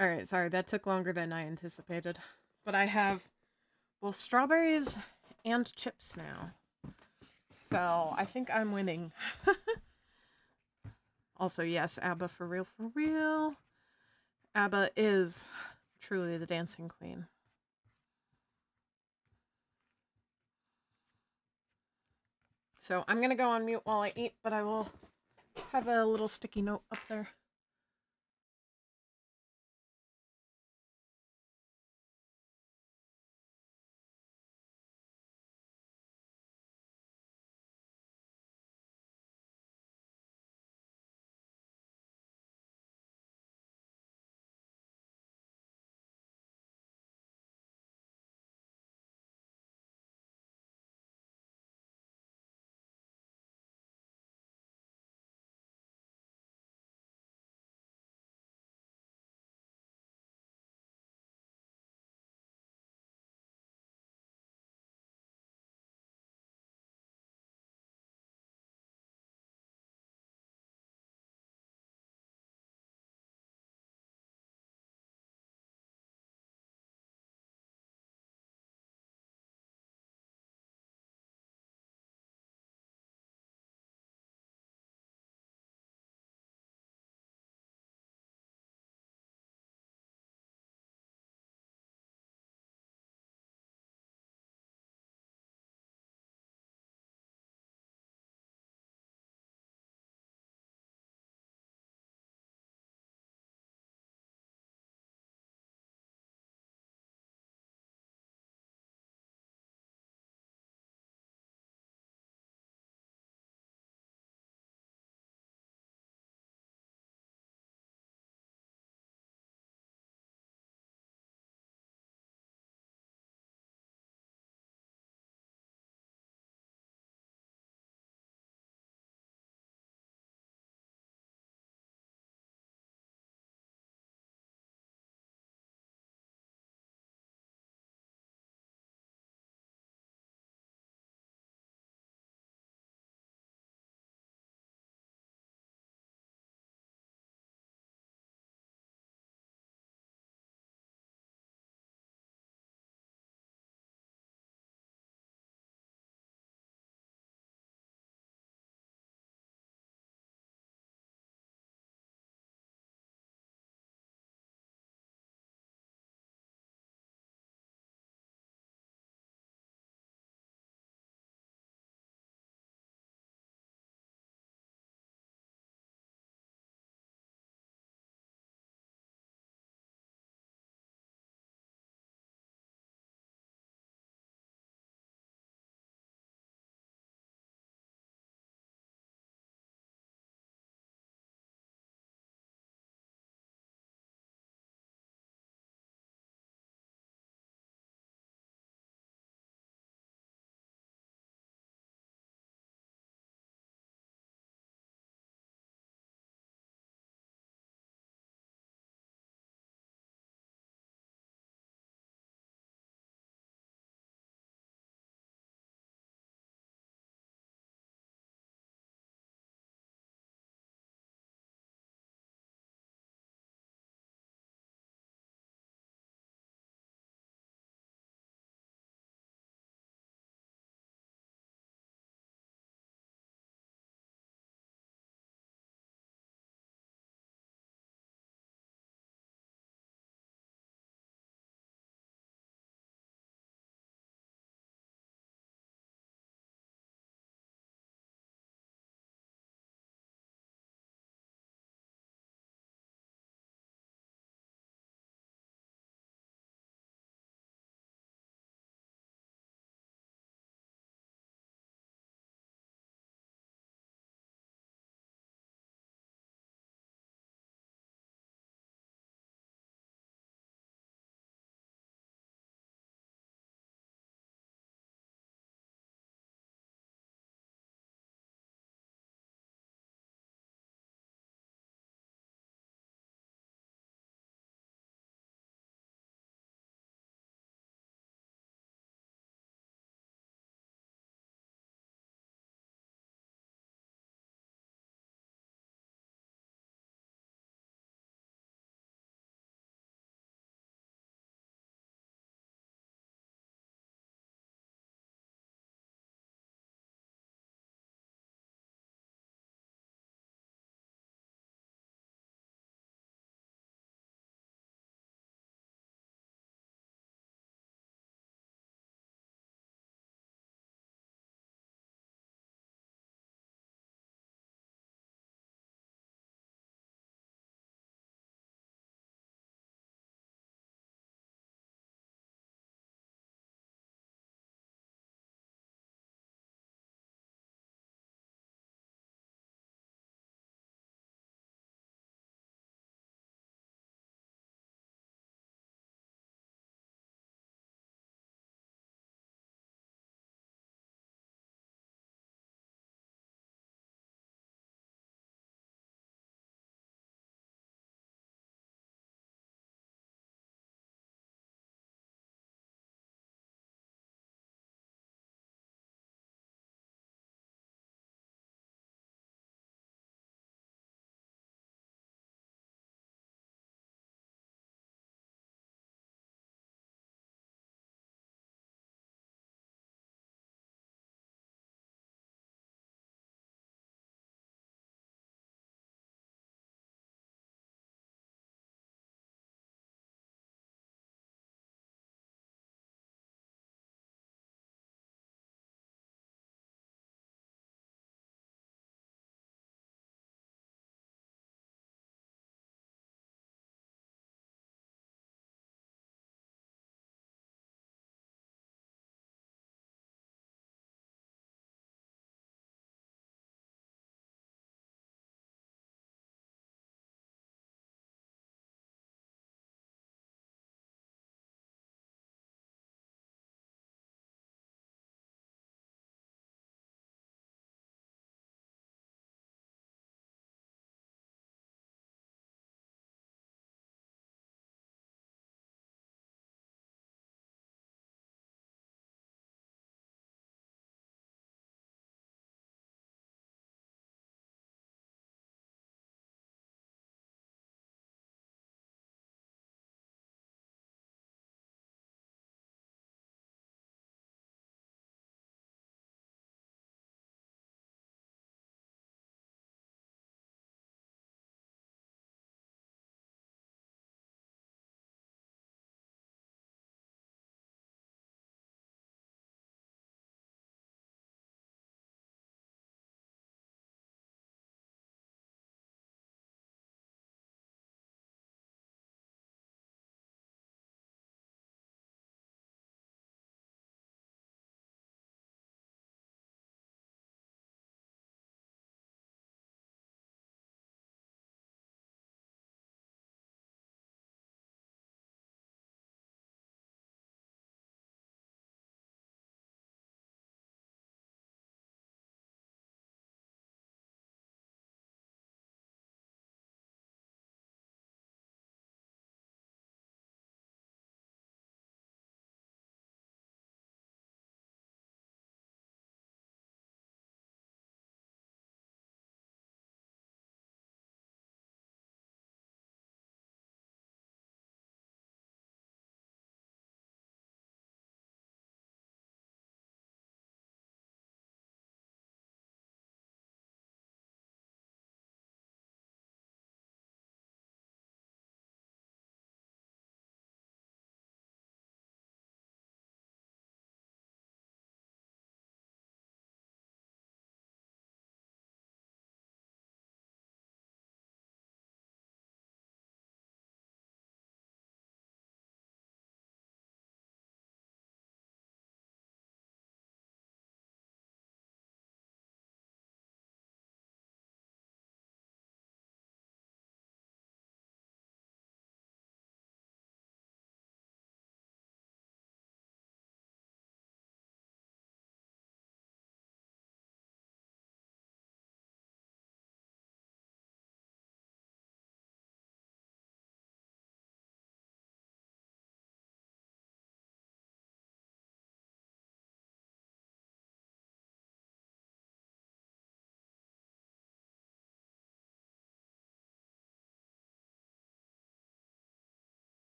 Alright, sorry, that took longer than I anticipated. But I have both strawberries and chips now. So I think I'm winning. Also, yes, ABBA for real, for real. ABBA is truly the dancing queen. So I'm gonna go on mute while I eat, but I will have a little sticky note up there.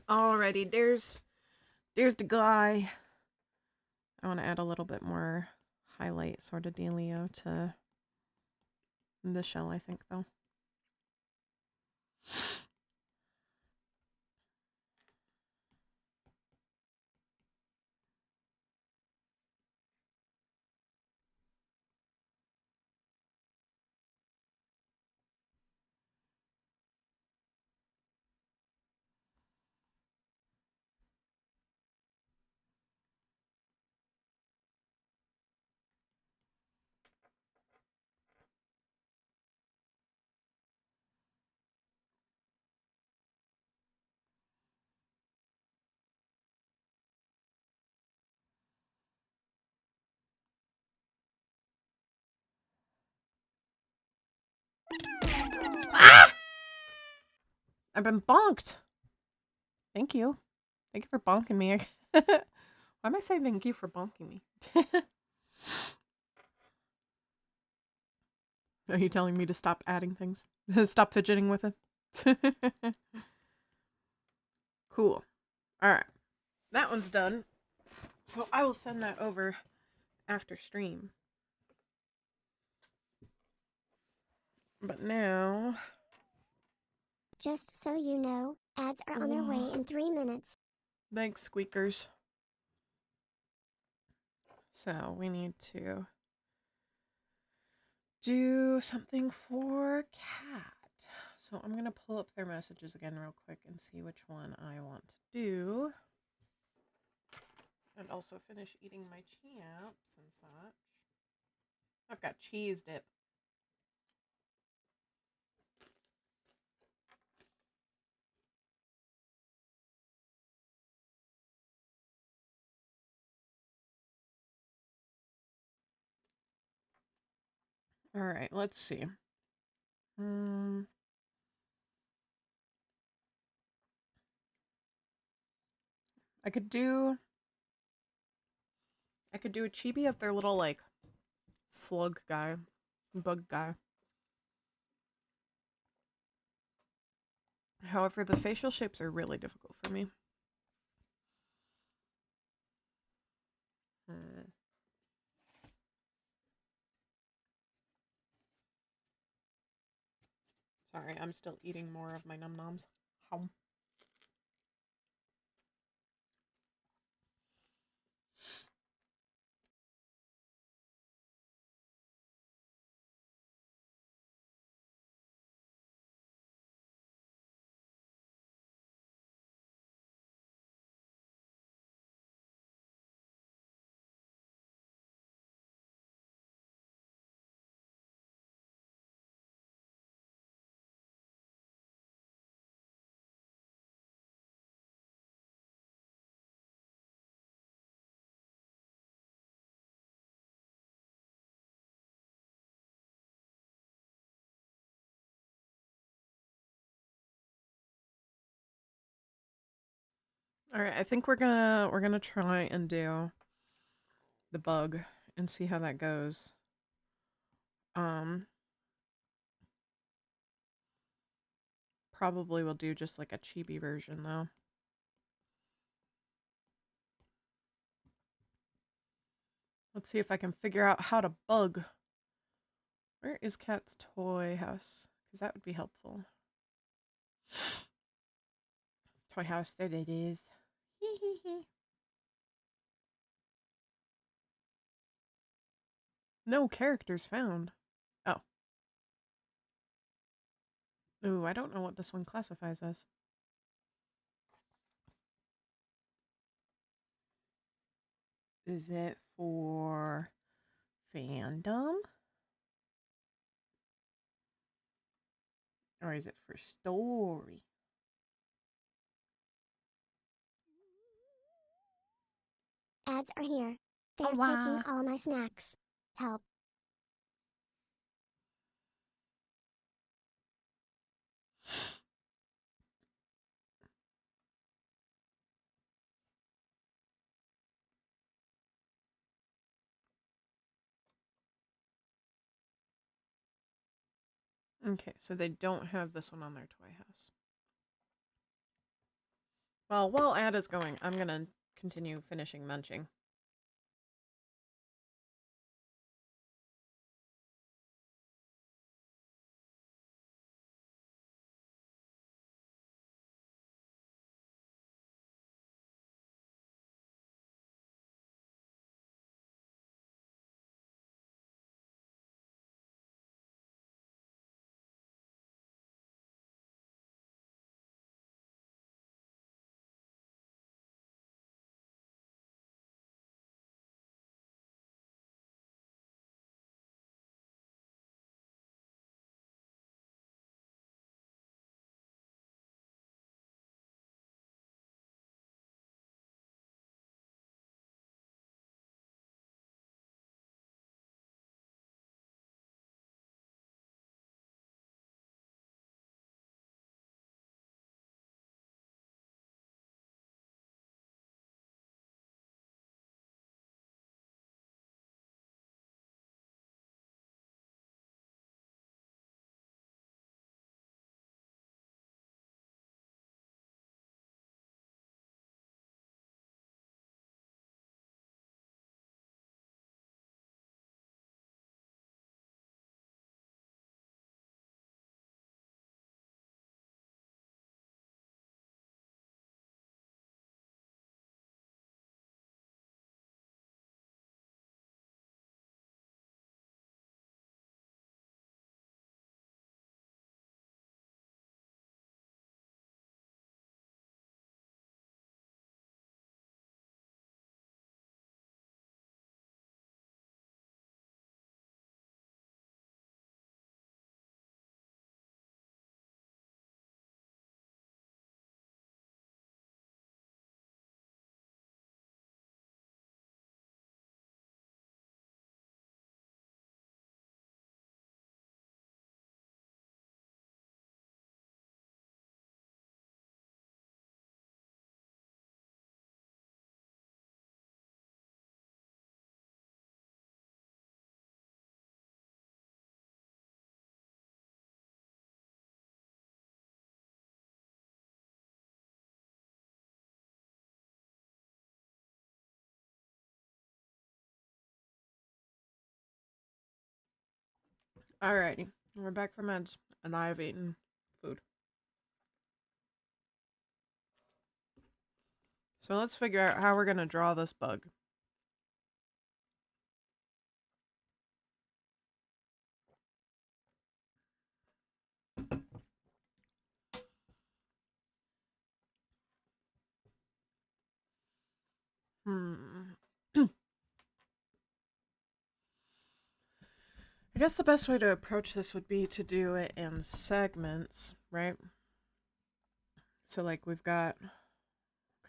Alrighty, there's the guy. I want to add a little bit more highlight sort of dealio to the shell, I think, though. Ah! I've been bonked. Thank you. Thank you for bonking me. Why am I saying thank you for bonking me? Are you telling me to stop adding things? Stop fidgeting with it? Cool. Alright. That one's done. So I will send that over after stream. But now... Just so you know, ads are on their way in 3 minutes. Thanks, squeakers. So we need to do something for cat. So I'm going to pull up their messages again real quick and see which one I want to do. And also finish eating my champs and such. I've got cheese dip. All right, let's see. I could do a chibi of their little like slug guy, bug guy. However, the facial shapes are really difficult for me. Sorry, I'm still eating more of my num noms. Hum. All right, I think we're gonna try and do the bug and see how that goes. Probably will do just like a chibi version though. Let's see if I can figure out how to bug. Where is Cat's toy house? Because that would be helpful. Toy house, there it is. No characters found. Oh. Ooh, I don't know what this one classifies as. Is it for fandom? Or is it for story? Ads are here. They're Oh, wow. taking all my snacks. Help. Okay, so they don't have this one on their toy house. Well, while ad is going, I'm gonna continue finishing munching. Alrighty, we're back from meds, and I've eaten food. So let's figure out how we're gonna draw this bug. I guess the best way to approach this would be to do it in segments, right? So, like, we've got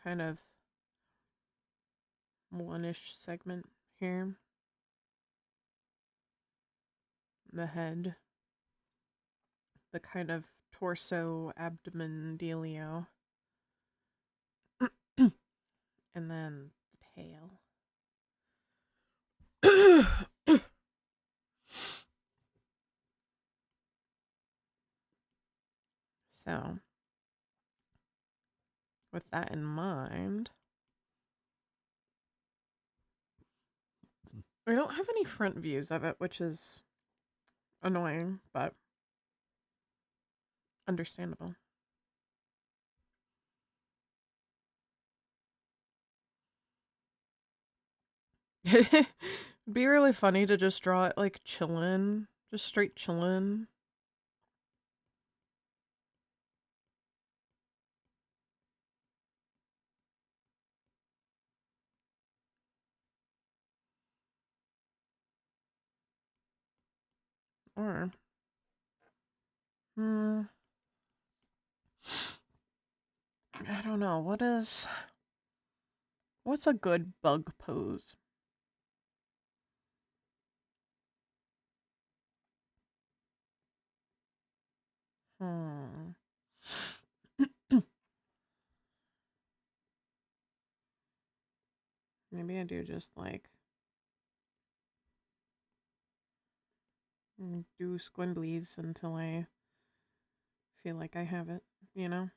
kind of one-ish segment here. The head. The kind of torso, abdomen dealio. And then the tail. So, with that in mind, I don't have any front views of it, which is annoying, but understandable. It'd be really funny to just draw it like chillin', just straight chillin'. Or, I don't know. What's a good bug pose? Hmm. Maybe I do just like do squimblies until I feel like I have it, you know?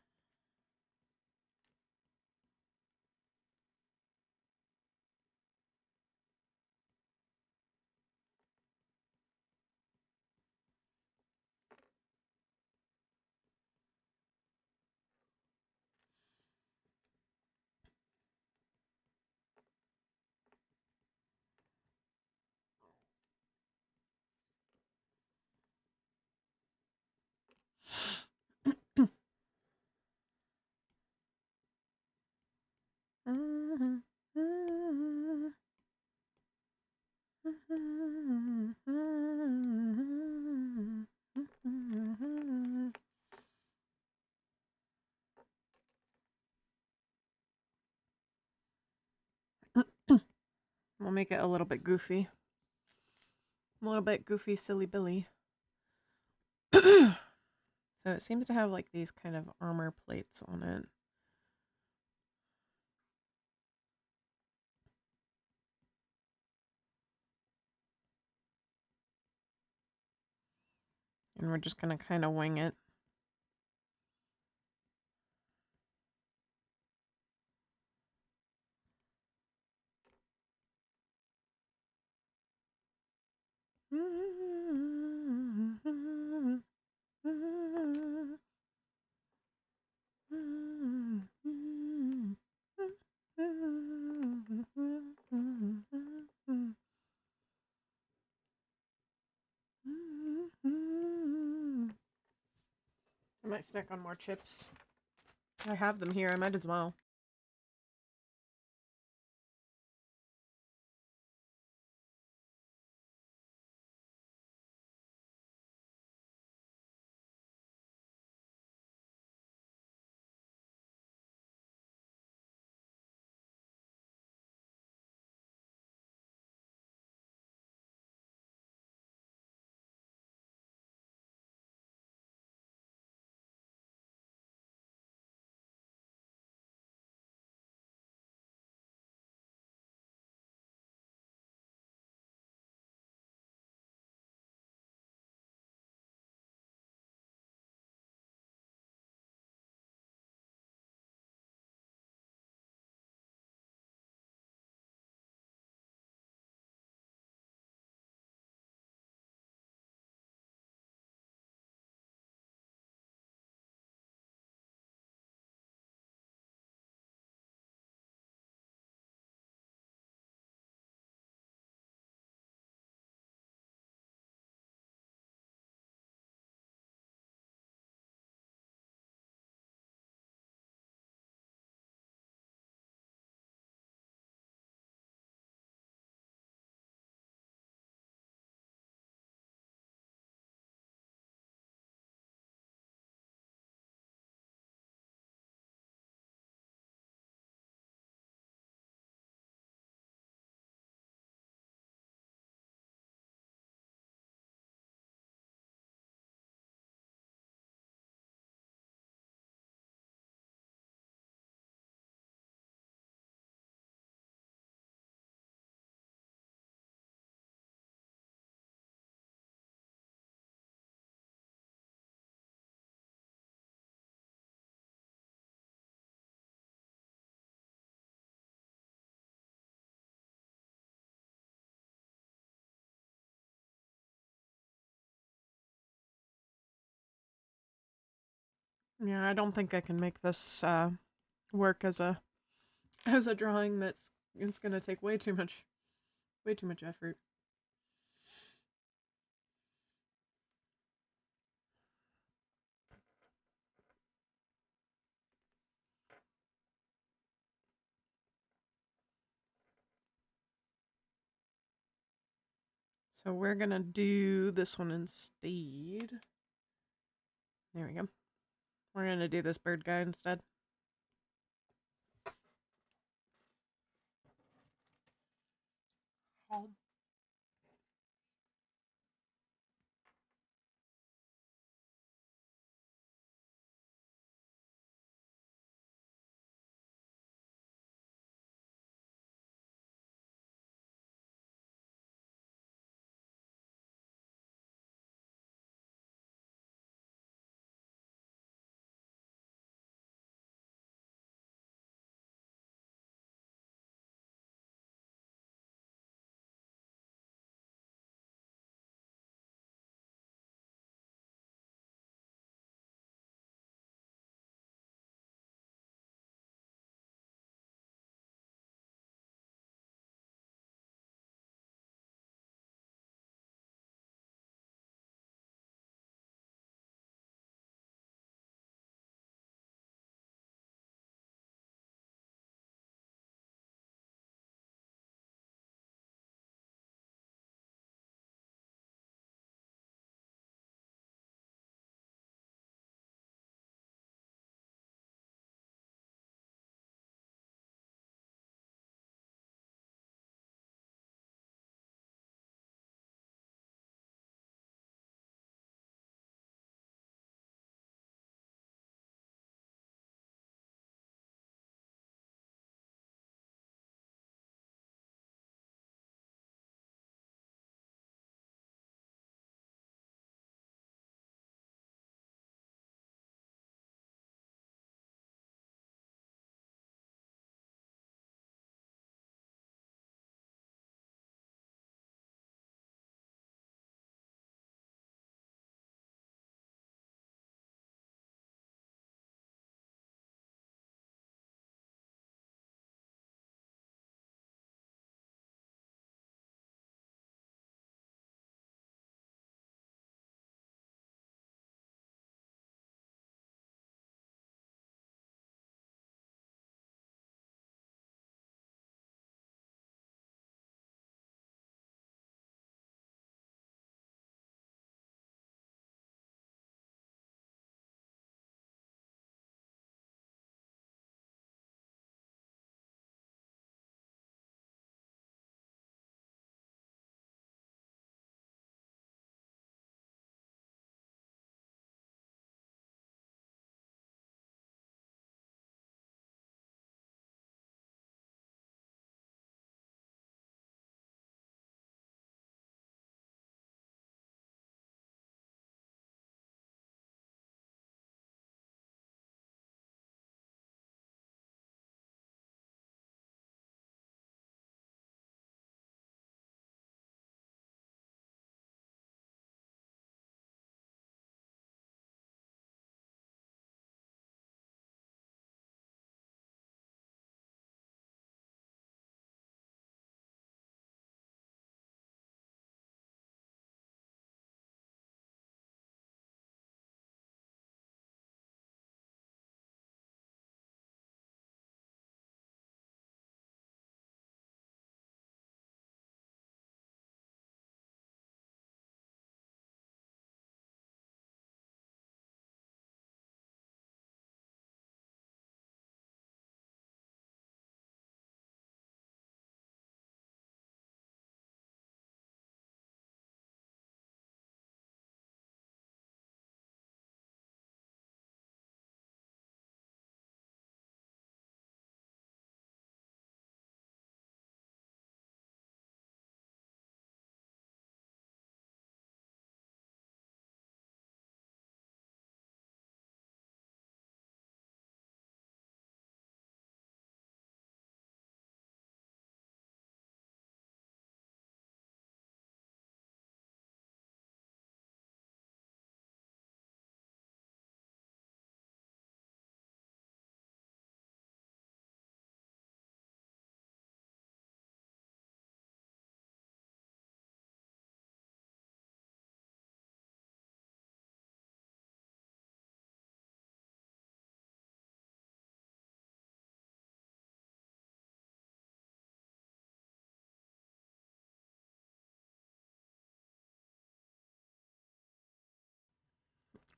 We'll make it a little bit goofy. A little bit goofy, silly Billy. So it seems to have like these kind of armor plates on it. And we're just gonna kind of wing it. I might snack on more chips. I have them here, I might as well. Yeah, I don't think I can make this work as a drawing. It's gonna take way too much effort. So we're gonna do this one instead. There we go. We're gonna do this bird guy instead. Home.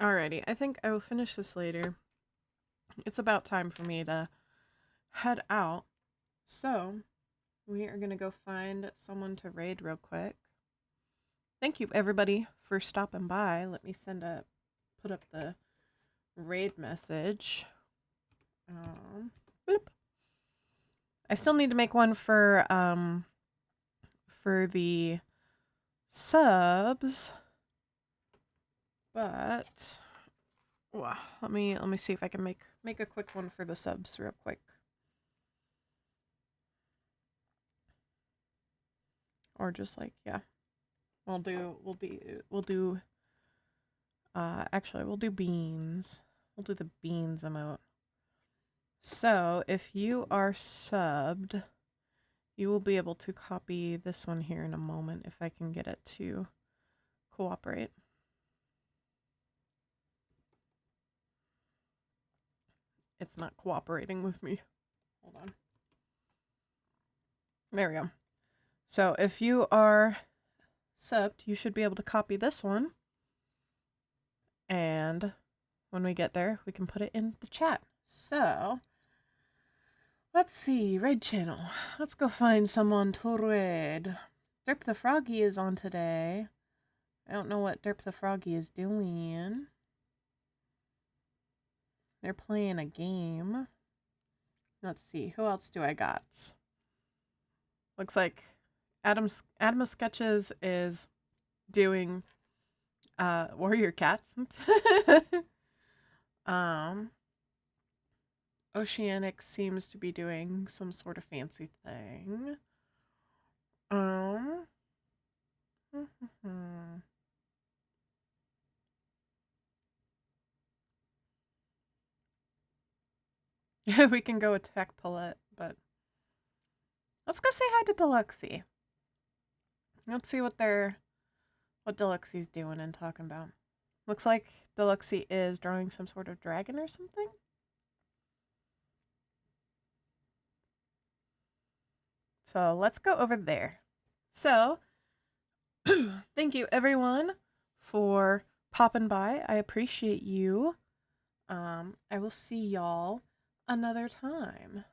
Alrighty, I think I will finish this later. It's about time for me to head out. So, we are going to go find someone to raid real quick. Thank you, everybody, for stopping by. Let me put up the raid message. Bloop. I still need to make one for the subs, but well, let me see if I can make a quick one for the subs real quick. Or just like, yeah. We'll do actually we'll do beans. We'll do the beans emote. So if you are subbed, you will be able to copy this one here in a moment if I can get it to cooperate. It's not cooperating with me. Hold on. There we go. So if you are subbed, you should be able to copy this one. And when we get there, we can put it in the chat. So, let's see, raid channel. Let's go find someone to raid. Derp the Froggy is on today. I don't know what Derp the Froggy is doing. They're playing a game. Let's see, who else do I got? Looks like Adam Sketches is doing Warrior Cats. Oceanic seems to be doing some sort of fancy thing. Yeah, we can go attack Paulette, but let's go say hi to Deluxie. Let's see what Deluxie's doing and talking about. Looks like Deluxie is drawing some sort of dragon or something. So let's go over there. So, thank you everyone for popping by. I appreciate you. I will see y'all another time.